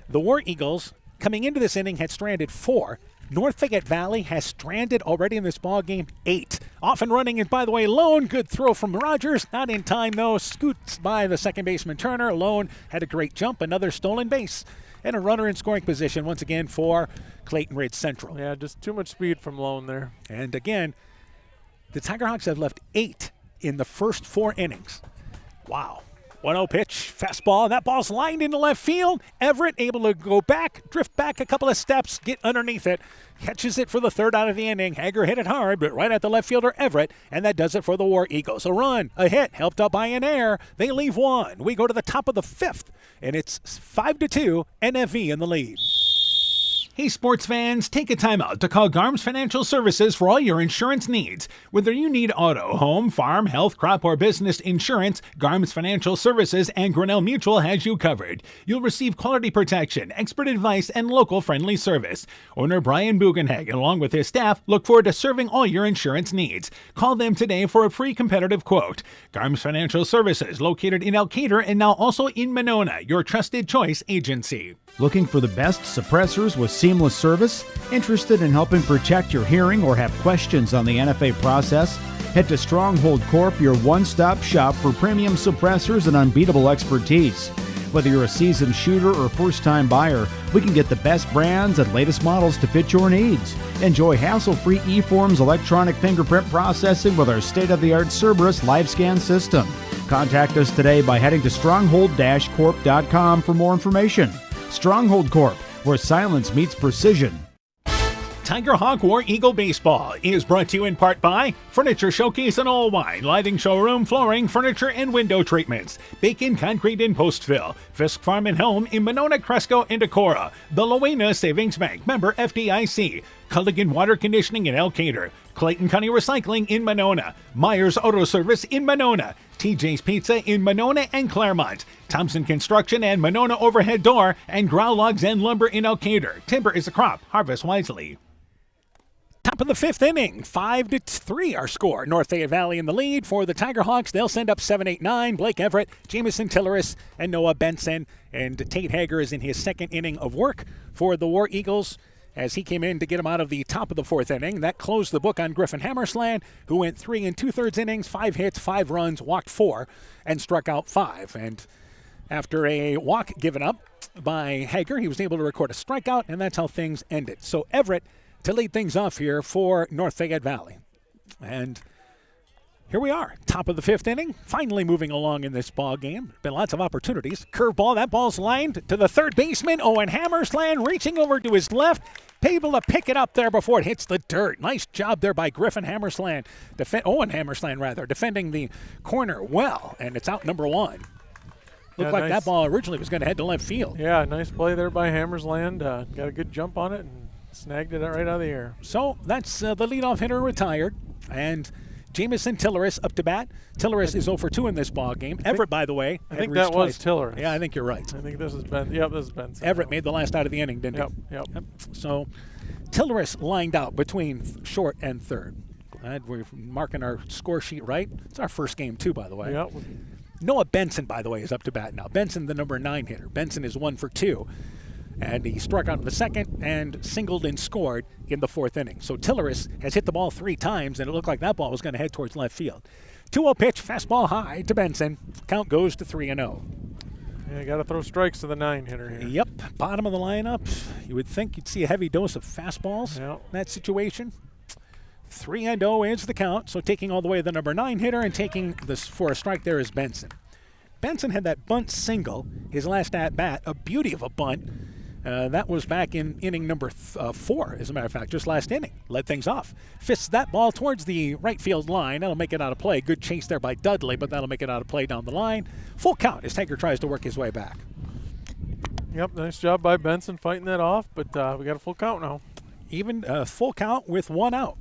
The War Eagles, coming into this inning, had stranded 4. North Fayette Valley has stranded already in this ball game 8. Off and running, and by the way, Lone, good throw from Rogers. Not in time, though. Scoots by the second baseman Turner. Lone had a great jump, another stolen base, and a runner in scoring position once again for Clayton Ridge Central. Yeah, just too much speed from Lone there. And again, the Tigerhawks have left 8 in the first 4 innings. Wow. 1-0 pitch, fastball, and that ball's lined into left field. Everett able to go back, drift back a couple of steps, get underneath it, catches it for the 3rd out of the inning. Hager hit it hard, but right at the left fielder Everett, and that does it for the War Eagles. A run, a hit, helped out by an error. They leave 1. We go to the top of the 5th, and it's 5-2, NFV in the lead. Hey sports fans, take a time out to call Garms Financial Services for all your insurance needs. Whether you need auto, home, farm, health, crop, or business insurance, Garms Financial Services and Grinnell Mutual has you covered. You'll receive quality protection, expert advice, and local friendly service. Owner Brian Bugenhagen, along with his staff, look forward to serving all your insurance needs. Call them today for a free competitive quote. Garms Financial Services, located in Elkader and now also in Monona, your trusted choice agency. Looking for the best suppressors with seamless service? Interested in helping protect your hearing or have questions on the NFA process? Head to Stronghold Corp, your one-stop shop for premium suppressors and unbeatable expertise. Whether you're a seasoned shooter or first-time buyer, we can get the best brands and latest models to fit your needs. Enjoy hassle-free eForms electronic fingerprint processing with our state-of-the-art Cerberus live scan system. Contact us today by heading to stronghold-corp.com for more information. Stronghold Corp, where silence meets precision. Tiger Hawk War Eagle Baseball is brought to you in part by Furniture Showcase and All Wine, lighting showroom, flooring, furniture, and window treatments. Bacon Concrete in Postville, Fisk Farm and Home in Monona, Cresco, and Decorah. The Loena Savings Bank, member FDIC. Culligan Water Conditioning in Elkader. Clayton County Recycling in Monona. Myers Auto Service in Monona. TJ's Pizza in Monona and Claremont. Thompson Construction and Monona Overhead Door. And Grow Logs and Lumber in Elkader. Timber is a crop. Harvest wisely. Top of the 5th inning, 5-3 our score. North Fayette Valley in the lead for the Tiger Hawks. They'll send up 7, 8, 9. Blake Everett, Jamison Tilleris, and Noah Benson. And Tate Hager is in his 2nd inning of work for the War Eagles. as he came in to get him out of the top of the fourth inning. That closed the book on Griffin Hammersland, who went 3 2/3 innings, 5 hits, 5 runs, walked 4, and struck out 5. And after a walk given up by Hager, he was able to record a strikeout, and that's how things ended. So Everett to lead things off here for North Fayette Valley. And here we are, top of the 5th inning, finally moving along in this ball game. Been lots of opportunities. Curveball, that ball's lined to the third baseman. Owen Hammersland reaching over to his left, able to pick it up there before it hits the dirt. Nice job there by Owen Hammersland, defending the corner well, and it's out number 1. Looked like that ball originally was going to head to left field. Yeah, nice play there by Hammersland. Got a good jump on it and snagged it right out of the air. So that's the leadoff hitter retired, and Jamison Tilleris up to bat. Tilleris is 0 for 2 in this ball game. Everett, by the way, I think that was Tilleris. Yeah, I think you're right. I think this is Ben. Yep, this is Benson. Everett made the last out of the inning, didn't he? Yep. So Tilleris lined out between short and third. Glad we're marking our score sheet right. It's our first game, too, by the way. Yep. Noah Benson, by the way, is up to bat now. Benson, the number 9 hitter. Benson is 1 for 2. And he struck out in the second and singled and scored in the 4th inning. So Tilleris has hit the ball 3 times, and it looked like that ball was going to head towards left field. 2-0 pitch, fastball high to Benson. Count goes to 3-0. Yeah, got to throw strikes to the 9 hitter here. Yep, bottom of the lineup. You would think you'd see a heavy dose of fastballs in that situation. 3-0 is the count, so taking all the way the number 9 hitter and taking this for a strike there is Benson. Benson had that bunt single, his last at-bat, a beauty of a bunt. That was back in inning number 4, as a matter of fact, just last inning. Led things off. Fists that ball towards the right field line. That'll make it out of play. Good chase there by Dudley, but that'll make it out of play down the line. Full count as Hager tries to work his way back. Yep, nice job by Benson fighting that off, but we got a full count now. Even full count with 1 out.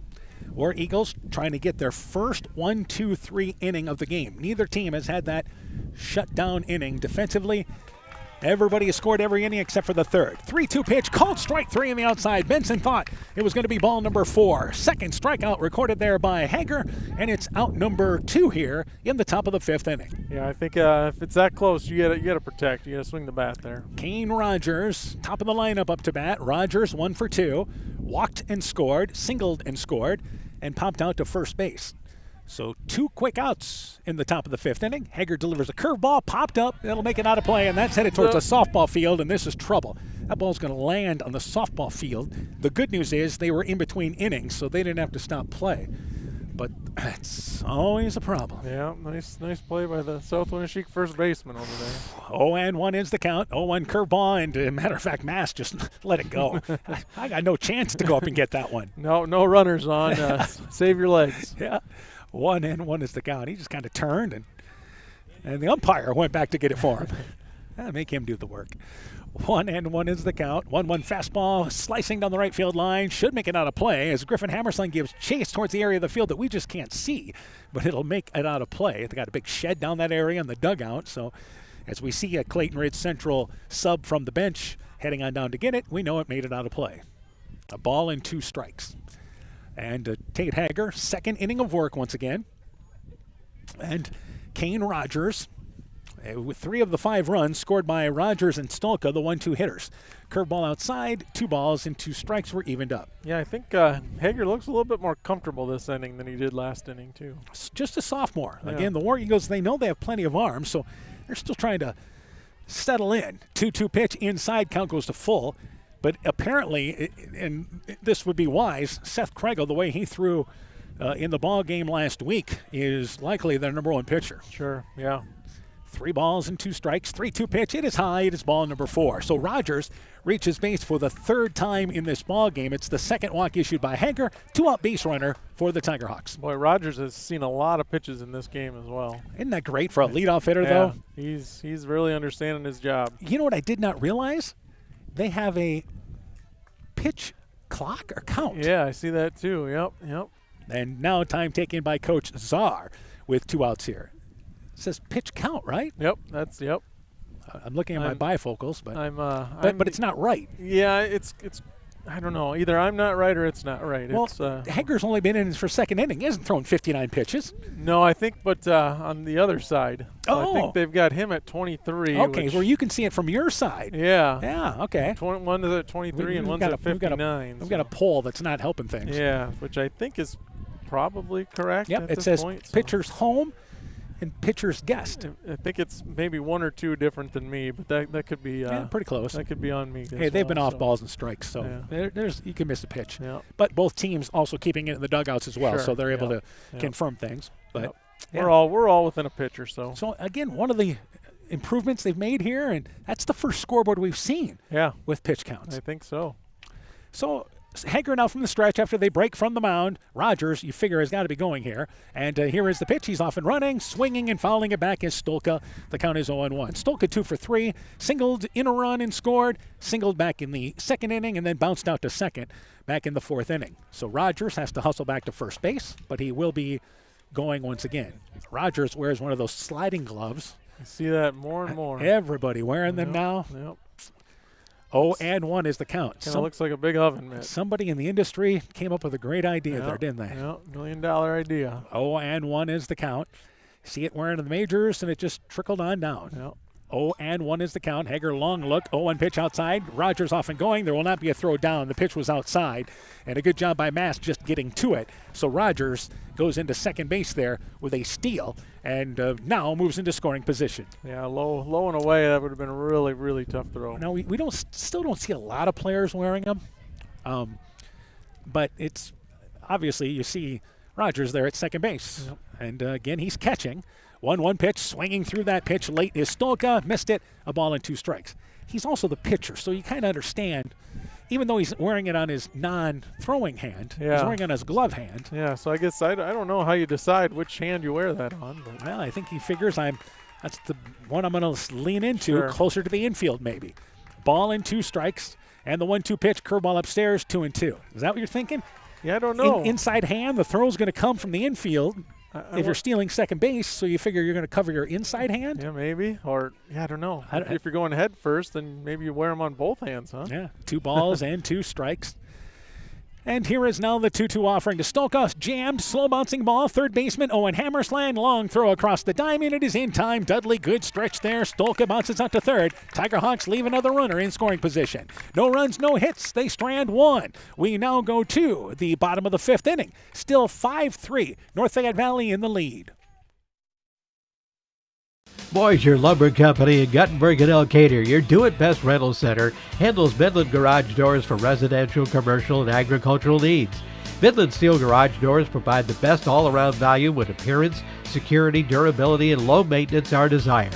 War Eagles trying to get their first 1-2-3 inning of the game. Neither team has had that shutdown inning defensively. Everybody has scored every inning except for the third. 3-2 pitch, called strike 3 on the outside. Benson thought it was going to be ball number 4. Second strikeout recorded there by Hager, and it's out number 2 here in the top of the 5th inning. Yeah, I think if it's that close, you got to protect. You got to swing the bat there. Kane Rogers, top of the lineup up to bat. Rogers 1 for 2, walked and scored, singled and scored, and popped out to first base. So 2 quick outs in the top of the 5th inning. Hager delivers a curveball, popped up. That'll make it out of play, and that's headed towards a softball field, and this is trouble. That ball's going to land on the softball field. The good news is they were in between innings, so they didn't have to stop play. But it's always a problem. Yeah, nice play by the South Winneshiek first baseman over there. 0-1 is the count. 0-1 curveball, and as a matter of fact, Mass just let it go. I got no chance to go up and get that one. No runners on. Save your legs. Yeah. 1-1 is the count. He just kind of turned, and the umpire went back to get it for him. Make him do the work. 1-1 is the count. 1-1 fastball slicing down the right field line. Should make it out of play as Griffin Hammersland gives chase towards the area of the field that we just can't see, but it'll make it out of play. They got a big shed down that area in the dugout, so as we see a Clayton Ridge Central sub from the bench heading on down to get it, we know it made it out of play. A ball and 2 strikes. And Tate Hager, second inning of work once again. And Kane Rogers, with 3 of the 5 runs scored by Rogers and Stolka, the 1-2 hitters. Curveball outside, 2 balls and 2 strikes were evened up. Yeah, I think Hager looks a little bit more comfortable this inning than he did last inning, too. Just a sophomore. Yeah. Again, the War Eagles, they know they have plenty of arms, so they're still trying to settle in. 2-2 pitch inside, count goes to full. But apparently, and this would be wise, Seth Kregel, the way he threw in the ball game last week, is likely their number 1 pitcher. Sure, yeah. 3 balls and 2 strikes, 3-2 pitch. It is high. It is ball number 4. So Rogers reaches base for the 3rd time in this ball game. It's the 2nd walk issued by Hager, 2-out base runner for the Tigerhawks. Boy, Rogers has seen a lot of pitches in this game as well. Isn't that great for a leadoff hitter, though? He's really understanding his job. You know what I did not realize? They have a pitch clock or count. Yeah, I see that too. Yep. And now time taken by Coach Czar with 2 outs here. It says pitch count, right? Yep. I'm looking at my bifocals, but but it's not right. Yeah, it's I don't know. Either I'm not right or it's not right. Well, It's, Hager's only been in for second inning. He hasn't thrown 59 pitches. No, I think, but on the other side. Oh. I think they've got him at 23. Okay, where you can see it from your side. Yeah. Yeah, okay. One is at 23 and one's at 59. We've got a poll that's not helping things. Yeah, which I think is probably correct Yep, at it this says point. pitcher's home and pitcher's guest. I think it's maybe one or two different than me, but that could be pretty close. That could be on me. Hey, they've been off balls and strikes, so there's you can miss a pitch. Yeah. But both teams also keeping it in the dugouts as well, Sure, so they're able to yeah. confirm things. But we're all within a pitch or so. So again, one of the improvements they've made here, and that's the first scoreboard we've seen. Yeah. With pitch counts. I think so. So Hager now from the stretch after they break from the mound. Rogers, you figure, has got to be going here. And here is the pitch. He's off and running. Swinging and fouling it back is Stolka. The count is 0-1. Stolka 2 for 3. Singled in a run and scored. Singled back in the second inning and then bounced out to second back in the fourth inning. So Rogers has to hustle back to first base, but he will be going once again. Rogers wears one of those sliding gloves. I see that more and more. Everybody wearing them now. Yep. 0-1 is the count. Kind of looks like a big oven mitt. Somebody in the industry came up with a great idea there, didn't they? Yeah, $1 million idea. 0-1 is the count. See it wearing in the majors, and it just trickled on down. Yep. 0-1 is the count. Hager long look. 0-1 pitch outside. Rogers off and going. There will not be a throw down. The pitch was outside. And a good job by Mast just getting to it. So Rogers goes into second base there with a steal and now moves into scoring position. Yeah, low and away. That would have been a really, really tough throw. Now, we still don't see a lot of players wearing them. But it's obviously you see Rogers there at second base. Yep. And again, he's catching. 1-1 pitch, swinging through that pitch late is Stolka, missed it, a ball and 2 strikes. He's also the pitcher, so you kind of understand, even though he's wearing it on his non-throwing hand, he's wearing it on his glove hand. Yeah, so I guess I don't know how you decide which hand you wear that on. But. Well, I think he figures that's the one I'm going to lean into, closer to the infield maybe. Ball and 2 strikes, and the 1-2 pitch, curveball upstairs, 2-2. Is that what you're thinking? Yeah, I don't know. Inside hand, the throw's going to come from the infield. If you're stealing second base, so you figure you're going to cover your inside hand? Yeah, maybe. Or, I don't know. If you're going head first, then maybe you wear them on both hands, huh? Yeah, 2 balls and 2 strikes. And here is now the 2-2 offering to Stolka. Jammed, slow bouncing ball. Third baseman Owen Hammersland. Long throw across the diamond. It is in time. Dudley, good stretch there. Stolka bounces out to third. Tiger Hawks leave another runner in scoring position. No runs, no hits. They strand 1. We now go to the bottom of the 5th inning. Still 5-3. North Fayette Valley in the lead. Boisier Lumber Company in Guttenberg and Elkader, your do-it-best rental center, handles Midland garage doors for residential, commercial, and agricultural needs. Midland Steel garage doors provide the best all-around value when appearance, security, durability, and low maintenance are desired.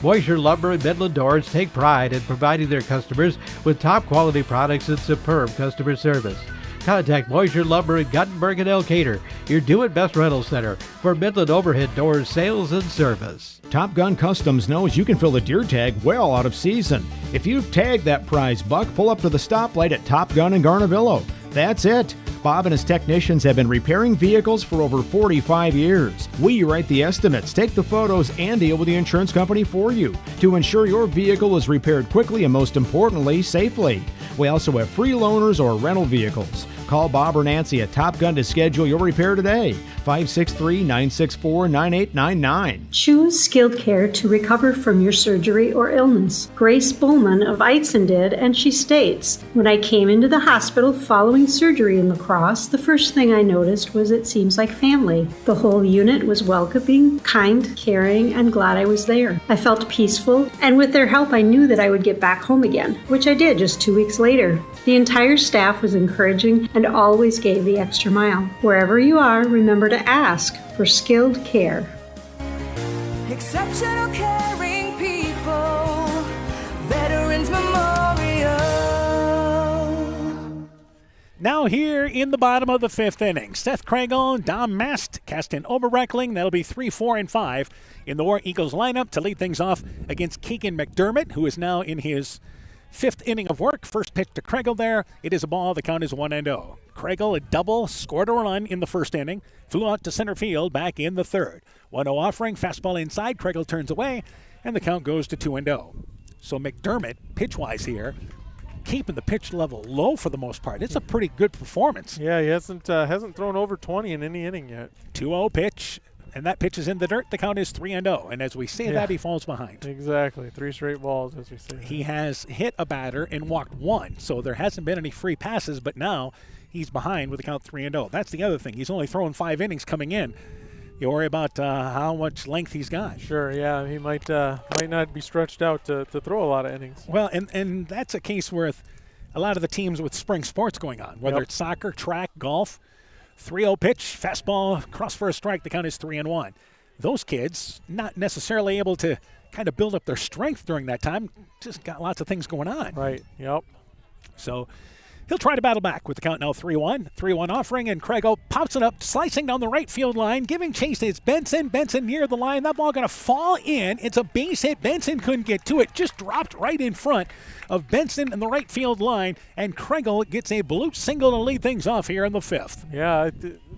Boisier Lumber and Midland Doors take pride in providing their customers with top-quality products and superb customer service. Contact Boisier Lumber in Guttenberg and Elkader, your do-it-best rental center for Midland overhead doors sales and service. Top Gun Customs knows you can fill the deer tag well out of season. If you've tagged that prize buck, pull up to the stoplight at Top Gun in Garnavillo. That's it. Bob and his technicians have been repairing vehicles for over 45 years. We write the estimates, take the photos, and deal with the insurance company for you to ensure your vehicle is repaired quickly and, most importantly, safely. We also have free loaners or rental vehicles. Call Bob or Nancy at Top Gun to schedule your repair today. 563-964-9899. Choose skilled care to recover from your surgery or illness. Grace Bowman of Eitzen did, and she states, "When I came into the hospital following surgery in La Crosse, the first thing I noticed was it seems like family. The whole unit was welcoming, kind, caring, and glad I was there. I felt peaceful, and with their help I knew that I would get back home again, which I did just 2 weeks later. The entire staff was encouraging and always gave the extra mile. Wherever you are, remember to ask for skilled care." Exceptional caring people, Veterans Memorial. Now here in the bottom of the 5th inning, Seth Kragel, Dom Mast, Kasten Oberreckling. That'll be 3, 4, and 5 in the War Eagles lineup to lead things off against Keegan McDermott, who is now in his 5th inning of work. First pitch to Kragel there. It is a ball. The count is 1-0. Kragel, a double, scored a run in the first inning, flew out to center field back in the 3rd. 1-0 offering, fastball inside. Kragel turns away, and the count goes to 2-0. So McDermott, pitch-wise here, keeping the pitch level low for the most part. It's a pretty good performance. Yeah, he hasn't thrown over 20 in any inning yet. 2-0 pitch, and that pitch is in the dirt. The count is 3-0, and as we say that, he falls behind. Exactly, 3 straight balls, as we say. He has hit a batter and walked 1, so there hasn't been any free passes, but now he's behind with the count 3-0. That's the other thing. He's only thrown 5 innings coming in. You worry about how much length he's got. Sure, yeah, he might not be stretched out to throw a lot of innings. Well, and that's a case with a lot of the teams with spring sports going on, whether it's soccer, track, golf. 3-0 pitch, fastball, cross for a strike. The count is 3-1. Those kids not necessarily able to kind of build up their strength during that time. Just got lots of things going on. Right, yep. So he'll try to battle back with the count now 3-1. 3-1 offering, and Craigo pops it up, slicing down the right field line, giving chase. It's Benson. Benson near the line. That ball going to fall in. It's a base hit. Benson couldn't get to it. Just dropped right in front of Benson in the right field line, and Craigo gets a blue single to lead things off here in the 5th. Yeah,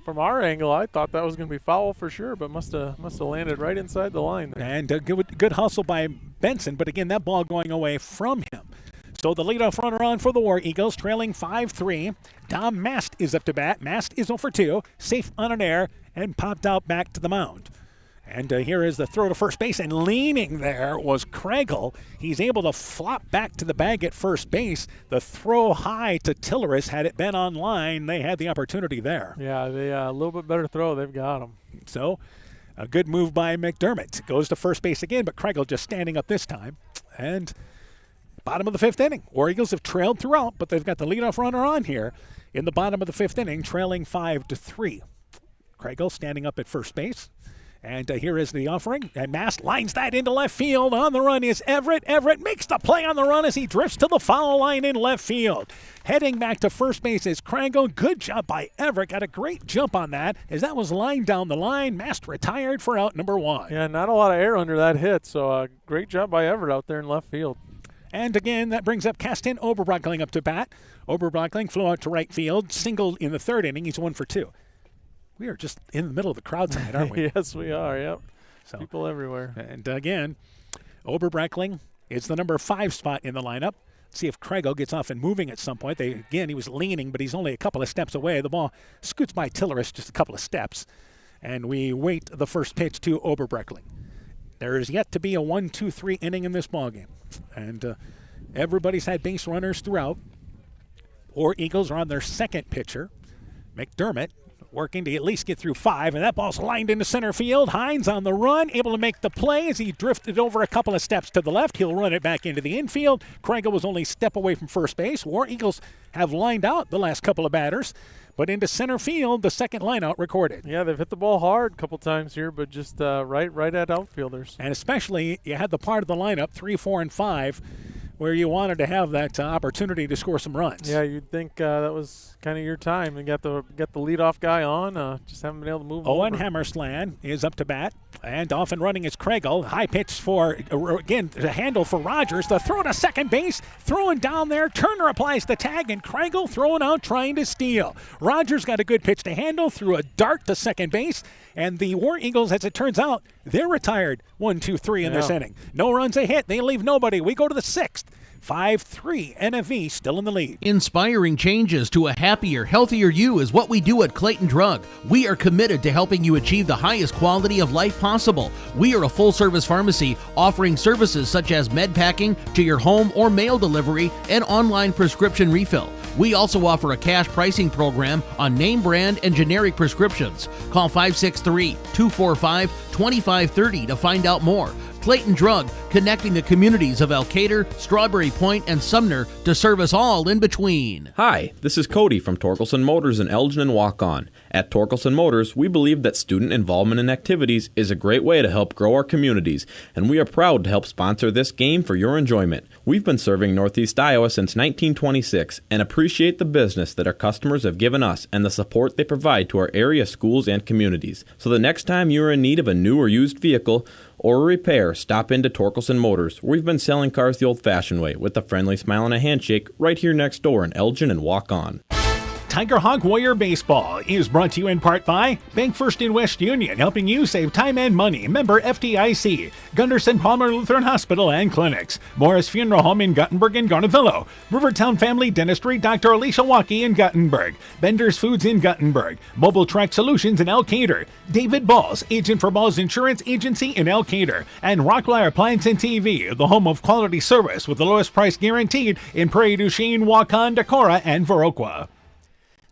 from our angle, I thought that was going to be foul for sure, but must have landed right inside the line there. And good hustle by Benson, but again, that ball going away from him. So the leadoff runner on for the War Eagles, trailing 5-3. Dom Mast is up to bat. Mast is 0 for 2, safe on an error, and popped out back to the mound. And here is the throw to first base, and leaning there was Craigle. He's able to flop back to the bag at first base. The throw high to Tilleris. Had it been on line, they had the opportunity there. Yeah, they a little bit better throw. They've got him. So a good move by McDermott. Goes to first base again, but Craigle just standing up this time. And bottom of the 5th inning. War Eagles have trailed throughout, but they've got the leadoff runner on here in the bottom of the 5th inning, trailing 5-3. Craigle standing up at first base. And here is the offering, and Mast lines that into left field. On the run is Everett. Everett makes the play on the run as he drifts to the foul line in left field. Heading back to first base is Craigle. Good job by Everett. Got a great jump on that as that was lined down the line. Mast retired for out number 1. Yeah, not a lot of air under that hit, so great job by Everett out there in left field. And again, that brings up Kastin Oberbrockling up to bat. Oberbrockling flew out to right field, singled in the 3rd inning. He's 1 for 2. We are just in the middle of the crowd tonight, aren't we? Yes, we are, yep. So, people everywhere. And again, Oberbrockling is the number 5 spot in the lineup. Let's see if Craigo gets off and moving at some point. Again, he was leaning, but he's only a couple of steps away. The ball scoots by Tilleris just a couple of steps. And we wait the first pitch to Oberbrockling. There is yet to be a 1-2-3 inning in this ballgame. And everybody's had base runners throughout. War Eagles are on their 2nd pitcher, McDermott, working to at least get through 5, and that ball's lined into center field. Hines on the run, able to make the play as he drifted over a couple of steps to the left. He'll run it back into the infield. Craigle was only a step away from first base. War Eagles have lined out the last couple of batters, but into center field, the 2nd lineout recorded. Yeah, they've hit the ball hard a couple times here, but just right at outfielders. And especially, you had the part of the lineup, 3, 4, and 5, where you wanted to have that opportunity to score some runs. Yeah, you'd think that was kind of your time. You got the leadoff guy on, just haven't been able to move him Owen over. Hammersland is up to bat, and off and running is Craigle. High pitch for, again, the handle for Rogers. The throw to second base, throwing down there. Turner applies the tag, and Craigle throwing out, trying to steal. Rogers got a good pitch to handle, threw a dart to second base, and the War Eagles, as it turns out, they're retired 1-2-3 in this inning. No runs a hit. They leave nobody. We go to the 6th. 5-3, NFV still in the lead. Inspiring changes to a happier, healthier you is what we do at Clayton Drug. We are committed to helping you achieve the highest quality of life possible. We are a full-service pharmacy offering services such as med packing to your home or mail delivery and online prescription refill. We also offer a cash pricing program on name brand and generic prescriptions. Call 563-245-2530 to find out more. Clayton Drug, connecting the communities of Elkader, Strawberry Point, and Sumner to serve us all in between. Hi, this is Cody from Torkelson Motors in Elgin and Waukon. At Torkelson Motors, we believe that student involvement in activities is a great way to help grow our communities, and we are proud to help sponsor this game for your enjoyment. We've been serving Northeast Iowa since 1926 and appreciate the business that our customers have given us and the support they provide to our area schools and communities. So the next time you are in need of a new or used vehicle or a repair, stop into Torkelson Motors. We've been selling cars the old-fashioned way with a friendly smile and a handshake right here next door in Elgin and Waukon. Tiger Hawk Warrior Baseball is brought to you in part by Bank First in West Union, helping you save time and money. Member FDIC, Gunderson Palmer Lutheran Hospital and Clinics, Morris Funeral Home in Gothenburg and Garnavillo, Rivertown Family Dentistry, Dr. Alicia Waukee in Gothenburg, Bender's Foods in Gothenburg, Mobile Track Solutions in Elkader, David Balls, agent for Balls Insurance Agency in Elkader, and Rockwire Appliance and TV, the home of quality service with the lowest price guaranteed in Prairie du Chien, Waukon, Decorah, and Viroqua.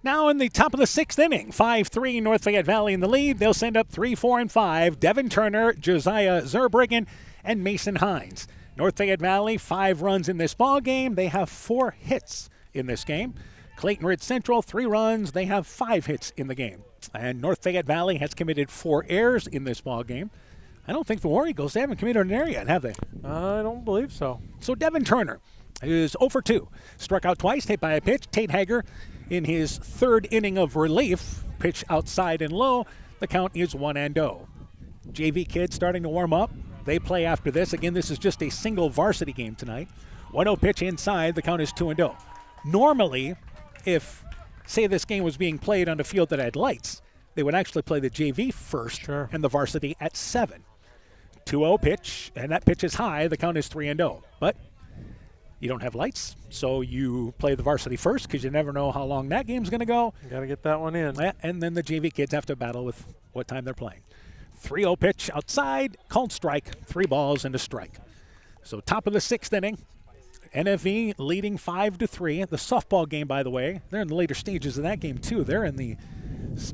Now in the top of the 6th inning, 5-3 North Fayette Valley in the lead. They'll send up 3, 4, and 5. Devin Turner, Josiah Zerbriggen, and Mason Hines. North Fayette Valley, 5 runs in this ball game. They have 4 hits in this game. Clayton Ridge Central, 3 runs. They have 5 hits in the game. And North Fayette Valley has committed 4 errors in this ball game. I don't think the War Eagles, they haven't committed an error yet, have they? I don't believe so. So Devin Turner is 0 for 2. Struck out twice, hit by a pitch. Tate Hager in his 3rd inning of relief, pitch outside and low. The count is 1-0. JV kids starting to warm up. They play after this. Again, this is just a single varsity game tonight. 1-0 pitch inside. The count is 2-0. Normally, if, say, this game was being played on a field that had lights, they would actually play the JV first and the varsity at 7. 2-0 pitch, and that pitch is high. The count is 3-0. But you don't have lights, so you play the varsity first because you never know how long that game's going to go. You got to get that one in. Yeah, and then the JV kids have to battle with what time they're playing. 3-0 pitch outside, called strike, 3 balls and a strike. So top of the 6th inning, NFV leading 5-3. The softball game, by the way, they're in the later stages of that game too. They're in the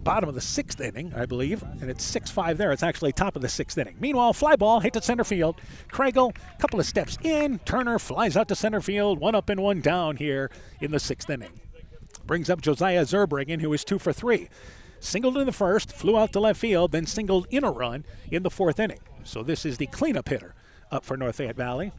bottom of the 6th inning, I believe, and it's 6-5 there. It's actually top of the 6th inning. Meanwhile, fly ball hit to center field. Craigle, couple of steps in. Turner flies out to center field. 1 up and 1 down here in the 6th inning. Brings up Josiah Zerbriggen, who is 2 for 3. Singled in the 1st, flew out to left field, then singled in a run in the 4th inning. So this is the cleanup hitter up for North Fayette Valley.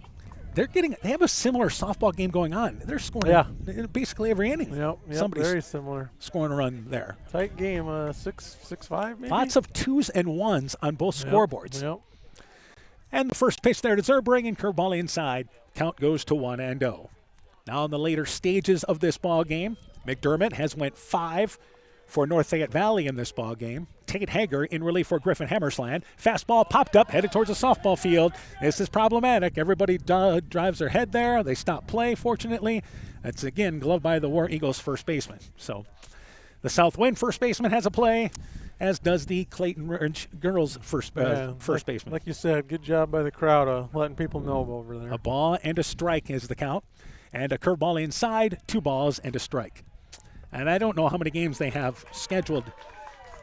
They have a similar softball game going on. They're scoring in basically every inning. Yep, Somebody's very similar. Scoring a run there. Tight game, 6-5 maybe? Lots of 2s and 1s on both scoreboards. Yep. And the first pitch there to Zerbriggen, curveball inside. Count goes to 1-0. Now in the later stages of this ball game, McDermott has went 5 for North Fayette Valley in this ball game. Tate Hager in relief for Griffin Hammersland. Fastball popped up, headed towards the softball field. This is problematic. Everybody drives their head there. They stop play, fortunately. That's, again, gloved by the War Eagles first baseman. So the Southwind first baseman has a play, as does the Clayton Ridge girls first baseman. Like you said, good job by the crowd letting people know over there. A ball and a strike is the count. And a curveball inside, 2 balls and a strike. And I don't know how many games they have scheduled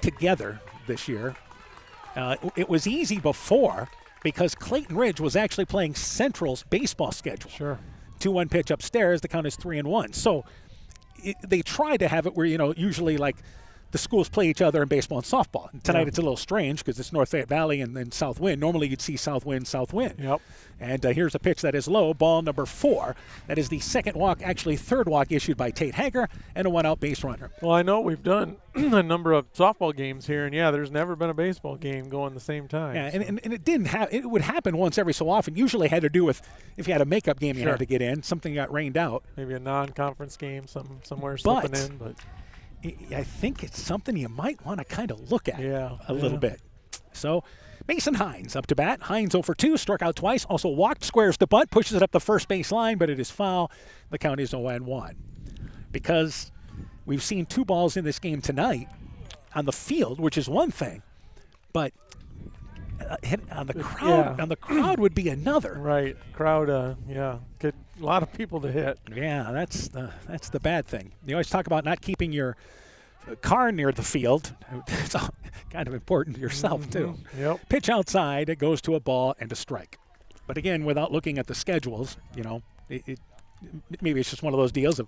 together this year. It was easy before because Clayton Ridge was actually playing Central's baseball schedule. Sure. 2-1 pitch upstairs. The count is 3-1. So they try to have it where, usually like the schools play each other in baseball and softball. And tonight it's a little strange because it's North Fayette Valley and then Southwind. Normally you'd see Southwind. Yep. And here's a pitch that is low, ball number 4. That is the 2nd walk, actually 3rd walk issued by Tate Hager, and a 1-out base runner. Well, I know we've done a number of softball games here, and there's never been a baseball game going the same time. Yeah, and it didn't have. It would happen once every so often. Usually had to do with if you had a makeup game you had to get in, something got rained out. Maybe a non-conference game somewhere slipping in, but I think it's something you might want to kind of look at a little bit. So Mason Hines up to bat. Hines 0 for 2, struck out twice, also walked, squares the bunt, pushes it up the first base line, but it is foul. The count is 0-1. Because we've seen 2 balls in this game tonight on the field, which is one thing, but on the crowd would be another. Right, crowd, a lot of people to hit. Yeah, that's the bad thing. You always talk about not keeping your car near the field. It's kind of important to yourself too. Yep. Pitch outside, it goes to a ball and a strike. But again, without looking at the schedules, maybe it's just one of those deals of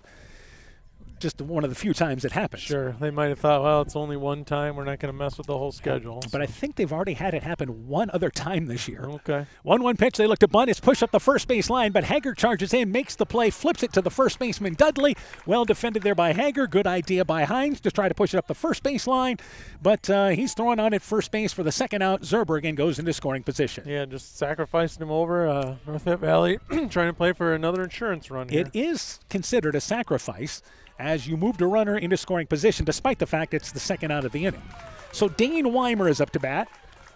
just one of the few times it happens. Sure, they might have thought, well, it's only one time. We're not going to mess with the whole schedule. But I think they've already had it happen one other time this year. Okay. 1-1 pitch, they look to bunt. It's pushed up the first base line, but Hager charges in, makes the play, flips it to the first baseman, Dudley. Well defended there by Hager. Good idea by Hines to try to push it up the first base line, but he's throwing on at first base for the 2nd out. Zerbriggen goes into scoring position. Yeah, just sacrificing him over. North Fayette Valley trying to play for another insurance run here. It is considered a sacrifice. as you moved a runner into scoring position, despite the fact it's the second out of the inning. So Dane Weimer is up to bat.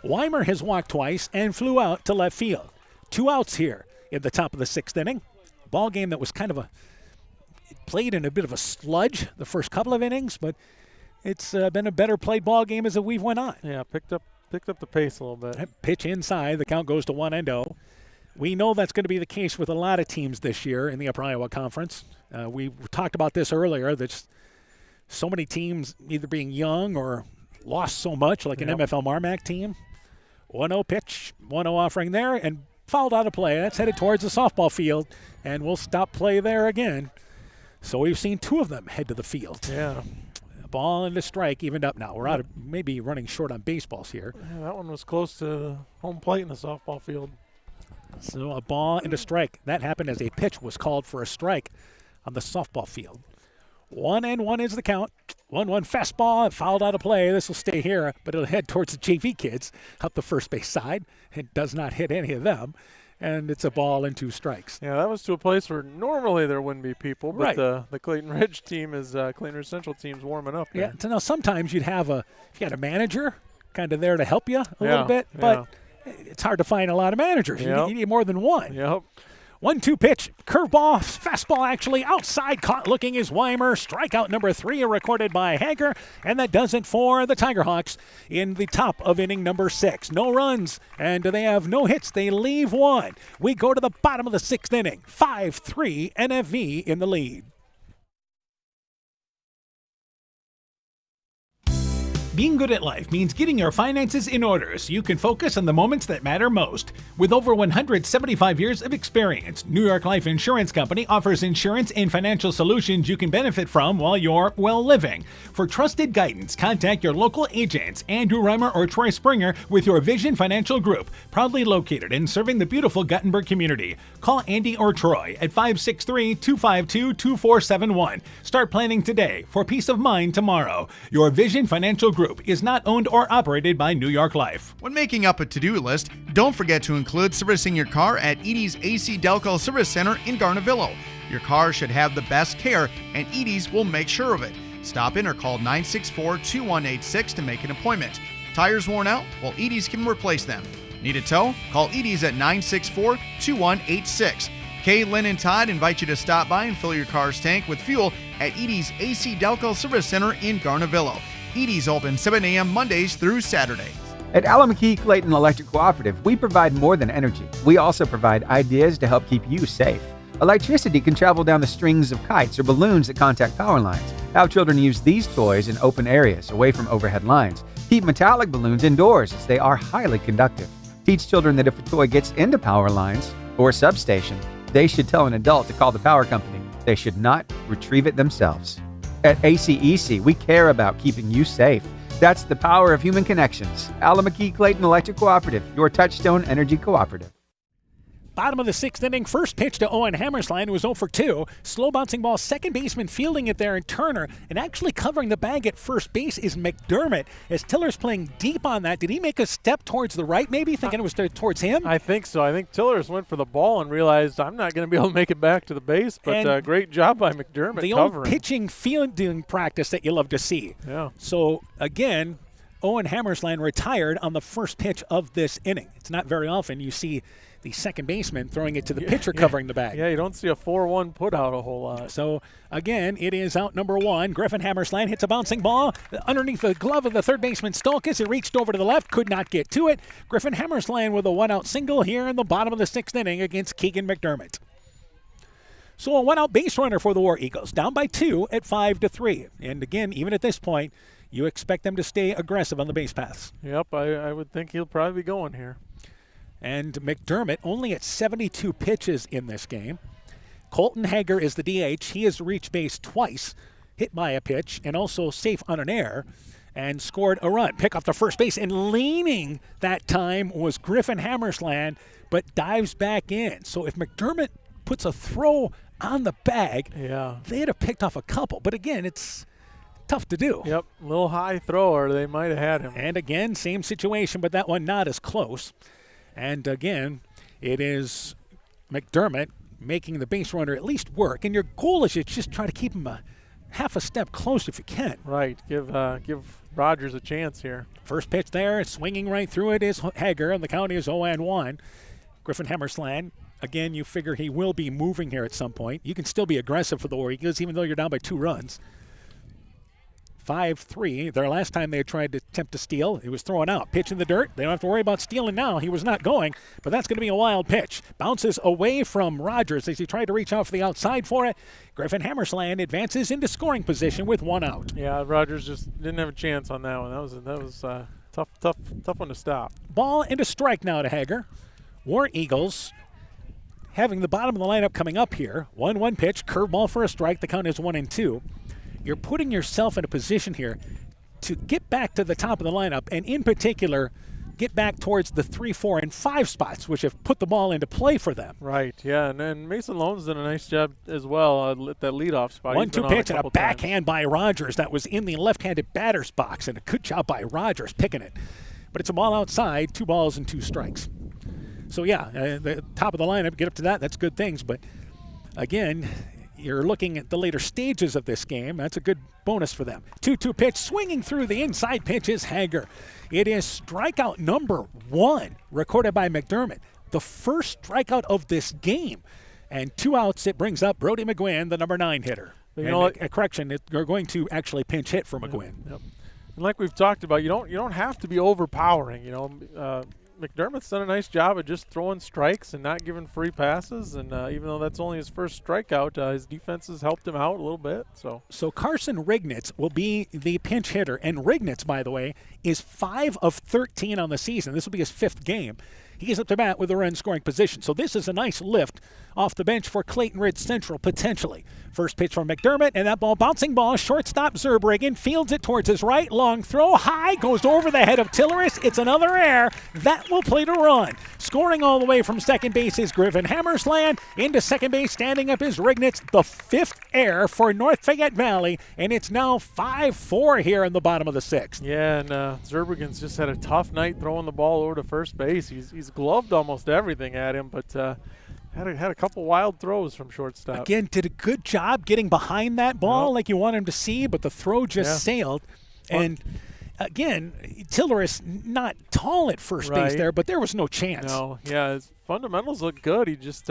Weimer has walked twice and flew out to left field. 2 outs here in the top of the 6th inning. Ball game that was kind of played in a bit of a sludge the first couple of innings, but it's been a better played ball game as we've went on. Yeah, picked up the pace a little bit. That pitch inside, the count goes to 1-0. We know that's going to be the case with a lot of teams this year in the Upper Iowa Conference. We talked about this earlier, that so many teams either being young or lost so much, like an MFL Marmac team. 1-0 pitch, 1-0 offering there, and fouled out of play. That's headed towards the softball field, and we'll stop play there again. So we've seen 2 of them head to the field. Yeah. A ball and a strike evened up now. We're out of maybe running short on baseballs here. Yeah, that one was close to the home plate in the softball field. So a ball and a strike. That happened as a pitch was called for a strike on the softball field. 1-1 is the count. 1-1 fastball, fouled out of play. This will stay here, but it'll head towards the JV kids up the first base side. It does not hit any of them, and it's a ball and 2 strikes. Yeah, that was to a place where normally there wouldn't be people, but Right. the Clayton Ridge team Clayton Ridge Central team's warming up there. Yeah, so now sometimes you'd have if you had a manager kind of there to help you a little bit, but it's hard to find a lot of managers. Yep. You need more than one. Yep. 1-2 pitch, curveball, fastball actually outside, caught looking is Weimer. Strikeout number 3 recorded by Hager, and that does it for the Tigerhawks in the top of inning number 6. No runs, and they have no hits. They leave 1. We go to the bottom of the 6th inning. 5-3 NFV in the lead. Being good at life means getting your finances in order so you can focus on the moments that matter most. With over 175 years of experience, New York Life Insurance Company offers insurance and financial solutions you can benefit from while you're, living. For trusted guidance, contact your local agents, Andrew Reimer or Troy Springer with your Vision Financial Group, proudly located and serving the beautiful Guttenberg community. Call Andy or Troy at 563-252-2471. Start planning today for peace of mind tomorrow. Your Vision Financial Group is not owned or operated by New York Life. When making up a to-do list, don't forget to include servicing your car at Edie's AC Delco Service Center in Garnavillo. Your car should have the best care, and Edie's will make sure of it. Stop in or call 964-2186 to make an appointment. Tires worn out? Well, Edie's can replace them. Need a tow? Call Edie's at 964-2186. Kay, Lynn, and Todd invite you to stop by and fill your car's tank with fuel at Edie's AC Delco Service Center in Garnavillo. Edie's open 7 a.m. Mondays through Saturdays. At Alameda Clayton Electric Cooperative, we provide more than energy. We also provide ideas to help keep you safe. Electricity can travel down the strings of kites or balloons that contact power lines. Have children use these toys in open areas away from overhead lines. Keep metallic balloons indoors as they are highly conductive. Teach children that if a toy gets into power lines or a substation, they should tell an adult to call the power company. They should not retrieve it themselves. At ACEC, we care about keeping you safe. That's the power of human connections. Alameda Clayton Electric Cooperative, your touchstone energy cooperative. Bottom of the 6th inning, first pitch to Owen Hammersline was 0 for 2. Slow bouncing ball, second baseman fielding it there, and Turner. And actually covering the bag at first base is McDermott. As Tiller's playing deep on that, did he make a step towards the right maybe, thinking it was towards him? I think so. I think Tillers went for the ball and realized I'm not going to be able to make it back to the base, but great job by McDermott the covering. old pitching fielding practice that you love to see. Yeah. So, again, Owen Hammersline retired on the first pitch of this inning. It's not very often you see the second baseman throwing it to the pitcher covering the bag. Yeah, you don't see a 4-1 put out a whole lot. So, again, it is out number 1. Griffin Hammersline hits a bouncing ball underneath the glove of the third baseman Stolkis. It reached over to the left, could not get to it. Griffin Hammersline with a 1-out single here in the bottom of the 6th inning against Keegan McDermott. So a 1-out base runner for the War Eagles, down by 2 at 5-3. And again, even at this point, you expect them to stay aggressive on the base paths. Yep, I would think he'll probably be going here. And McDermott only at 72 pitches in this game. Colton Hager is the DH. He has reached base twice, hit by a pitch, and also safe on an error, and scored a run. Pick off the first base, and leaning that time was Griffin Hammersland, but dives back in. So if McDermott puts a throw on the bag, they'd have picked off a couple. But again, it's tough to do. Yep, a little high thrower. They might have had him. And again, same situation, but that one not as close. And again, it is McDermott making the base runner at least work. And your goal is to just try to keep him half a step close if you can. Right. Give Rogers a chance here. First pitch there, swinging right through it is Hager, and the count is 0-1. Griffin Hammersland, again, you figure he will be moving here at some point. You can still be aggressive for the War Eagles, even though you're down by 2 runs. 5-3. Their last time they had tried to attempt to steal, it was thrown out. Pitch in the dirt. They don't have to worry about stealing now. He was not going, but that's going to be a wild pitch. Bounces away from Rogers as he tried to reach out for the outside for it. Griffin Hammersland advances into scoring position with 1 out. Yeah, Rogers just didn't have a chance on that one. That was tough one to stop. Ball and a strike now to Hager. War Eagles having the bottom of the lineup coming up here. 1-1 pitch, curveball for a strike. The count is 1-2. You're putting yourself in a position here to get back to the top of the lineup, and in particular, get back towards the 3, 4, and 5 spots, which have put the ball into play for them. Right, yeah, and then Mason Lone's done a nice job as well at that leadoff spot. 1-2 pitch and a backhand by Rogers that was in the left-handed batter's box, and a good job by Rogers picking it. But it's a ball outside, 2 balls and 2 strikes. So, yeah, the top of the lineup, get up to that, that's good things. But, again, you're looking at the later stages of this game. That's a good bonus for them. 2-2 pitch, swinging through the inside pitch is Hager. It is strikeout number 1 recorded by McDermott. The first strikeout of this game. And 2 outs, it brings up Brody McGuinn, the number 9 hitter. You know what? Correction, they're going to actually pinch hit for McGuinn. Yep. And like we've talked about, you don't have to be overpowering. McDermott's done a nice job of just throwing strikes and not giving free passes. And even though that's only his first strikeout, his defense has helped him out a little bit. So Carson Rignitz will be the pinch hitter. And Rignitz, by the way, is 5 of 13 on the season. This will be his 5th game. He's up to bat with a run scoring position. So this is a nice lift off the bench for Clayton Ridge Central, potentially. First pitch from McDermott, and that ball, bouncing ball, shortstop Zurbriggen fields it towards his right, long throw, high, goes over the head of Tilleris. It's another error. That will play to run. Scoring all the way from second base is Griffin Hammersland. Into second base, standing up is Rignitz, the 5th error for North Fayette Valley, and it's now 5-4 here in the bottom of the 6th. Yeah, and Zurbriggen's just had a tough night throwing the ball over to first base. He's gloved almost everything at him, but had a couple wild throws from shortstop. Again, did a good job getting behind that ball like you want him to see, but the throw just sailed. And again, Tilleris not tall at first base there, but there was no chance. No, yeah, his fundamentals look good. He just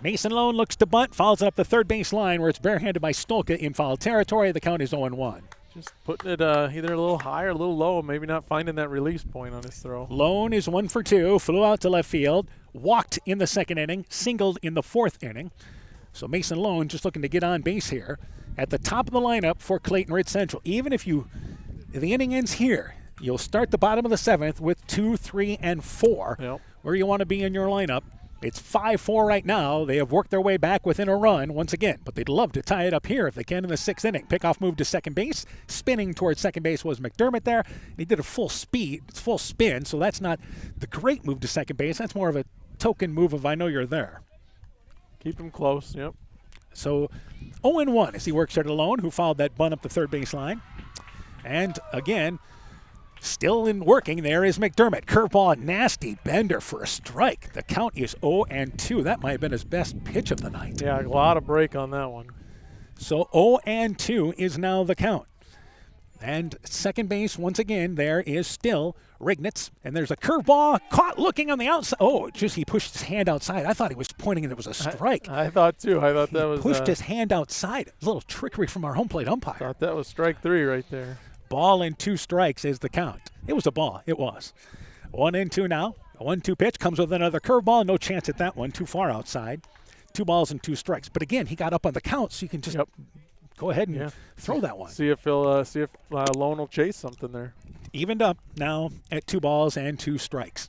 Mason Lone looks to bunt, fouls it up the third base line where it's barehanded by Stolka in foul territory. The count is 0-1. Just putting it either a little high or a little low, maybe not finding that release point on his throw. Lone is 1 for 2, flew out to left field, walked in the 2nd inning, singled in the 4th inning. So Mason Lone just looking to get on base here at the top of the lineup for Clayton Ridge Central. Even if the inning ends here, you'll start the bottom of the 7th with 2, 3, and 4, where you want to be in your lineup. It's 5-4 right now. They have worked their way back within a run once again, but they'd love to tie it up here if they can in the 6th inning. Pickoff move to second base. Spinning towards second base was McDermott there. He did a full spin, so that's not the great move to second base. That's more of a token move of I know you're there. Keep him close, yep. So 0-1 as he works here to Lone, who fouled that bunt up the third base line. And again, still in working there is McDermott. Curveball, nasty bender for a strike. The count is 0-2. That might have been his best pitch of the night. Yeah, a lot of break on that one. So 0-2 is now the count. And second base, once again, there is still Rignitz. And there's a curveball caught looking on the outside. Oh, just he pushed his hand outside. I thought he was pointing and it was a strike. I thought too. I thought that was pushed his hand outside. A little trickery from our home plate umpire. Thought that was strike 3 right there. Ball and 2 strikes is the count. It was a ball. It was. 1-2 now. A 1-2 pitch comes with another curveball. No chance at that one. Too far outside. 2 balls and 2 strikes. But again, he got up on the count, so you can just go ahead and throw that one. See if Lone will chase something there. Evened up now at 2 balls and 2 strikes.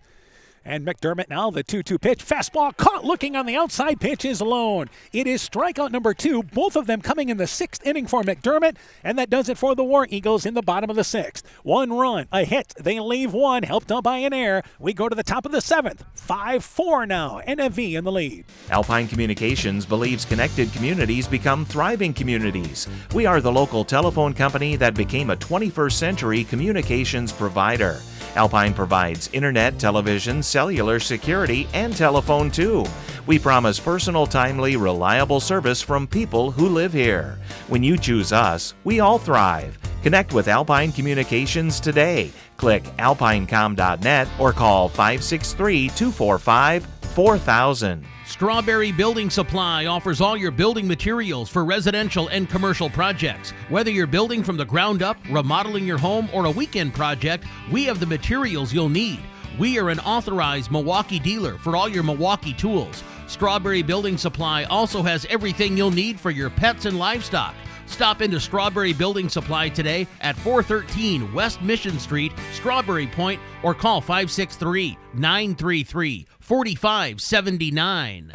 And McDermott now, the 2-2 pitch. Fastball caught looking on the outside pitch is Lone. It is strikeout number 2, both of them coming in the 6th inning for McDermott. And that does it for the War Eagles in the bottom of the 6th. 1 run, a hit. They leave 1, helped out by an error. We go to the top of the 7th. 5-4 now. NFV in the lead. Alpine Communications believes connected communities become thriving communities. We are the local telephone company that became a 21st century communications provider. Alpine provides internet, television, cellular security, and telephone too. We promise personal, timely, reliable service from people who live here. When you choose us, we all thrive. Connect with Alpine Communications today. Click alpinecom.net or call 563-245-4000. Strawberry Building Supply offers all your building materials for residential and commercial projects. Whether you're building from the ground up, remodeling your home, or a weekend project, we have the materials you'll need. We are an authorized Milwaukee dealer for all your Milwaukee tools. Strawberry Building Supply also has everything you'll need for your pets and livestock. Stop into Strawberry Building Supply today at 413 West Mission Street, Strawberry Point, or call 563-933-4579.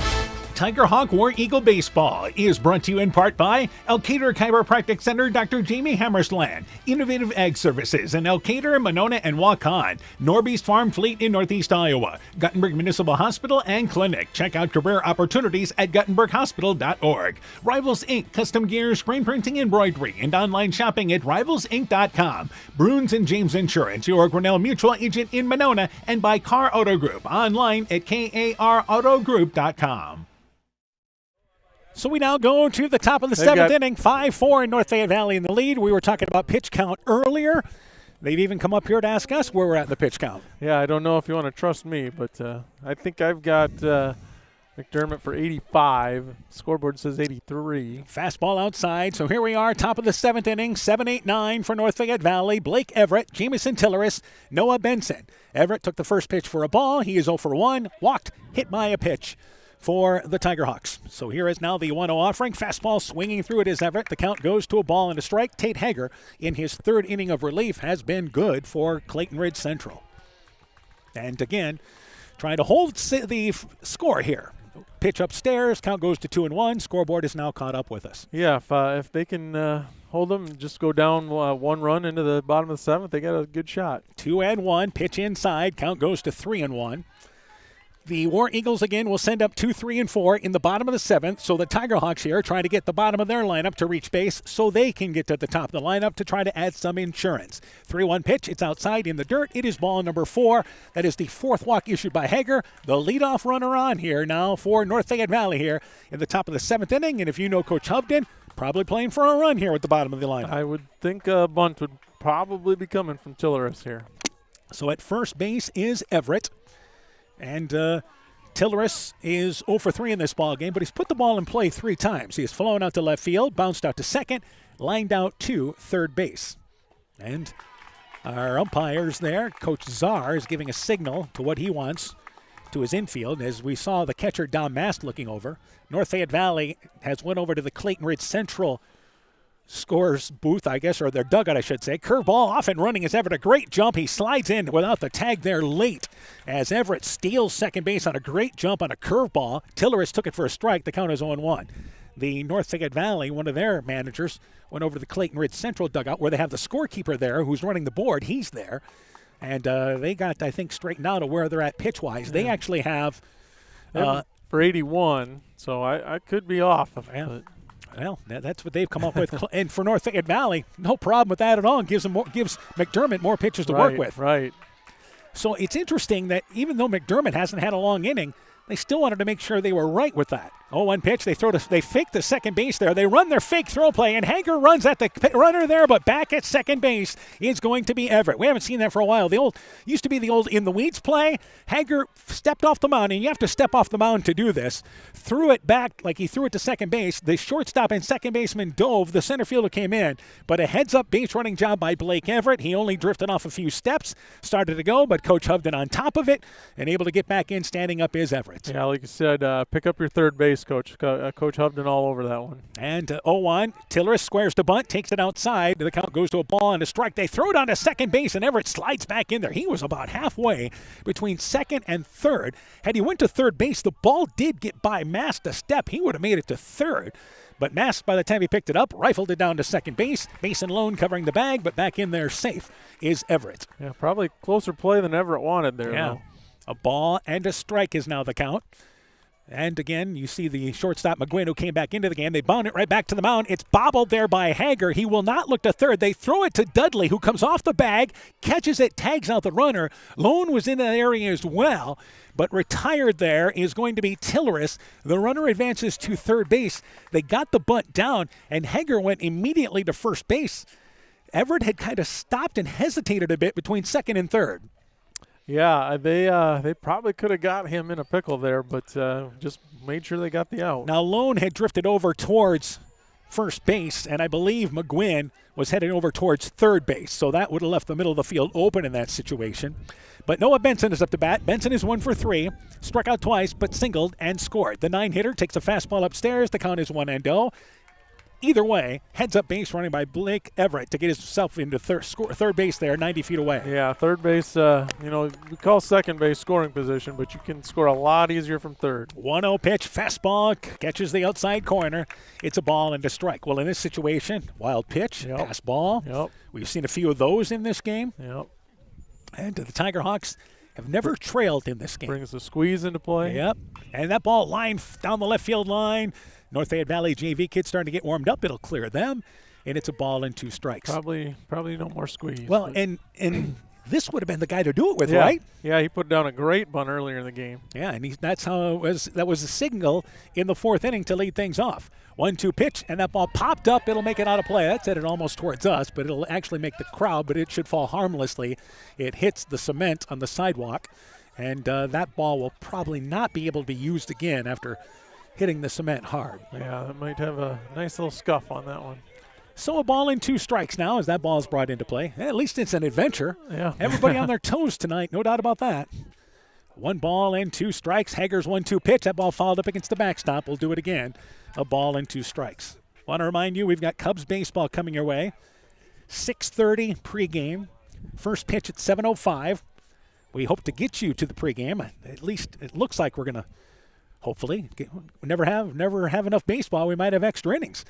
Tiger Hawk War Eagle Baseball is brought to you in part by Elkader Chiropractic Center, Dr. Jamie Hammersland, Innovative Ag Services in Elkader, Monona, and Waukon, Norbeast Farm Fleet in Northeast Iowa, Guttenberg Municipal Hospital and Clinic. Check out career opportunities at GuttenbergHospital.org. Rivals Inc. Custom Gear, Screen Printing, Embroidery, and online shopping at RivalsInc.com. Bruins and James Insurance, your Grinnell Mutual agent in Monona, and by Car Auto Group, online at KARAutogroup.com. So we now go to the top of the seventh inning, 5-4 in North Fayette Valley in the lead. We were talking about pitch count earlier. They've even come up here to ask us where we're at in the pitch count. Yeah, I don't know if you want to trust me, but I think I've got McDermott for 85. Scoreboard says 83. Fastball outside. So here we are, top of the seventh inning, 7-8-9 for North Fayette Valley. Blake Everett, Jamison Tilleris, Noah Benson. Everett took the first pitch for a ball. He is 0 for 1, walked, hit by a pitch for the Tiger Hawks. So here is now the 1-0 offering. Fastball swinging through it is Everett. The count goes to a ball and a strike. Tate Hager, in his third inning of relief, has been good for Clayton Ridge Central. And again, trying to hold the score here. Pitch upstairs. Count goes to 2-1. Scoreboard is now caught up with us. Yeah, if they can hold them and just go down 1 run into the bottom of the seventh, they got a good shot. 2-1. Pitch inside. Count goes to 3-1. The War Eagles again will send up 2, 3, and 4 in the bottom of the seventh. So the Tiger Hawks here trying to get the bottom of their lineup to reach base so they can get to the top of the lineup to try to add some insurance. 3-1 pitch. It's outside in the dirt. It is ball number 4. That is the fourth walk issued by Hager. The leadoff runner on here now for North Fayette Valley here in the top of the seventh inning. And if you know Coach Hovden, probably playing for a run here at the bottom of the lineup. I would think a bunt would probably be coming from Tilleris here. So at first base is Everett. And Tilleris is 0 for 3 in this ball game, but he's put the ball in play 3 times. He has flown out to left field, bounced out to second, lined out to third base. And our umpires there, Coach Czar, is giving a signal to what he wants to his infield. As we saw the catcher Dom Mast looking over, North Fayette Valley has went over to the Clayton Ridge Central scores booth, I guess, or their dugout, I should say. Curveball off and running is Everett. A great jump. He slides in without the tag there late as Everett steals second base on a great jump on a curveball. Tilleris took it for a strike. The count is 0-1. The North Fayette Valley, one of their managers, went over to the Clayton Ridge Central dugout where they have the scorekeeper there who's running the board. He's there. And they got, I think, straightened out of where they're at pitch-wise. They actually have for 81, so I could be off. Well, that's what they've come up with. And for North Fayette Valley, no problem with that at all. Gives McDermott more pitches to work with. Right. So it's interesting that even though McDermott hasn't had a long inning, they still wanted to make sure they were right with that. 0-1 pitch. They fake the second base there. They run their fake throw play, and Hager runs at the runner there, but back at second base is going to be Everett. We haven't seen that for a while. Used to be the old in the weeds play. Hager stepped off the mound, and you have to step off the mound to do this. Threw it back like he threw it to second base. The shortstop and second baseman dove. The center fielder came in, but a heads-up base running job by Blake Everett. He only drifted off a few steps, started to go, but Coach Hovden on top of it and able to get back in. Standing up is Everett. Yeah, like you said, pick up your third base, Coach. Coach Hovden all over that one. And 0-1. Tilleris squares to bunt, takes it outside. The count goes to a ball and a strike. They throw it on to second base, and Everett slides back in there. He was about halfway between second and third. Had he went to third base, the ball did get by Mast a step. He would have made it to third. But Mast, by the time he picked it up, rifled it down to second base. Mason Lone covering the bag, but back in there safe is Everett. Yeah, probably closer play than Everett wanted there. Yeah. Though. A ball and a strike is now the count. And again, you see the shortstop McGuinn who came back into the game. They bound it right back to the mound. It's bobbled there by Hager. He will not look to third. They throw it to Dudley, who comes off the bag, catches it, tags out the runner. Lone was in that area as well, but retired there is going to be Tillerus. The runner advances to third base. They got the bunt down, and Hager went immediately to first base. Everett had kind of stopped and hesitated a bit between second and third. Yeah, they probably could have got him in a pickle there, but just made sure they got the out. Now, Lone had drifted over towards first base, and I believe McGuinn was heading over towards third base, so that would have left the middle of the field open in that situation. But Noah Benson is up to bat. Benson is 1 for 3, struck out twice, but singled and scored. The 9-hitter takes a fastball upstairs. The count is 1-0. Either way, heads-up base running by Blake Everett to get himself into third base there, 90 feet away. Yeah, third base, we call second base scoring position, but you can score a lot easier from third. 1-0 pitch, fastball, catches the outside corner. It's a ball and a strike. Well, in this situation, wild pitch, pass ball. Yep. We've seen a few of those in this game. Yep. And the Tiger Hawks have never trailed in this game. Brings the squeeze into play. Yep. And that ball lined down the left field line. North Fayette Valley JV kids starting to get warmed up. It'll clear them, and it's a ball and 2 strikes. Probably no more squeeze. Well, and this would have been the guy to do it with, yeah. right? Yeah, he put down a great bunt earlier in the game. Yeah, and that's how it was. That was a signal in the 4th inning to lead things off. 1-2 pitch, and that ball popped up. It'll make it out of play. That's headed almost towards us, but it'll actually make the crowd, but it should fall harmlessly. It hits the cement on the sidewalk, and that ball will probably not be able to be used again after hitting the cement hard. Yeah, that might have a nice little scuff on that one. So a ball and 2 strikes now as that ball is brought into play. At least it's an adventure. Yeah. Everybody on their toes tonight, no doubt about that. 1 ball and 2 strikes. Hager's 1-2 pitch. That ball fouled up against the backstop. We'll do it again. A ball and 2 strikes. Want to remind you, we've got Cubs baseball coming your way. 6:30 pregame. First pitch at 7:05. We hope to get you to the pregame. At least it looks like we're going to hopefully never have enough baseball. We might have extra innings.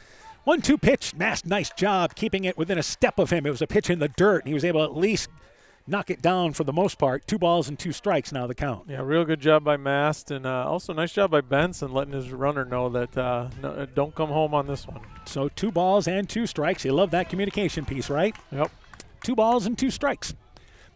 1-2 pitch. Nice job keeping it within a step of him. It was a pitch in the dirt. He was able to at least knock it down for the most part. 2 balls and 2 strikes now the count. Yeah, real good job by Mast, and also nice job by Benson letting his runner know that don't come home on this one. So 2 balls and 2 strikes. You love that communication piece, right? Yep. 2 balls and 2 strikes.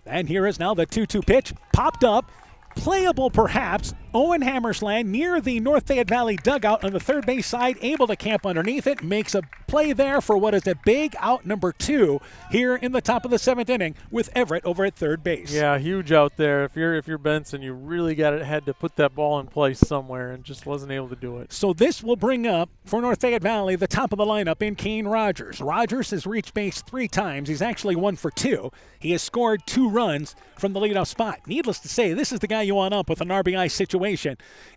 And here is now the 2-2 pitch. Popped up. Playable perhaps. Owen Hammersland near the North Fayette Valley dugout on the third base side, able to camp underneath it, makes a play there for what is a big out number 2 here in the top of the 7th inning with Everett over at third base. Yeah, huge out there. If you're Benson, you really had to put that ball in place somewhere and just wasn't able to do it. So this will bring up for North Fayette Valley the top of the lineup in Kane Rogers. Rogers has reached base 3 times. He's actually 1 for 2. He has scored 2 runs from the leadoff spot. Needless to say, this is the guy you want up with an RBI situation.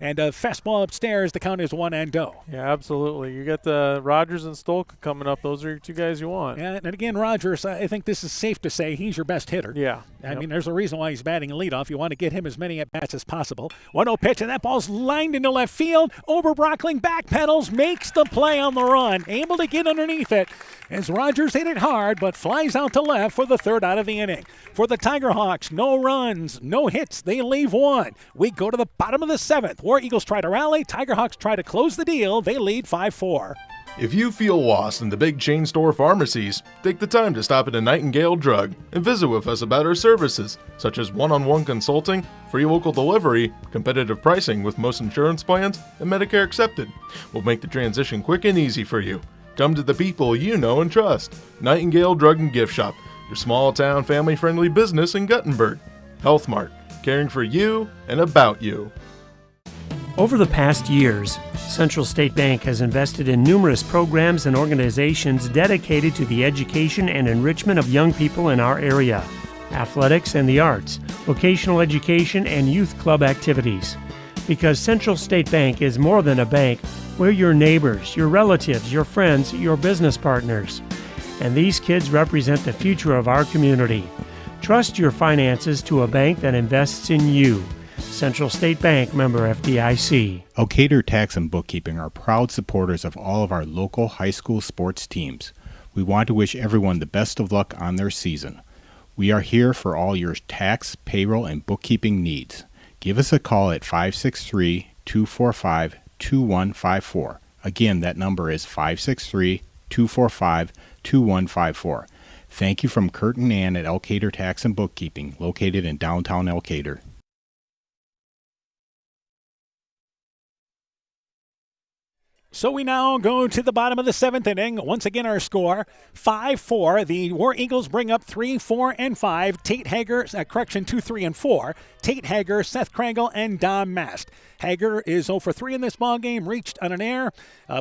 And a fastball upstairs, the count is 1-0. Yeah, absolutely. You got the Rogers and Stolka coming up. Those are your 2 guys you want. Yeah, and again, Rogers, I think this is safe to say he's your best hitter. Yeah. I mean, there's a reason why he's batting a leadoff. You want to get him as many at-bats as possible. 1-0 pitch, and that ball's lined into left field. Oberbrockling backpedals, makes the play on the run. Able to get underneath it as Rogers hit it hard, but flies out to left for the 3rd out of the inning. For the Tiger Hawks, no runs, no hits. They leave 1. We go to the bottom of the 7th. War Eagles try to rally. Tiger Hawks try to close the deal. They lead 5-4. If you feel lost in the big chain store pharmacies, take the time to stop at a Nightingale Drug and visit with us about our services, such as one-on-one consulting, free local delivery, competitive pricing with most insurance plans, and Medicare accepted. We'll make the transition quick and easy for you. Come to the people you know and trust. Nightingale Drug and Gift Shop, your small-town family-friendly business in Guttenberg. Health Mart, caring for you and about you. Over the past years, Central State Bank has invested in numerous programs and organizations dedicated to the education and enrichment of young people in our area. Athletics and the arts, vocational education, and youth club activities. Because Central State Bank is more than a bank, we're your neighbors, your relatives, your friends, your business partners. And these kids represent the future of our community. Trust your finances to a bank that invests in you. Central State Bank, member FDIC. Elkader Tax and Bookkeeping are proud supporters of all of our local high school sports teams. We want to wish everyone the best of luck on their season. We are here for all your tax, payroll, and bookkeeping needs. Give us a call at 563 563-245-2154. Again, that number is 563-245-2154. Thank you from Kurt and Ann at Elkader Tax and Bookkeeping, located in downtown Elkader. So we now go to the bottom of the 7th inning. Once again, our score, 5-4. The War Eagles bring up 3, 4, and 5. Tate Hager, 2, 3, and 4. Tate Hager, Seth Krangle, and Dom Mast. Hager is 0 for 3 in this ball game, reached on an air,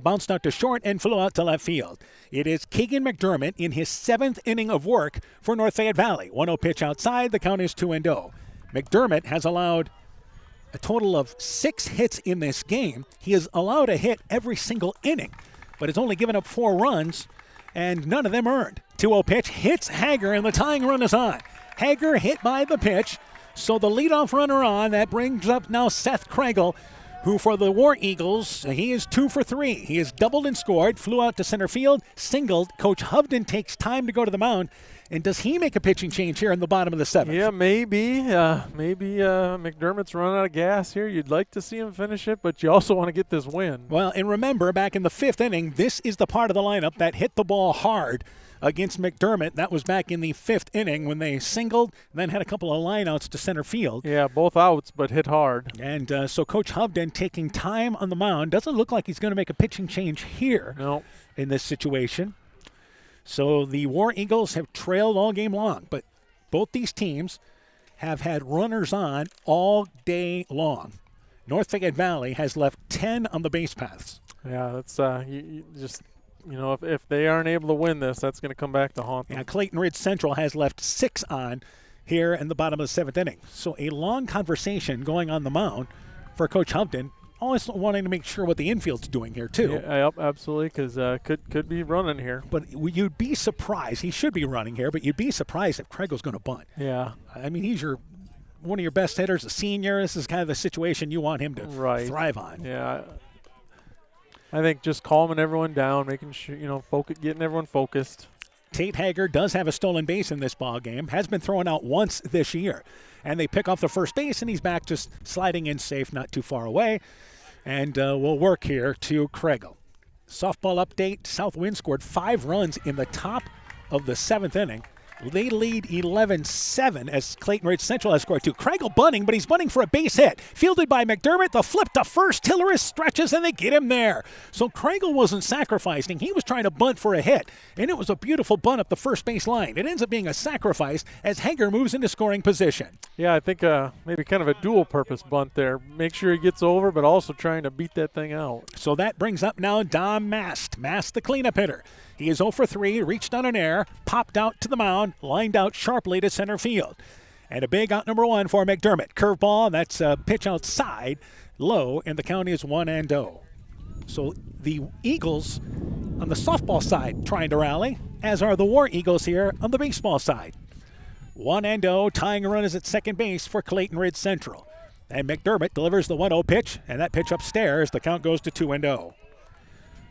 bounced out to short, and flew out to left field. It is Keegan McDermott in his 7th inning of work for North Fayette Valley. 1-0 pitch outside. The count is 2-0. McDermott has allowed a total of 6 hits in this game. He has allowed a hit every single inning, but has only given up 4 runs, and none of them earned. 2-0 pitch hits Hager, and the tying run is on. Hager hit by the pitch, so the leadoff runner on. That brings up now Seth Krangle, who for the War Eagles, he is 2 for 3. He has doubled and scored, flew out to center field, singled. Coach Hovden takes time to go to the mound. And does he make a pitching change here in the bottom of the 7th? Yeah, maybe. Maybe McDermott's run out of gas here. You'd like to see him finish it, but you also want to get this win. Well, and remember, back in the 5th inning, this is the part of the lineup that hit the ball hard against McDermott. That was back in the 5th inning when they singled, then had a couple of lineouts to center field. Yeah, both outs, but hit hard. And so Coach Hovden taking time on the mound. Doesn't look like he's going to make a pitching change here in this situation. So the War Eagles have trailed all game long, but both these teams have had runners on all day long. North Fayette Valley has left 10 on the base paths. Yeah, that's if they aren't able to win this, that's going to come back to haunt them. And Clayton Ridge Central has left 6 on here in the bottom of the 7th inning. So a long conversation going on the mound for Coach Hovden. Always wanting to make sure what the infield's doing here, too. Yeah, absolutely, because could be running here. But you'd be surprised. He should be running here, but you'd be surprised if Kragel's going to bunt. Yeah. I mean, he's one of your best hitters, a senior. This is kind of the situation you want him to thrive on. Yeah. I think just calming everyone down, making sure, getting everyone focused. Tate Hager does have a stolen base in this ball game, has been thrown out once this year. And they pick off the first base, and he's back just sliding in safe, not too far away. And we'll work here to Kregel. Softball update. Southwind scored 5 runs in the top of the 7th inning. They lead 11-7 as Clayton Ridge Central has scored 2. Kregel bunting, but he's bunting for a base hit. Fielded by McDermott. The flip to first. Tilleris stretches, and they get him there. So Kregel wasn't sacrificing. He was trying to bunt for a hit, and it was a beautiful bunt up the first base line. It ends up being a sacrifice as Hager moves into scoring position. Yeah, I think maybe kind of a dual-purpose bunt there. Make sure he gets over, but also trying to beat that thing out. So that brings up now Dom Mast. Mast, the cleanup hitter. He is 0 for 3, reached on an air, popped out to the mound, lined out sharply to center field. And a big out number 1 for McDermott. Curveball, that's a pitch outside, low, and the count is 1-0. So the Eagles on the softball side trying to rally, as are the War Eagles here on the baseball side. 1-0, tying run is at second base for Clayton Ridge Central. And McDermott delivers the 1-0 pitch, and that pitch upstairs, the count goes to 2-0.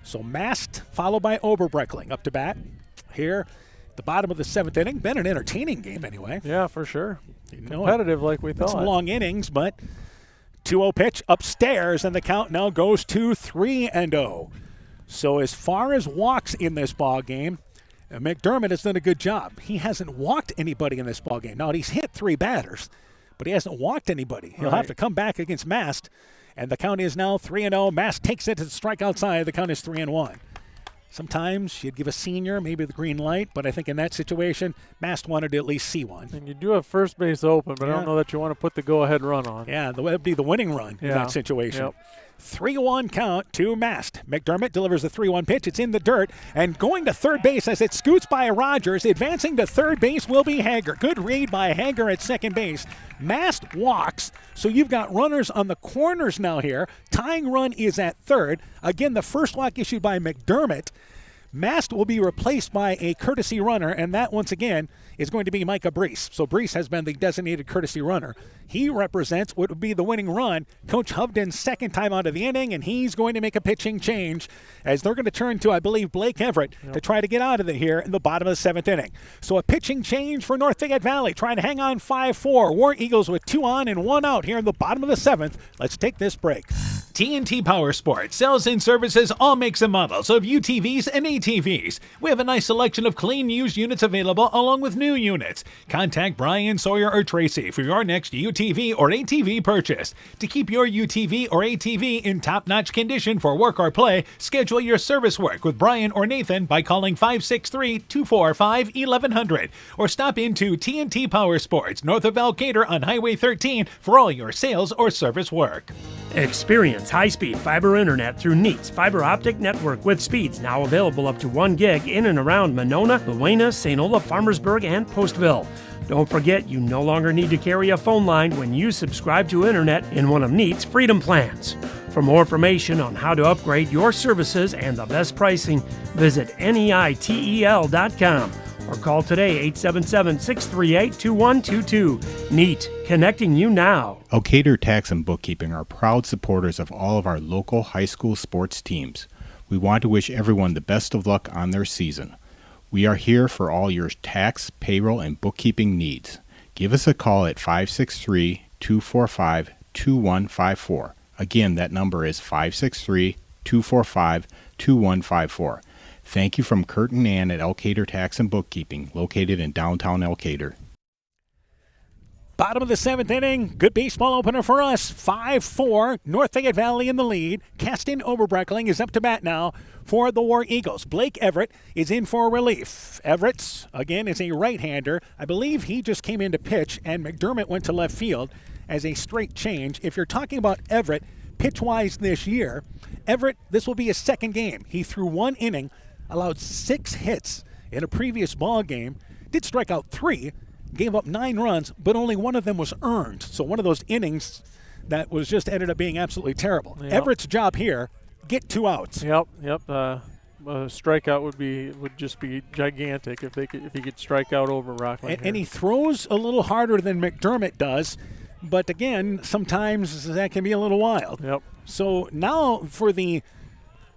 So Mast followed by Oberbreckling up to bat here at the bottom of the 7th inning. Been an entertaining game anyway. Yeah, for sure. Competitive like we thought. Some long innings, but 2-0 pitch upstairs, and the count now goes to 3-0. So as far as walks in this ball game, McDermott has done a good job. He hasn't walked anybody in this ball game. Now, he's hit 3 batters, but he hasn't walked anybody. He'll have to come back against Mast. And the count is now 3-0. Mast takes it to the strikeout side. The count is 3-1. Sometimes you'd give a senior maybe the green light, but I think in that situation, Mast wanted to at least see one. And you do have first base open, but I don't know that you want to put the go-ahead run on. Yeah, that would be the winning run in that situation. Yep. 3-1 count to Mast. McDermott delivers the 3-1 pitch. It's in the dirt and going to third base as it scoots by Rogers. Advancing to third base will be Hager. Good read by Hager at second base. Mast walks, so you've got runners on the corners now here. Tying run is at third. Again, the first walk issued by McDermott. Mast will be replaced by a courtesy runner, and that, once again, is going to be Micah Brees. So Brees has been the designated courtesy runner. He represents what would be the winning run. Coach Hovden's second time out of the inning, and he's going to make a pitching change as they're going to turn to, I believe, Blake Everett to try to get out of it here in the bottom of the 7th inning. So a pitching change for North Fayette Valley, trying to hang on 5-4. War Eagles with 2 on and 1 out here in the bottom of the 7th. Let's take this break. TNT Power Sports sells and services all makes and models of UTVs and ATVs. We have a nice selection of clean used units available along with new units. Contact Brian, Sawyer, or Tracy for your next UTV or ATV purchase. To keep your UTV or ATV in top-notch condition for work or play, schedule your service work with Brian or Nathan by calling 563-245-1100 or stop into TNT Power Sports north of Elkader on Highway 13 for all your sales or service work. Experience high-speed fiber internet through Neat's fiber optic network with speeds now available up to 1 gig in and around Monona, Luena, St. Olaf, Farmersburg, and Postville. Don't forget, you no longer need to carry a phone line when you subscribe to internet in one of Neat's Freedom plans. For more information on how to upgrade your services and the best pricing, visit NEITEL.com or call today 877-638-2122. Neat, connecting you now. Elkader Tax and Bookkeeping are proud supporters of all of our local high school sports teams. We want to wish everyone the best of luck on their season. We are here for all your tax, payroll, and bookkeeping needs. Give us a call at 563-245-2154. Again, that number is 563-245-2154. Thank you from Kurt and Ann at Elkader Tax and Bookkeeping, located in downtown Elkader. Bottom of the 7th inning, good baseball opener for us. 5-4, North Fayette Valley in the lead. Caston Oberbreckling is up to bat now for the War Eagles. Blake Everett is in for relief. Everett, again, is a right-hander. I believe he just came in to pitch, and McDermott went to left field as a straight change. If you're talking about Everett, pitch-wise this year, Everett, this will be his second game. He threw 1 inning, allowed 6 hits in a previous ball game, did strike out 3, gave up 9 runs, but only 1 of them was earned. So one of those innings that was just ended up being absolutely terrible. Yep. Everett's job here, get 2 outs. Yep. A strikeout would just be gigantic if he could strike out Oberbreckling. And he throws a little harder than McDermott does, but again, sometimes that can be a little wild. Yep. So now for the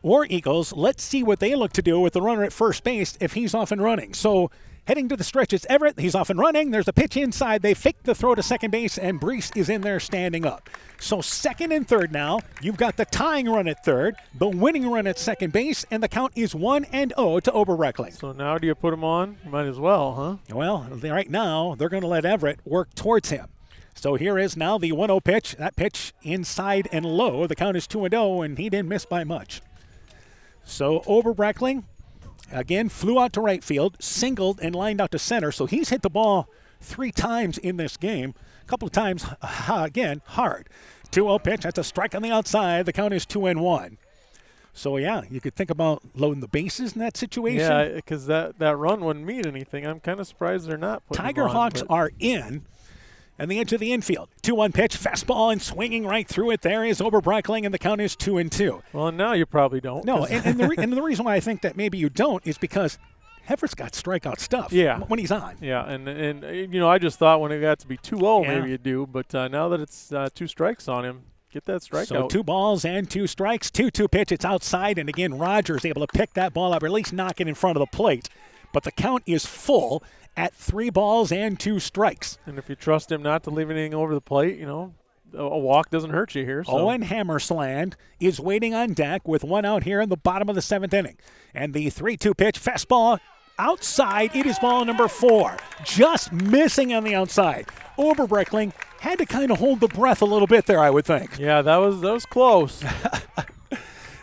War Eagles, let's see what they look to do with the runner at first base if he's off and running. So heading to the stretch, it's Everett. He's off and running. There's a pitch inside. They fake the throw to second base, and Brees is in there standing up. So second and third now. You've got the tying run at third, the winning run at second base, and the count is 1-0 to Oberbreckling. So now do you put him on? You might as well, huh? Well, right now they're going to let Everett work towards him. So here is now the 1-0 pitch. That pitch inside and low. The count is 2-0, and he didn't miss by much. So Oberbreckling, again, flew out to right field, singled, and lined out to center. So he's hit the ball 3 times in this game. A couple of times, again, hard. 2-0 pitch. That's a strike on the outside. The count is 2-1. So, yeah, you could think about loading the bases in that situation. Yeah, because that run wouldn't mean anything. I'm kind of surprised they're not putting Tiger Hawks are in. And the edge of the infield. 2-1 pitch, fastball, and swinging right through it. There is Oberbreckling, and the count is 2-2. Well, now you probably don't. No, and the reason why I think that maybe you don't is because Everett's got strikeout stuff when he's on. Yeah, and I just thought when it got to be 2-0 maybe you do, but now that it's 2 strikes on him, get that strikeout. So 2 balls and 2 strikes, 2-2 pitch. It's outside, and again, Rogers able to pick that ball up, or at least knock it in front of the plate. But the count is full at 3 balls and 2 strikes. And if you trust him not to leave anything over the plate, a walk doesn't hurt you here. So. Owen Hammersland is waiting on deck with 1 out here in the bottom of the 7th inning. And the 3-2 pitch, fastball outside. It is ball number 4. Just missing on the outside. Oberbreckling had to kind of hold the breath a little bit there, I would think. Yeah, that was close.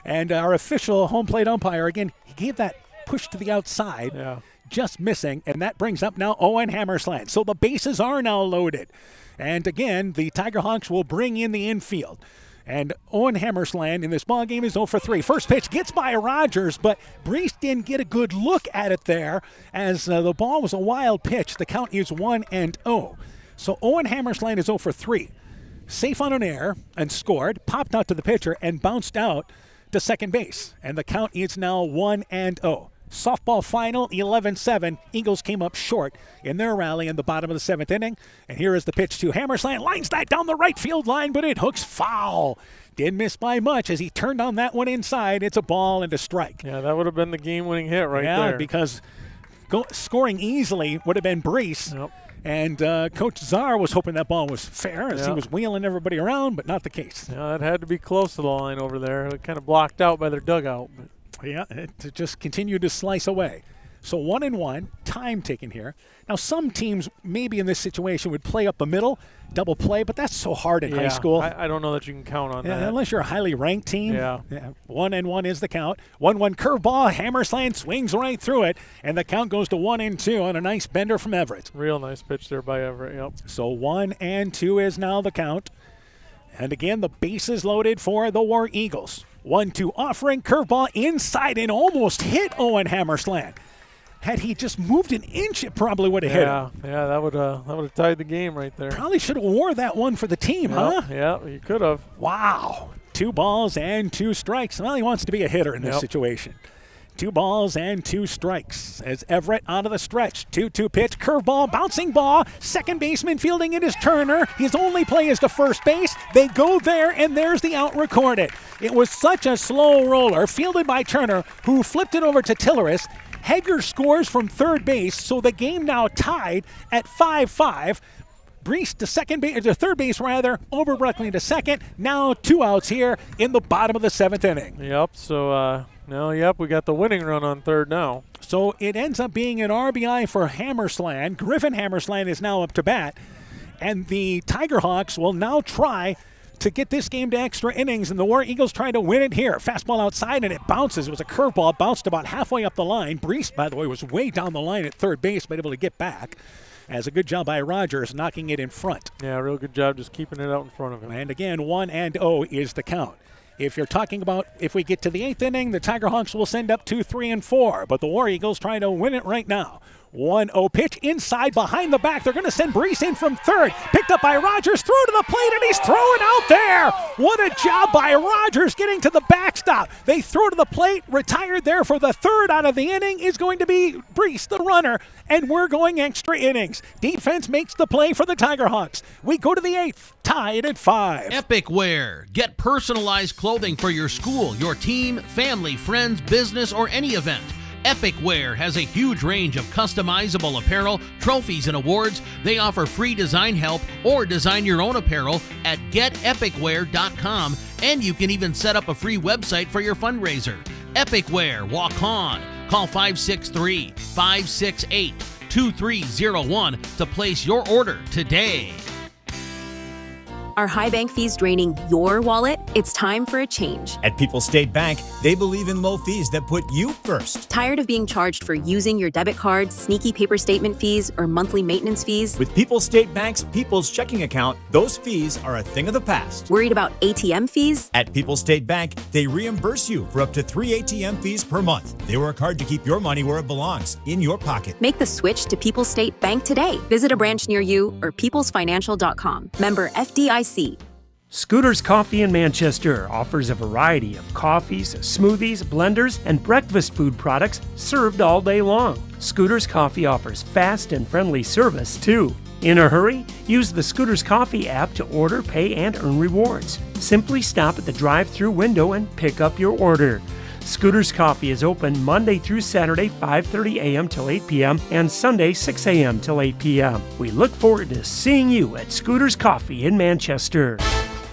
And our official home plate umpire, again, he gave that push to the outside. Yeah. Just missing, and that brings up now Owen Hammersland. So the bases are now loaded. And again, the Tiger Hawks will bring in the infield. And Owen Hammersland in this ball game is 0 for 3. First pitch gets by Rogers, but Brees didn't get a good look at it there as the ball was a wild pitch. The count is 1-0. So Owen Hammersland is 0 for 3. Safe on an air and scored, popped out to the pitcher, and bounced out to second base. And the count is now 1-0. Softball final, 11-7. Eagles came up short in their rally in the bottom of the 7th inning. And here is the pitch to Hammersland. Lines that down the right field line, but it hooks foul. Didn't miss by much as he turned on that one inside. It's a ball and a strike. Yeah, that would have been the game-winning hit right there. Yeah, because scoring easily would have been Brees. Yep. And Coach Czar was hoping that ball was fair as he was wheeling everybody around, but not the case. Yeah, it had to be close to the line over there. It kind of blocked out by their dugout. But yeah, it just continued to slice away. So 1-1, time taken here. Now, some teams maybe in this situation would play up the middle, double play, but that's so hard in high school. I don't know that you can count on that. Unless you're a highly ranked team. Yeah. 1-1 is the count. 1-1 curveball, hammer slant, swings right through it, and the count goes to 1-2 on a nice bender from Everett. Real nice pitch there by Everett, yep. So 1-2 is now the count. And again, the bases loaded for the War Eagles. 1-2 offering, curveball inside and almost hit Owen hammer slant. Had he just moved an inch, it probably would have hit him. Yeah, that would have tied the game right there. Probably should have wore that one for the team, huh? Yeah, you could have. Wow. 2 balls and 2 strikes. Well, he wants to be a hitter in this situation. 2 balls and 2 strikes as Everett onto the stretch. 2-2 pitch, curveball, bouncing ball. Second baseman fielding it is Turner. His only play is to first base. They go there, and there's the out recorded. It was such a slow roller fielded by Turner, who flipped it over to Tilleris. Hager scores from third base, so the game now tied at 5-5. Brees to third base rather, Oberbreckley to second. Now 2 outs here in the bottom of the 7th inning. Yep, so we got the winning run on third now. So it ends up being an RBI for Hammersland. Griffin Hammersland is now up to bat, and the Tiger Hawks will now try to get this game to extra innings, and the War Eagles trying to win it here. Fastball outside, and it bounces. It was a curveball, bounced about halfway up the line. Brees, by the way, was way down the line at third base, but able to get back. As a good job by Rogers knocking it in front. Yeah, real good job just keeping it out in front of him. And again, 1-0 is the count. If you're talking about if we get to the 8th inning, the Tiger Hawks will send up 2, 3, and 4, but the War Eagles trying to win it right now. 1-0 pitch inside behind the back. They're going to send Brees in from third. Picked up by Rogers, throw to the plate, and he's throwing out there. What a job by Rogers getting to the backstop. They throw to the plate, retired there for the third out of the inning is going to be Brees, the runner, and we're going extra innings. Defense makes the play for the Tiger Hawks. We go to the 8th, tied at 5. Epic Wear. Get personalized clothing for your school, your team, family, friends, business, or any event. Epic Wear has a huge range of customizable apparel, trophies, and awards. They offer free design help or design your own apparel at getepicwear.com, and you can even set up a free website for your fundraiser. Epic Wear, walk on. Call 563-568-2301 to place your order today. Are high bank fees draining your wallet? It's time for a change. At People's State Bank, they believe in low fees that put you first. Tired of being charged for using your debit card, sneaky paper statement fees, or monthly maintenance fees? With People's State Bank's People's Checking Account, those fees are a thing of the past. Worried about ATM fees? At People's State Bank, they reimburse you for up to 3 ATM fees per month. They work hard to keep your money where it belongs, in your pocket. Make the switch to People's State Bank today. Visit a branch near you or peoplesfinancial.com. Member FDIC. Scooter's Coffee in Manchester offers a variety of coffees, smoothies, blenders, and breakfast food products served all day long. Scooter's Coffee offers fast and friendly service, too. In a hurry? Use the Scooter's Coffee app to order, pay, and earn rewards. Simply stop at the drive-thru window and pick up your order. Scooter's Coffee is open Monday through Saturday, 5:30 a.m. till 8 p.m. and Sunday, 6 a.m. till 8 p.m. We look forward to seeing you at Scooter's Coffee in Manchester.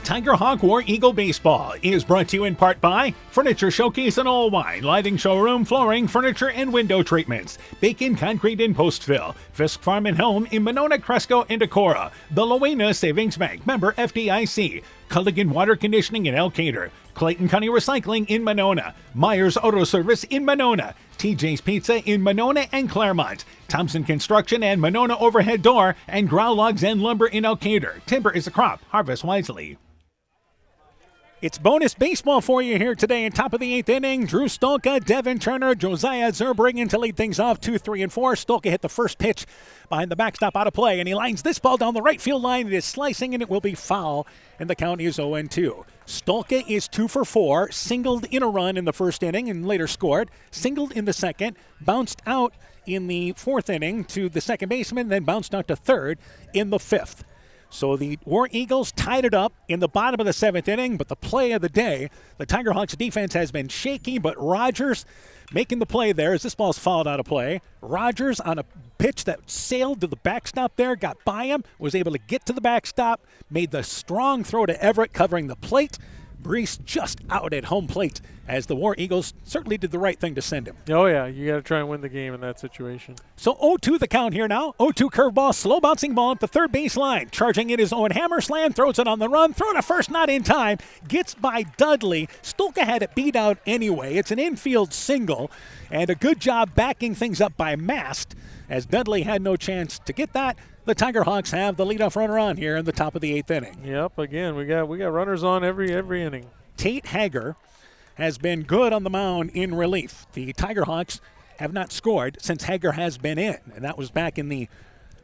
Tiger Hawk War Eagle Baseball is brought to you in part by Furniture Showcase and All Wine, lighting showroom, flooring, furniture, and window treatments. Bacon Concrete in Postville, Fisk Farm and Home in Monona, Cresco, and Decorah. The Loena Savings Bank, member FDIC. Culligan Water Conditioning in Elkader. Clayton County Recycling in Monona. Myers Auto Service in Monona. TJ's Pizza in Monona and Claremont. Thompson Construction and Monona Overhead Door. And Grow Logs and Lumber in Elkader. Timber is a crop. Harvest wisely. It's bonus baseball for you here today in top of the 8th inning. Drew Stolka, Devin Turner, Josiah Zerbringen to lead things off 2, 3, and 4. Stolka hit the first pitch behind the backstop out of play, and he lines this ball down the right field line. It is slicing, and it will be foul, and the count is 0-2. Stolka is 2 for 4, singled in a run in the first inning and later scored, singled in the second, bounced out in the 4th inning to the second baseman, then bounced out to third in the 5th. So the War Eagles tied it up in the bottom of the 7th inning, but the play of the day, the Tiger Hawks defense has been shaky, but Rogers making the play there as this ball's fouled out of play. Rogers on a pitch that sailed to the backstop there, got by him, was able to get to the backstop, made the strong throw to Everett covering the plate. Brees just out at home plate as the War Eagles certainly did the right thing to send him. Oh, yeah, you got to try and win the game in that situation. So 0-2 the count here now. 0-2 curveball, slow bouncing ball up the third base line. Charging it is Owen Hammersland, throws it on the run, throw to first, not in time. Gets by Dudley. Stolka had it beat out anyway. It's an infield single, and a good job backing things up by Mast as Dudley had no chance to get that. The Tiger Hawks have the leadoff runner on here in the top of the 8th inning. Yep, again, we got runners on every inning. Tate Hager has been good on the mound in relief. The Tiger Hawks have not scored since Hager has been in, and that was back in the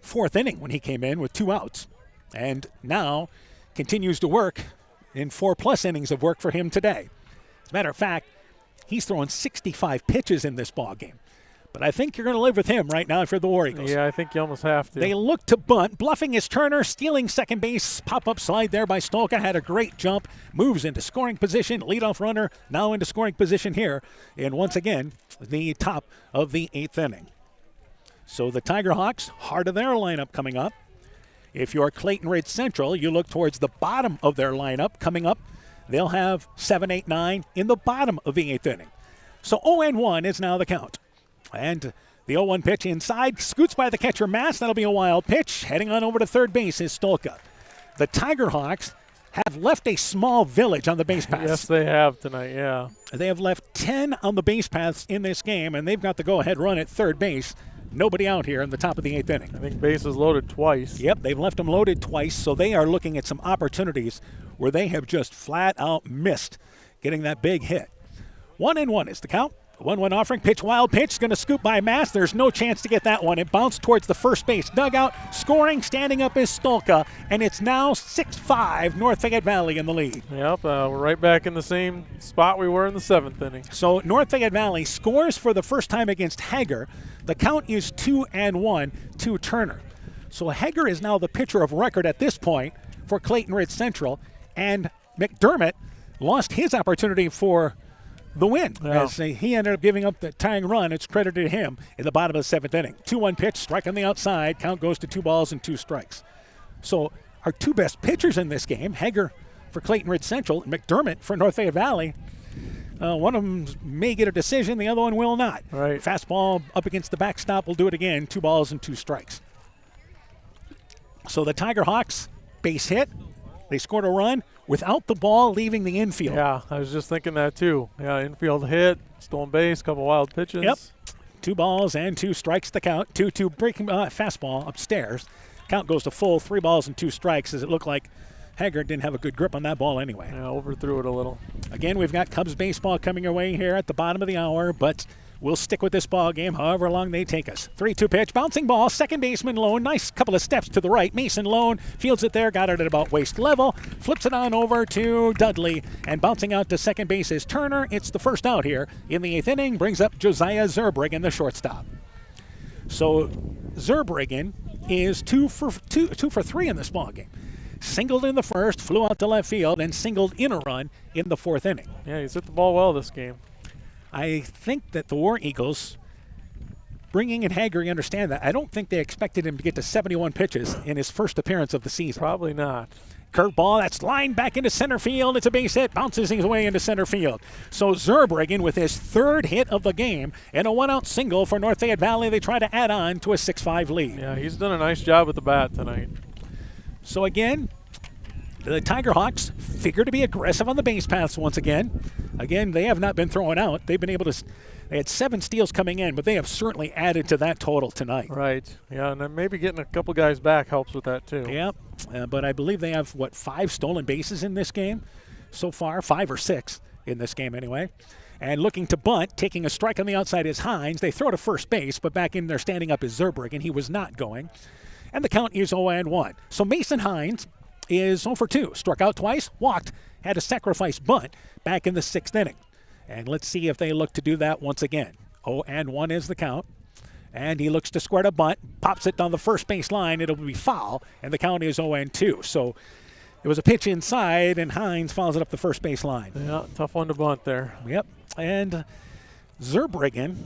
4th inning when he came in with 2 outs. And now continues to work in 4+ innings of work for him today. As a matter of fact, he's throwing 65 pitches in this ball game. But I think you're going to live with him right now if you're the War Eagles. Yeah, I think you almost have to. They look to bunt. Bluffing is Turner, stealing second base. Pop-up slide there by Stolka. Had a great jump. Moves into scoring position. Leadoff runner now into scoring position here. And once again, the top of the 8th inning. So the Tiger Hawks, heart of their lineup coming up. If you're Clayton Ridge Central, you look towards the bottom of their lineup coming up. They'll have 7, 8, 9 in the bottom of the 8th inning. So 0-1 is now the count. And the 0-1 pitch inside, scoots by the catcher Mass. That'll be a wild pitch. Heading on over to third base is Stolka. The Tiger Hawks have left a small village on the base paths. Yes, they have tonight, yeah. They have left 10 on the base paths in this game, and they've got the go-ahead run at third base. Nobody out here in the top of the 8th inning. I think base is loaded twice. Yep, they've left them loaded twice, so they are looking at some opportunities where they have just flat out missed getting that big hit. 1-1 is the count. 1-1 offering, pitch, wild pitch, going to scoop by Mass. There's no chance to get that one. It bounced towards the first base dugout. Scoring, standing up is Stolka, and it's now 6-5, North Fayette Valley in the lead. Yep, we're right back in the same spot we were in the 7th inning. So North Fayette Valley scores for the first time against Hager. The count is 2-1 to Turner. So Hager is now the pitcher of record at this point for Clayton Ridge Central, and McDermott lost his opportunity for the win. Yeah. As he ended up giving up the tying run. It's credited to him in the bottom of the 7th inning. 2-1 pitch, strike on the outside. Count goes to 2 balls and 2 strikes. So our 2 best pitchers in this game, Hager for Clayton Ridge Central and McDermott for North Fayette Valley. One of them may get a decision, the other one will not. Right. Fastball up against the backstop will do it again. 2 balls and 2 strikes. So the Tiger Hawks, base hit. They scored a run without the ball leaving the infield. Yeah, I was just thinking that too. Yeah, infield hit, stolen base, couple wild pitches. Yep. 2 balls and 2 strikes the count. 2-2 breaking fastball upstairs. Count goes to full, 3 balls and 2 strikes as it looked like Haggard didn't have a good grip on that ball anyway. Yeah, overthrew it a little. Again, we've got Cubs baseball coming our way here at the bottom of the hour, but we'll stick with this ball game however long they take us. 3-2 pitch, bouncing ball, second baseman Lone. Nice couple of steps to the right. Mason Lone fields it there, got it at about waist level, flips it on over to Dudley, and bouncing out to second base is Turner. It's the first out here in the 8th inning, brings up Josiah Zerbriggen, the shortstop. So Zerbriggen is 2 for 3 in this ball game. Singled in the first, flew out to left field, and singled in a run in the 4th inning. Yeah, he's hit the ball well this game. I think that the War Eagles, bringing in Hager, you understand that. I don't think they expected him to get to 71 pitches in his first appearance of the season. Probably not. Curveball, that's lined back into center field. It's a base hit, bounces his way into center field. So Zerbriggen with his 3rd hit of the game and a 1-out single for North Fayette Valley. They try to add on to a 6-5 lead. Yeah, he's done a nice job with the bat tonight. So again, the Tiger Hawks figure to be aggressive on the base paths once again. Again, they have not been thrown out. They've been able to. They had 7 steals coming in, but they have certainly added to that total tonight. Right. Yeah, and then maybe getting a couple guys back helps with that too. Yeah, but I believe they have, 5 stolen bases in this game so far, 5 or 6 in this game anyway. And looking to bunt, taking a strike on the outside is Hines. They throw to first base, but back in there standing up is Zerbriggen. He was not going. And the count is 0-1. So Mason Hines is 0 for 2. Struck out twice, walked, had a sacrifice bunt back in the 6th inning. And let's see if they look to do that once again. 0-1 is the count. And he looks to square a bunt, pops it down the first base line. It'll be foul, and the count is 0-2. So it was a pitch inside, and Hines fouls it up the first base line. Yeah, tough one to bunt there. Yep. And Zurbriggen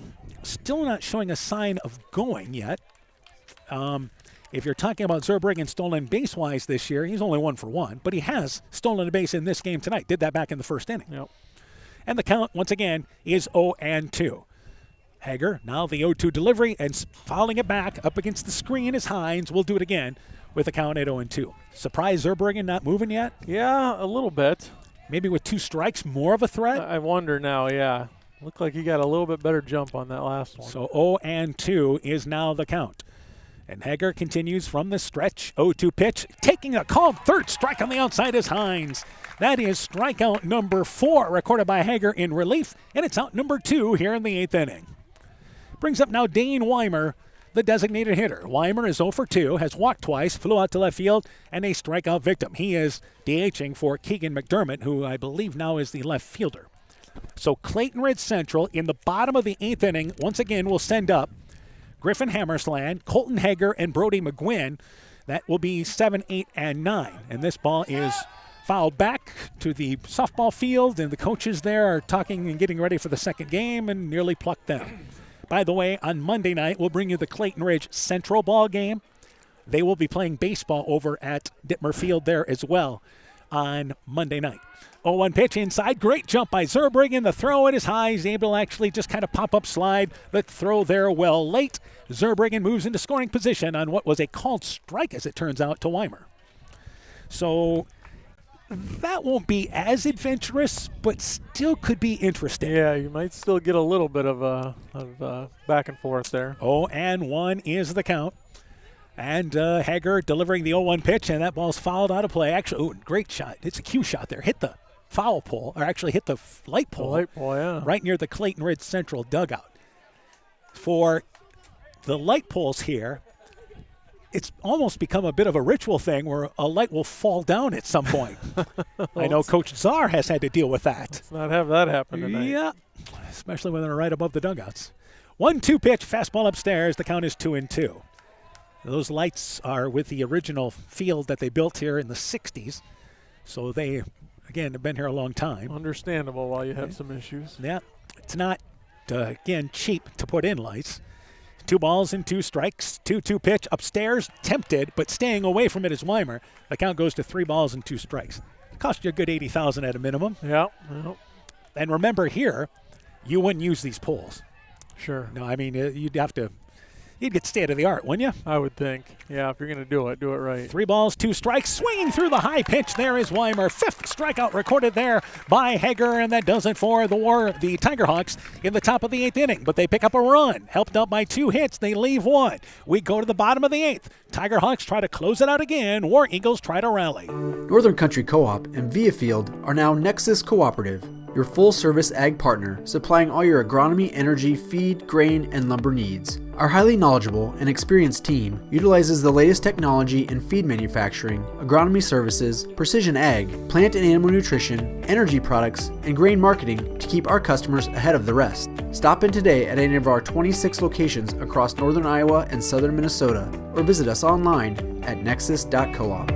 still not showing a sign of going yet. If you're talking about Zurbriggen stolen base-wise this year, he's only 1 for 1, but he has stolen a base in this game tonight. Did that back in the first inning. Yep. And the count, once again, is 0-2. Hager, now the 0-2 delivery, and fouling it back up against the screen is Hines. We'll do it again with the count at 0-2. Surprised Zurbriggen not moving yet? Yeah, a little bit. Maybe with 2 strikes, more of a threat? I wonder now, yeah. Looked like he got a little bit better jump on that last one. So 0-2 is now the count. And Hager continues from the stretch. 0-2 pitch. Taking a called third strike on the outside is Hines. That is strikeout number 4 recorded by Hager in relief. And it's out number 2 here in the 8th inning. Brings up now Dane Weimer, the designated hitter. Weimer is 0 for 2, has walked twice, flew out to left field, and a strikeout victim. He is DHing for Keegan McDermott, who I believe now is the left fielder. So Clayton Ridge Central in the bottom of the 8th inning once again will send up Griffin Hammersland, Colton Hager, and Brody McGuinn. That will be 7, 8, and 9. And this ball is fouled back to the softball field, and the coaches there are talking and getting ready for the second game and nearly plucked them. By the way, on Monday night, we'll bring you the Clayton Ridge Central ball game. They will be playing baseball over at Dittmer Field there as well on Monday night. 0-1 pitch inside. Great jump by Zurbriggen. The throw, it is high. He's able to actually just kind of pop-up slide the throw there well late. Zurbriggen moves into scoring position on what was a called strike, as it turns out, to Weimer. So that won't be as adventurous, but still could be interesting. Yeah, you might still get a little bit of back and forth there. 0-1 is the count. And Hager delivering the 0-1 pitch, and that ball's fouled out of play. Actually, great shot. It's a cue shot there. Hit the foul pole, or actually hit the light pole. The light pole, yeah. Right near the Clayton Ridge Central dugout. For the light poles here, it's almost become a bit of a ritual thing where a light will fall down at some point. I know Coach Czar has had to deal with that. Let's not have that happen tonight. Yeah, especially when they're right above the dugouts. 1-2 pitch, fastball upstairs. The count is 2-2. Those lights are with the original field that they built here in the 60s. So they, again, have been here a long time. Understandable while you have some issues. Yeah, it's not, again, cheap to put in lights. 2 balls and 2 strikes. 2-2 pitch upstairs, tempted, but staying away from it is Weimer. The count goes to 3 balls and 2 strikes. It cost you a good $80,000 at a minimum. Yeah. And remember here, you wouldn't use these poles. Sure. No, I mean, you'd get state of the art, wouldn't you? I would think. Yeah, if you're going to do it right. 3 balls, 2 strikes. Swinging through the high pitch. There is Weimer. 5th strikeout recorded there by Hager, and that does it for the Tiger Hawks in the top of the 8th inning. But they pick up a run. Helped out by 2 hits. They leave 1. We go to the bottom of the 8th. Tiger Hawks try to close it out again. War Eagles try to rally. Northern Country Co-op and Via Field are now Nexus Cooperative, your full-service ag partner, supplying all your agronomy, energy, feed, grain, and lumber needs. Our highly knowledgeable and experienced team utilizes the latest technology in feed manufacturing, agronomy services, precision ag, plant and animal nutrition, energy products, and grain marketing to keep our customers ahead of the rest. Stop in today at any of our 26 locations across northern Iowa and southern Minnesota, or visit us online at nexus.coop.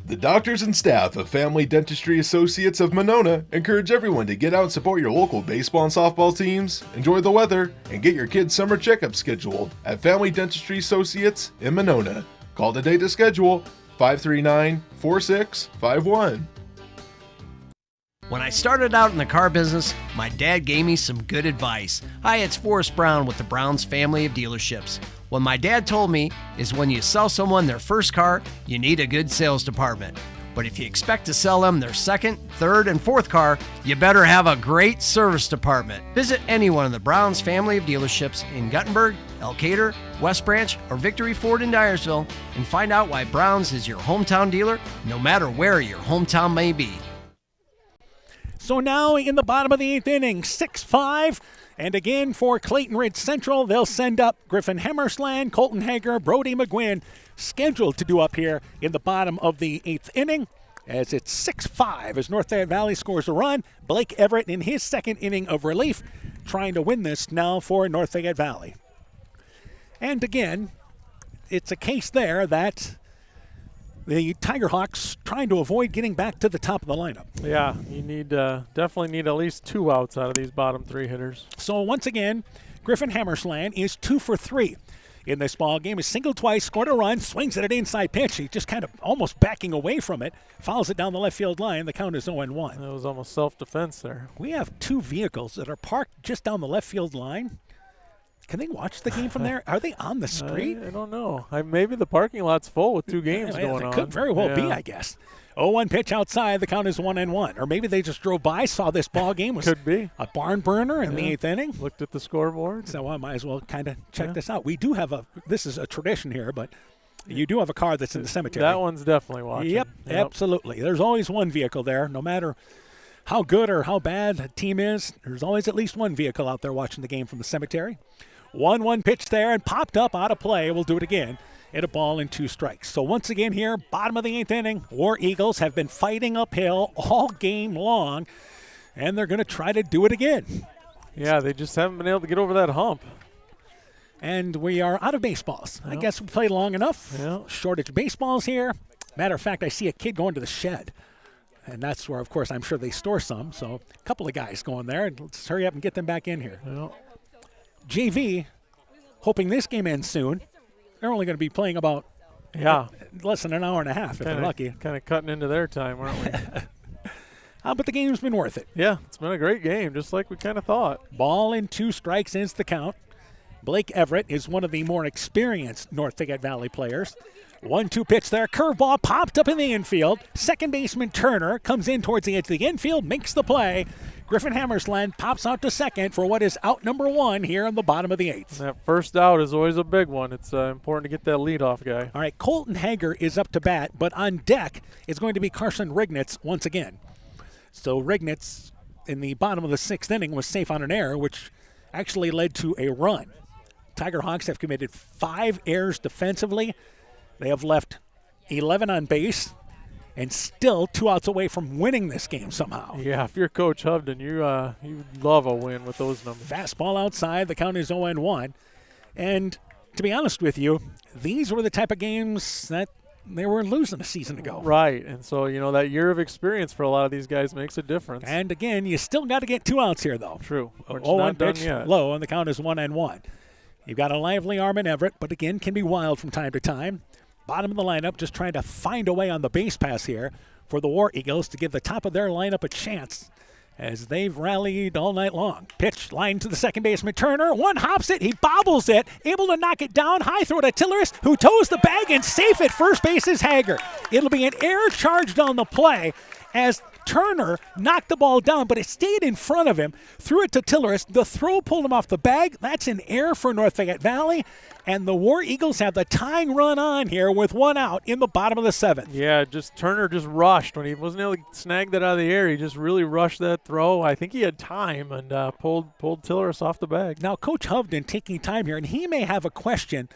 The doctors and staff of Family Dentistry Associates of Monona encourage everyone to get out and support your local baseball and softball teams, enjoy the weather, and get your kids' summer checkups scheduled at Family Dentistry Associates in Monona. Call today to schedule 539-4651. When I started out in the car business, my dad gave me some good advice. Hi, it's Forrest Brown with the Brown's family of dealerships. What my dad told me is when you sell someone their first car, you need a good sales department. But if you expect to sell them their second, third, and fourth car, you better have a great service department. Visit any one of the Brown's family of dealerships in Guttenberg, Elkader, West Branch, or Victory Ford in Dyersville and find out why Brown's is your hometown dealer, no matter where your hometown may be. So now in the bottom of the 8th inning, 6-5. And again for Clayton Ridge Central, they'll send up Griffin Hammersland, Colton Hager, Brody McGuinn, scheduled to do up here in the bottom of the 8th inning. As it's 6-5 as North Fayette Valley scores a run. Blake Everett in his second inning of relief trying to win this now for North Fayette Valley. And again, it's a case there that the Tigerhawks trying to avoid getting back to the top of the lineup. Yeah, you need definitely need at least 2 outs out of these bottom 3 hitters. So once again, Griffin Hammersland is 2 for 3 in this ball game. He singled twice, scored a run, swings at an inside pitch. He just kind of almost backing away from it, fouls it down the left field line. The count is 0-1. That was almost self-defense there. We have 2 vehicles that are parked just down the left field line. Can they watch the game from there? Are they on the street? I don't know. Maybe the parking lot's full with 2 games going on. It could very well be, I guess. 0-1 pitch outside. The count is 1-1. Or maybe they just drove by, saw this ball game. Was could be a barn burner in the 8th inning. Looked at the scoreboard. So I might as well kind of check this out. We do have this is a tradition here, but you do have a car that's in the cemetery. That one's definitely watching. Yep, absolutely. There's always one vehicle there, no matter how good or how bad a team is. There's always at least one vehicle out there watching the game from the cemetery. 1-1 pitch there and popped up out of play. We'll do it again. Hit a ball and 2 strikes. So once again here, bottom of the 8th inning, War Eagles have been fighting uphill all game long, and they're going to try to do it again. Yeah, they just haven't been able to get over that hump. And we are out of baseballs. I guess we played long enough. Shortage of baseballs here. Matter of fact, I see a kid going to the shed. And that's where, of course, I'm sure they store some. So a couple of guys going there. Let's hurry up and get them back in here. JV, hoping this game ends soon. They're only going to be playing about less than an hour and a half if they're lucky. Kind of cutting into their time, aren't we? But the game's been worth it. Yeah, it's been a great game, just like we kind of thought. Ball and 2 strikes is the count. Blake Everett is one of the more experienced North Fayette Valley players. 1-2 pitch there. Curveball popped up in the infield. Second baseman Turner comes in towards the edge of the infield, makes the play. Griffin Hammersland pops out to second for what is out number 1 here in the bottom of the 8th. That first out is always a big one. It's important to get that leadoff guy. All right, Colton Hager is up to bat, but on deck is going to be Carson Rignitz once again. So Rignitz in the bottom of the 6th inning was safe on an error, which actually led to a run. Tigerhawks have committed 5 errors defensively. They have left 11 on base and still 2 outs away from winning this game somehow. Yeah, if you're Coach Hovden, you love a win with those numbers. Fastball outside. The count is 0-1. And to be honest with you, these were the type of games that they were losing a season ago. Right, and so, that year of experience for a lot of these guys makes a difference. And again, you still got to get 2 outs here, though. True. 0-1 pitch, low, and the count is 1-1. You've got a lively arm in Everett, but again, can be wild from time to time. Bottom of the lineup, just trying to find a way on the base pass here for the War Eagles to give the top of their lineup a chance as they've rallied all night long. Pitch, line to the second baseman, Turner. One hops it, he bobbles it, able to knock it down. High throw to Tilleris, who toes the bag, and safe at first base is Hager. It'll be an error charged on the play as Turner knocked the ball down, but it stayed in front of him, threw it to Tilleris. The throw pulled him off the bag. That's an error for North Fayette Valley, and the War Eagles have the tying run on here with 1 out in the bottom of the 7th. Yeah, Turner just rushed. When he wasn't able to snag that out of the air, he just really rushed that throw. I think he had time and pulled Tilleris off the bag. Now, Coach Hovden taking time here, and he may have a question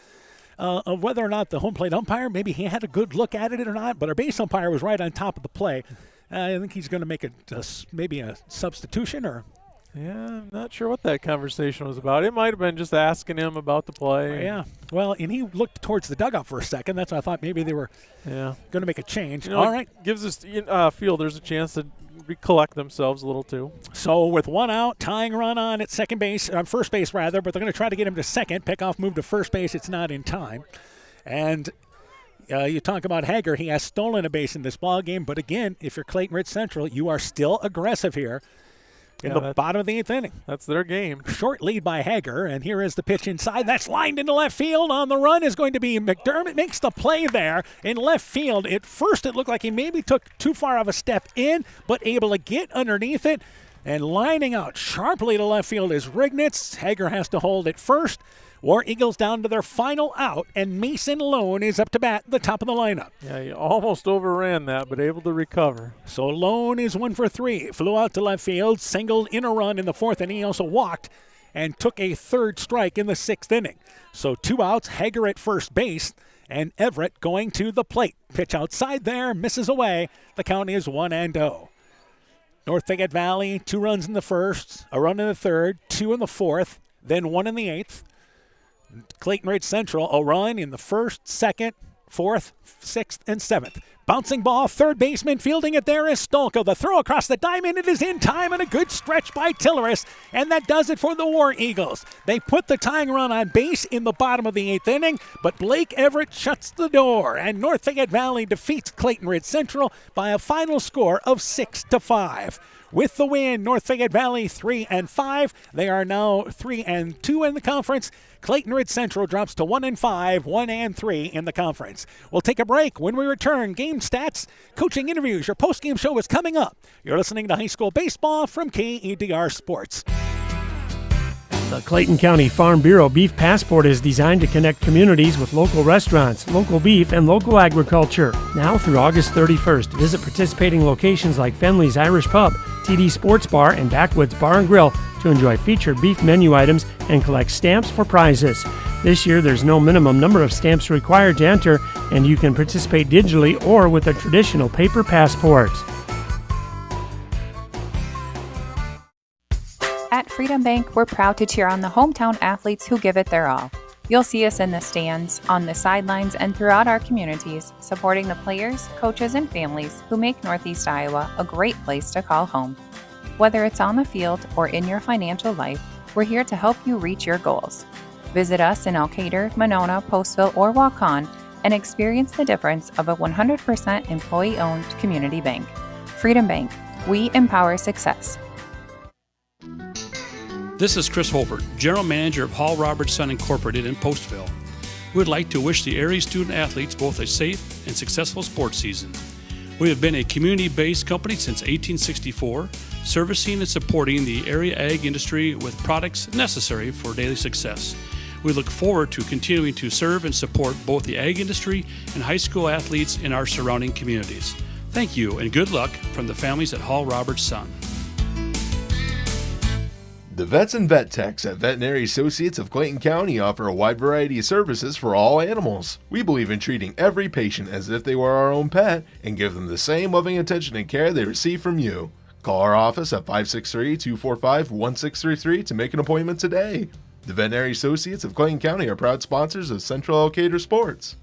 of whether or not the home plate umpire, maybe he had a good look at it or not, but our base umpire was right on top of the play. I think he's going to make maybe a substitution or. Yeah, I'm not sure what that conversation was about. It might have been just asking him about the play. Yeah, well, and he looked towards the dugout for a second. That's why I thought maybe they were going to make a change. All right. Gives us fielders a chance to recollect themselves a little too. So with 1 out, tying run on at first base rather, but they're going to try to get him to second. Pickoff move to first base. It's not in time. And you talk about Hager. He has stolen a base in this ball game, but again, if you're Clayton Ridge Central, you are still aggressive here in the bottom of the 8th inning. That's their game. Short lead by Hager, and here is the pitch inside. That's lined into left field. On the run is going to be McDermott. Makes the play there in left field. At first, it looked like he maybe took too far of a step in, but able to get underneath it. And lining out sharply to left field is Rignitz. Hager has to hold it first. War Eagles down to their final out, and Mason Lone is up to bat, the top of the lineup. Yeah, he almost overran that, but able to recover. So Lone is 1 for 3. Flew out to left field, singled in a run in the 4th, and he also walked and took a 3rd strike in the 6th inning. So 2 outs, Hager at first base, and Everett going to the plate. Pitch outside there, misses away. The count is 1-0. North Fayette Valley, 2 runs in the first, a run in the third, 2 in the fourth, then 1 in the eighth. Clayton Ridge Central, a run in the first, second, fourth, sixth, and seventh. Bouncing ball, third baseman fielding it there is Stolka. The throw across the diamond, it is in time, and a good stretch by Tilleris, and that does it for the War Eagles. They put the tying run on base in the bottom of the 8th inning, but Blake Everett shuts the door, and North Fayette Valley defeats Clayton Ridge Central by a final score of 6-5. With the win, North Fayette Valley 3-5. They are now 3-2 in the conference. Clayton Ridge Central drops to 1-5, 1-3 in the conference. We'll take a break. When we return, game stats, coaching interviews, your post-game show is coming up. You're listening to high school baseball from KEDR Sports. The Clayton County Farm Bureau Beef Passport is designed to connect communities with local restaurants, local beef, and local agriculture. Now through August 31st, visit participating locations like Fenley's Irish Pub, TD Sports Bar, and Backwoods Bar and Grill to enjoy featured beef menu items and collect stamps for prizes. This year, there's no minimum number of stamps required to enter, and you can participate digitally or with a traditional paper passport. At Freedom Bank, we're proud to cheer on the hometown athletes who give it their all. You'll see us in the stands, on the sidelines, and throughout our communities, supporting the players, coaches, and families who make Northeast Iowa a great place to call home. Whether it's on the field or in your financial life, we're here to help you reach your goals. Visit us in Elkader, Monona, Postville, or Waukon and experience the difference of a 100% employee-owned community bank. Freedom Bank, we empower success. This is Chris Holbert, General Manager of Hall Roberts Son Incorporated in Postville. We would like to wish the area student-athletes both a safe and successful sports season. We have been a community-based company since 1864, servicing and supporting the area ag industry with products necessary for daily success. We look forward to continuing to serve and support both the ag industry and high school athletes in our surrounding communities. Thank you and good luck from the families at Hall Roberts Son. The vets and vet techs at Veterinary Associates of Clayton County offer a wide variety of services for all animals. We believe in treating every patient as if they were our own pet and give them the same loving attention and care they receive from you. Call our office at 563-245-1633 to make an appointment today. The Veterinary Associates of Clayton County are proud sponsors of Central Elkader Sports.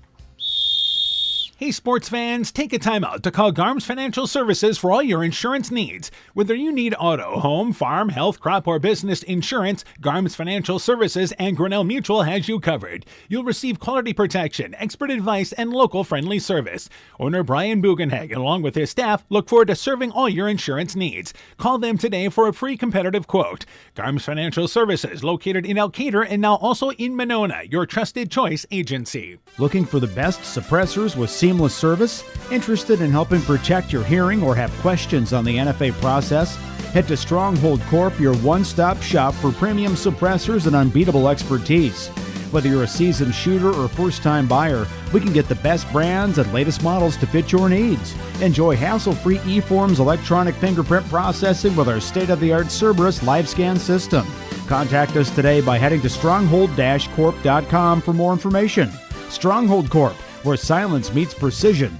Hey sports fans, take a time out to call Garms Financial Services for all your insurance needs. Whether you need auto, home, farm, health, crop, or business insurance, Garms Financial Services and Grinnell Mutual has you covered. You'll receive quality protection, expert advice, and local friendly service. Owner Brian Bugenhagen, along with his staff, look forward to serving all your insurance needs. Call them today for a free competitive quote. Garms Financial Services, located in Elkader and now also in Monona, your trusted choice agency. Looking for the best suppressors with seamless service? Interested in helping protect your hearing or have questions on the NFA process? Head to Stronghold Corp, your one-stop shop for premium suppressors and unbeatable expertise. Whether you're a seasoned shooter or first-time buyer, we can get the best brands and latest models to fit your needs. Enjoy hassle-free eForms electronic fingerprint processing with our state-of-the-art Cerberus LiveScan system. Contact us today by heading to stronghold-corp.com for more information. Stronghold Corp, where silence meets precision.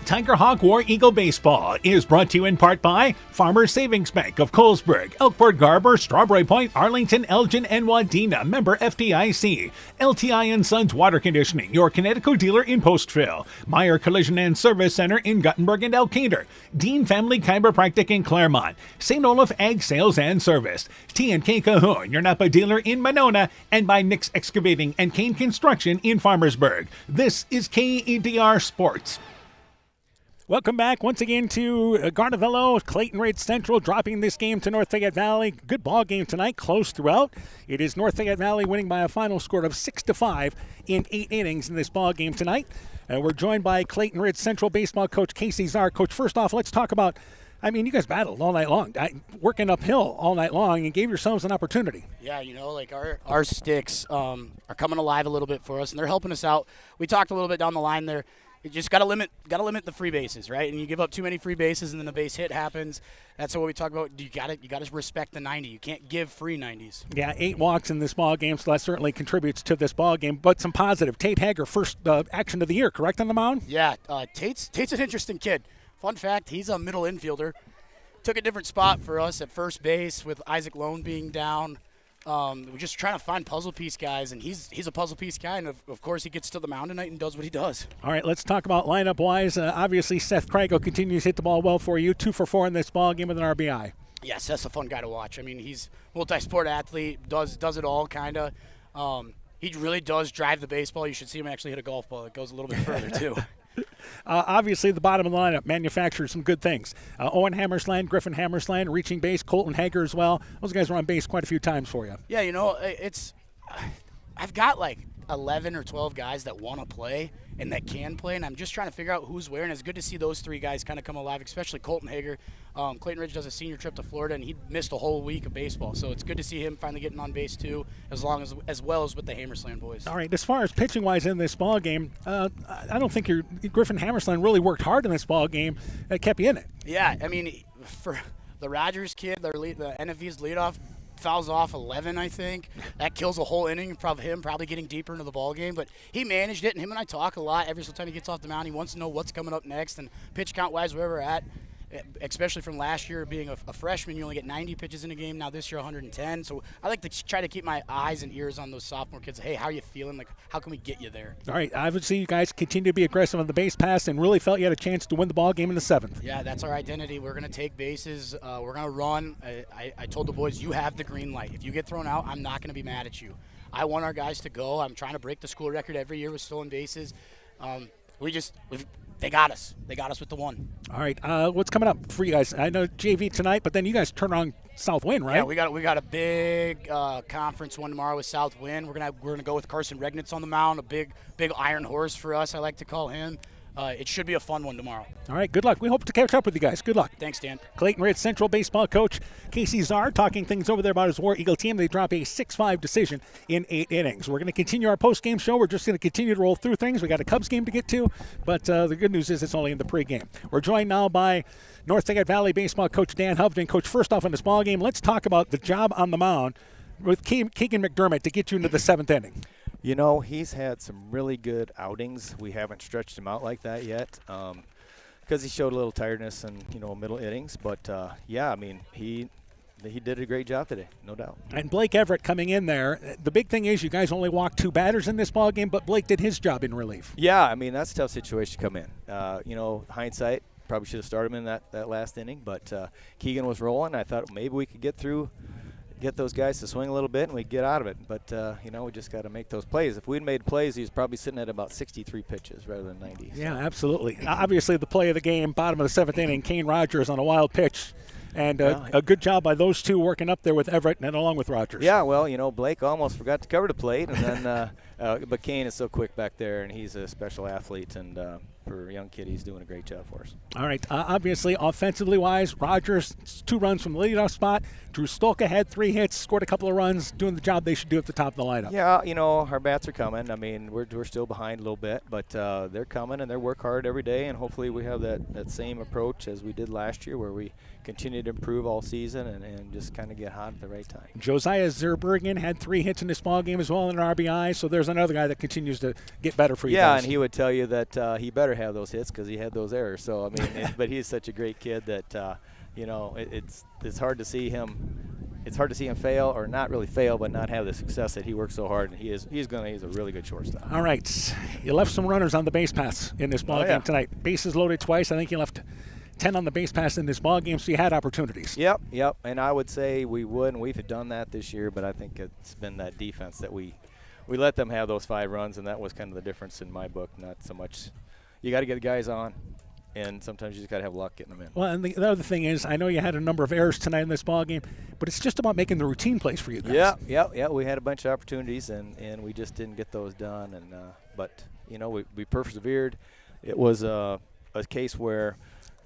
Tiger Hawk War Eagle Baseball is brought to you in part by Farmers Savings Bank of Colesburg, Elkport Garber, Strawberry Point, Arlington, Elgin, and Wadena, member FDIC. LTI & Sons Water Conditioning, your Connecticut dealer in Postville. Meyer Collision and Service Center in Guttenberg and Elkader. Dean Family Chiropractic in Claremont. St. Olaf Ag Sales and Service. T&K Cahoon, your Napa dealer in Monona. And by Nick's Excavating and Kane Construction in Farmersburg. This is KEDR Sports. Welcome back once again to Garnavillo. Clayton Ridge Central dropping this game to North Fayette Valley. Good ball game tonight, close throughout. It is North Fayette Valley winning by a final score of 6-5 in 8 innings in this ball game tonight. We're joined by Clayton Ridge Central baseball coach Casey Czar. Coach, first off, let's talk about, you guys battled all night long, working uphill all night long and gave yourselves an opportunity. Yeah, our sticks are coming alive a little bit for us, and they're helping us out. We talked a little bit down the line there. You just gotta limit the free bases, right? And you give up too many free bases, and then the base hit happens. That's what we talk about. You gotta respect the 90. You can't give free 90s. Yeah, 8 walks in this ball game, so that certainly contributes to this ball game. But some positive. Tate Hager, first action of the year, correct on the mound? Yeah, Tate's an interesting kid. Fun fact: he's a middle infielder. took a different spot for us at first base with Isaac Lone being down. We're just trying to find puzzle piece guys, and he's a puzzle piece guy, and of course he gets to the mound tonight and does what he does. All right, let's talk about lineup-wise. Obviously, Seth Craigo continues to hit the ball well for you, 2 for 4 in this ball game with an RBI. Yes, that's a fun guy to watch. I mean, he's multi-sport athlete, does it all kind of. He really does drive the baseball. You should see him actually hit a golf ball. It goes a little bit further, too. Obviously, the bottom of the lineup manufactured some good things. Owen Hammersland, Griffin Hammersland, reaching base, Colton Hager as well. Those guys were on base quite a few times for you. Yeah, you know, I've got like 11 or 12 guys that want to play and that can play, and I'm just trying to figure out who's where, and it's good to see those 3 guys kind of come alive, especially Colton Hager. Clayton Ridge does a senior trip to Florida, and he missed a whole week of baseball, so it's good to see him finally getting on base too, as well as with the Hammersland boys. All right, as far as pitching-wise in this ball game, I don't think Griffin Hammersland really worked hard in this ball game. That kept you in it. Yeah, I mean, for the Rogers kid, the NFV's leadoff, fouls off 11, I think. That kills a whole inning of him probably getting deeper into the ball game. But he managed it, and him and I talk a lot. Every single time he gets off the mound, he wants to know what's coming up next. And pitch count-wise, where we're at, especially from last year being a freshman, you only get 90 pitches in a game. Now this year, 110. So I like to try to keep my eyes and ears on those sophomore kids. Hey, how are you feeling? Like, how can we get you there? All right, obviously you guys continue to be aggressive on the base pass and really felt you had a chance to win the ball game in the 7th. Yeah, that's our identity. We're going to take bases. We're going to run. I told the boys, you have the green light. If you get thrown out, I'm not going to be mad at you. I want our guys to go. I'm trying to break the school record every year with stolen bases. They got us. They got us with the 1. All right, what's coming up for you guys? I know JV tonight, but then you guys turn on Southwind, right? Yeah, we got a big conference one tomorrow with Southwind. We're gonna go with Carson Regnitz on the mound, a big iron horse for us. I like to call him. It should be a fun one tomorrow. All right, good luck. We hope to catch up with you guys. Good luck. Thanks, Dan. Clayton Ridge Central baseball coach Casey Czar talking things over there about his War Eagle team. They drop a 6-5 decision in 8 innings. We're going to continue our post-game show. We're just going to continue to roll through things. We got a Cubs game to get to, but the good news is it's only in the pregame. We're joined now by North Fayette Valley baseball coach Dan Hovden. Coach, first off in this ball game, let's talk about the job on the mound with Keegan McDermott to get you into the 7th inning. You know, he's had some really good outings. We haven't stretched him out like that yet because he showed a little tiredness in, middle innings. But, yeah, I mean, he did a great job today, no doubt. And Blake Everett coming in there. The big thing is you guys only walked 2 batters in this ball game, but Blake did his job in relief. Yeah, I mean, that's a tough situation to come in. Hindsight, probably should have started him in that last inning. But Keegan was rolling. I thought maybe we could get those guys to swing a little bit and we get out of it. But, we just got to make those plays. If we'd made plays, he was probably sitting at about 63 pitches rather than 90. Yeah, absolutely. Obviously, the play of the game, bottom of the 7th inning, Kane Rogers on a wild pitch. And a good job by those 2 working up there with Everett and along with Rogers. Yeah, well, Blake almost forgot to cover the plate. And then, but Kane is so quick back there, and he's a special athlete. And for a young kid, he's doing a great job for us. All right. Obviously, offensively-wise, Rogers, 2 runs from the leadoff spot. Drew Stolka had 3 hits, scored a couple of runs, doing the job they should do at the top of the lineup. Yeah, our bats are coming. I mean, we're still behind a little bit, but they're coming, and they work hard every day. And hopefully we have that same approach as we did last year where we continue to improve all season and just kind of get hot at the right time. Josiah Zerbergen had 3 hits in this ball game as well in an RBI, so there's another guy that continues to get better for you guys. Yeah, and he would tell you that he better have those hits because he had those errors. So, I mean, but he's such a great kid that, it's hard to see him. It's hard to see him fail, or not really fail, but not have the success that he works so hard. And he's a really good shortstop. All right, you left some runners on the base pass in this ball game tonight. Bases loaded twice. I think you left 10 on the base pass in this ball game, so you had opportunities. Yep. And I would say we would, and we've done that this year. But I think it's been that defense that we let them have those 5 runs, and that was kind of the difference in my book. Not so much. You got to get the guys on. And sometimes you just got to have luck getting them in. Well, and the other thing is, I know you had a number of errors tonight in this ball game, but it's just about making the routine plays for you guys. Yeah. We had a bunch of opportunities, and we just didn't get those done. And but we persevered. It was a case where,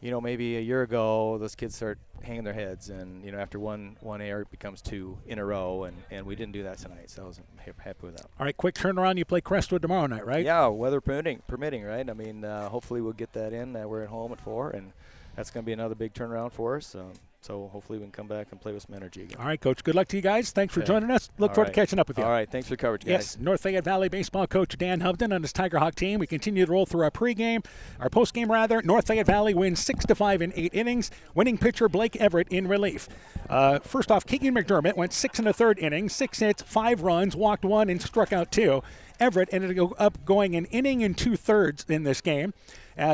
maybe a year ago those kids start hanging their heads, and after one error it becomes 2 in a row, and we didn't do that tonight, so I wasn't happy with that. All right, quick turnaround. You play Crestwood tomorrow night, right? Yeah, weather permitting, right? I mean, hopefully we'll get that in. We're at home at 4, and that's going to be another big turnaround for us. So hopefully we can come back and play with some energy again. All right, Coach. Good luck to you guys. Thanks for joining us. Look forward to catching up with you. All right. Thanks for the coverage, guys. Yes, North Fayette Valley baseball coach Dan Hovden and his Tiger Hawk team. We continue to roll through our postgame rather. North Fayette Valley wins 6-5 in 8 innings. Winning pitcher Blake Everett in relief. First off, Keegan McDermott went 6 1/3 innings, 6 hits, 5 runs, walked 1, and struck out 2. Everett ended up going an inning and 2/3 in this game.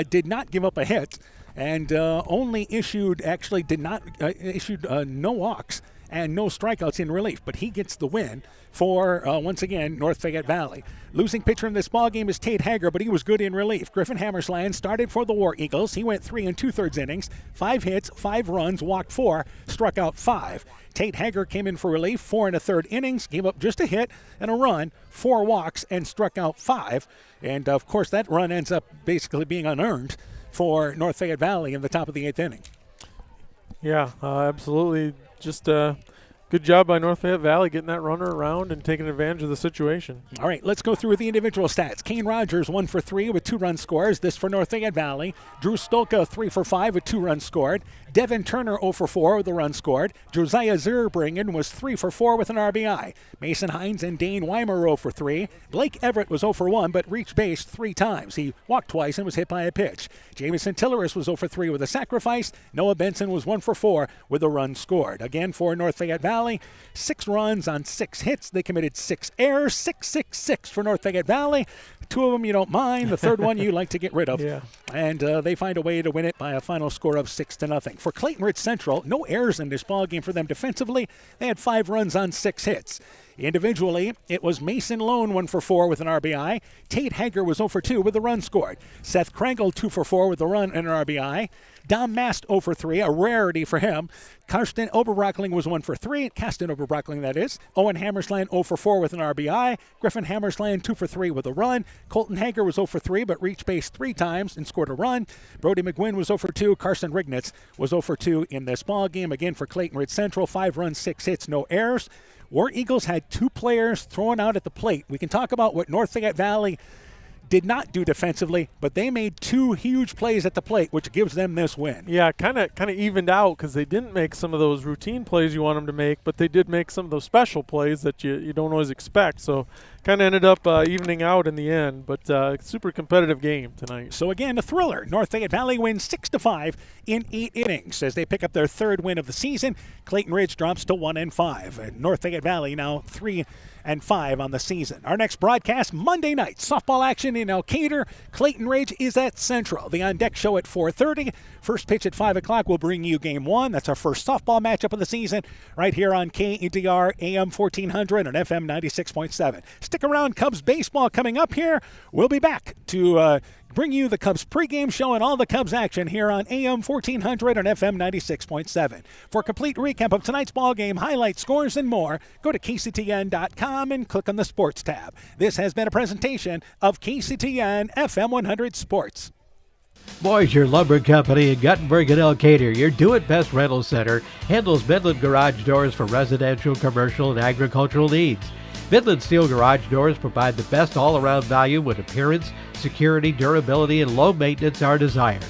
Did not give up a hit. And only issued no walks and no strikeouts in relief. But he gets the win for, once again, North Fayette Valley. Losing pitcher in this ballgame is Tate Hager, but he was good in relief. Griffin Hammersland started for the War Eagles. He went 3 2/3 innings, 5 hits, 5 runs, walked 4, struck out 5. Tate Hager came in for relief, 4 1/3 innings, gave up just a hit and a run, 4 walks, and struck out 5. And, of course, that run ends up basically being unearned for North Fayette Valley in the top of the 8th inning. Yeah, absolutely. Just good job by North Fayette Valley getting that runner around and taking advantage of the situation. All right, let's go through the individual stats. Kane Rogers 1 for 3 with 2 runs scores. This for North Fayette Valley. Drew Stolka 3 for 5 with 2 runs scored. Devin Turner 0 for 4 with a run scored. Josiah Zerbringen was 3 for 4 with an RBI. Mason Hines and Dane Weimer 0 for 3. Blake Everett was 0 for 1 but reached base 3 times. He walked twice and was hit by a pitch. Jamison Tilleris was 0 for 3 with a sacrifice. Noah Benson was 1 for 4 with a run scored. Again for North Fayette Valley, 6 runs on 6 hits. They committed 6 errors, 6-6-6 for North Fayette Valley. 2 of them you don't mind. The third one you like to get rid of. Yeah. And they find a way to win it by a final score of 6-0. For Clayton Ridge Central, no errors in this ballgame for them defensively. They had 5 runs on 6 hits. Individually, it was Mason Lone 1 for 4 with an RBI. Tate Hager was 0 for 2 with a run scored. Seth Krangle 2 for 4 with a run and an RBI. Dom Mast 0 for 3, a rarity for him. Karsten Oberbrockling was 1 for 3. Kasten Oberbrockling, that is. Owen Hammersland 0 for 4 with an RBI. Griffin Hammersland 2 for 3 with a run. Colton Hager was 0 for 3 but reached base 3 times and scored a run. Brody McGuinn was 0 for 2. Carson Rignitz was 0 for 2 in this ball game. Again for Clayton Ridge Central, 5 runs, 6 hits, no errors. War Eagles had 2 players thrown out at the plate. We can talk about what North Fayette Valley did not do defensively, but they made 2 huge plays at the plate, which gives them this win. Yeah, kind of evened out because they didn't make some of those routine plays you want them to make, but they did make some of those special plays that you don't always expect. So kind of ended up evening out in the end, but super competitive game tonight. So again, a thriller. North Fayette Valley wins 6-5 in 8 innings as they pick up their 3rd win of the season. Clayton Ridge drops to 1-5, and North Fayette Valley now 3-5 on the season. Our next broadcast Monday night, softball action in Elkader. Clayton Ridge is at Central. The On Deck show at 4:30. First pitch at 5 o'clock will bring you game 1. That's our first softball matchup of the season right here on KEDR AM 1400 and FM 96.7. Stick around, Cubs baseball coming up here. We'll be back to bring you the Cubs pregame show and all the Cubs action here on AM 1400 and FM 96.7. For a complete recap of tonight's ball game, highlights, scores, and more, go to KCTN.com and click on the Sports tab. This has been a presentation of KCTN FM 100 Sports. Boisier Lumber Company in Guttenberg and Elkader, your do-it-best rental center, handles Midland garage doors for residential, commercial, and agricultural needs. Midland Steel garage doors provide the best all-around value when appearance, security, durability, and low maintenance are desired.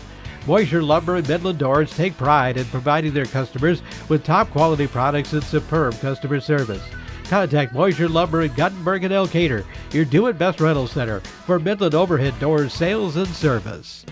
Boisier Lumber and Midland Doors take pride in providing their customers with top-quality products and superb customer service. Contact Boisier Lumber in Guttenberg and Elkader, your do-it-best rental center for Midland overhead doors sales and service.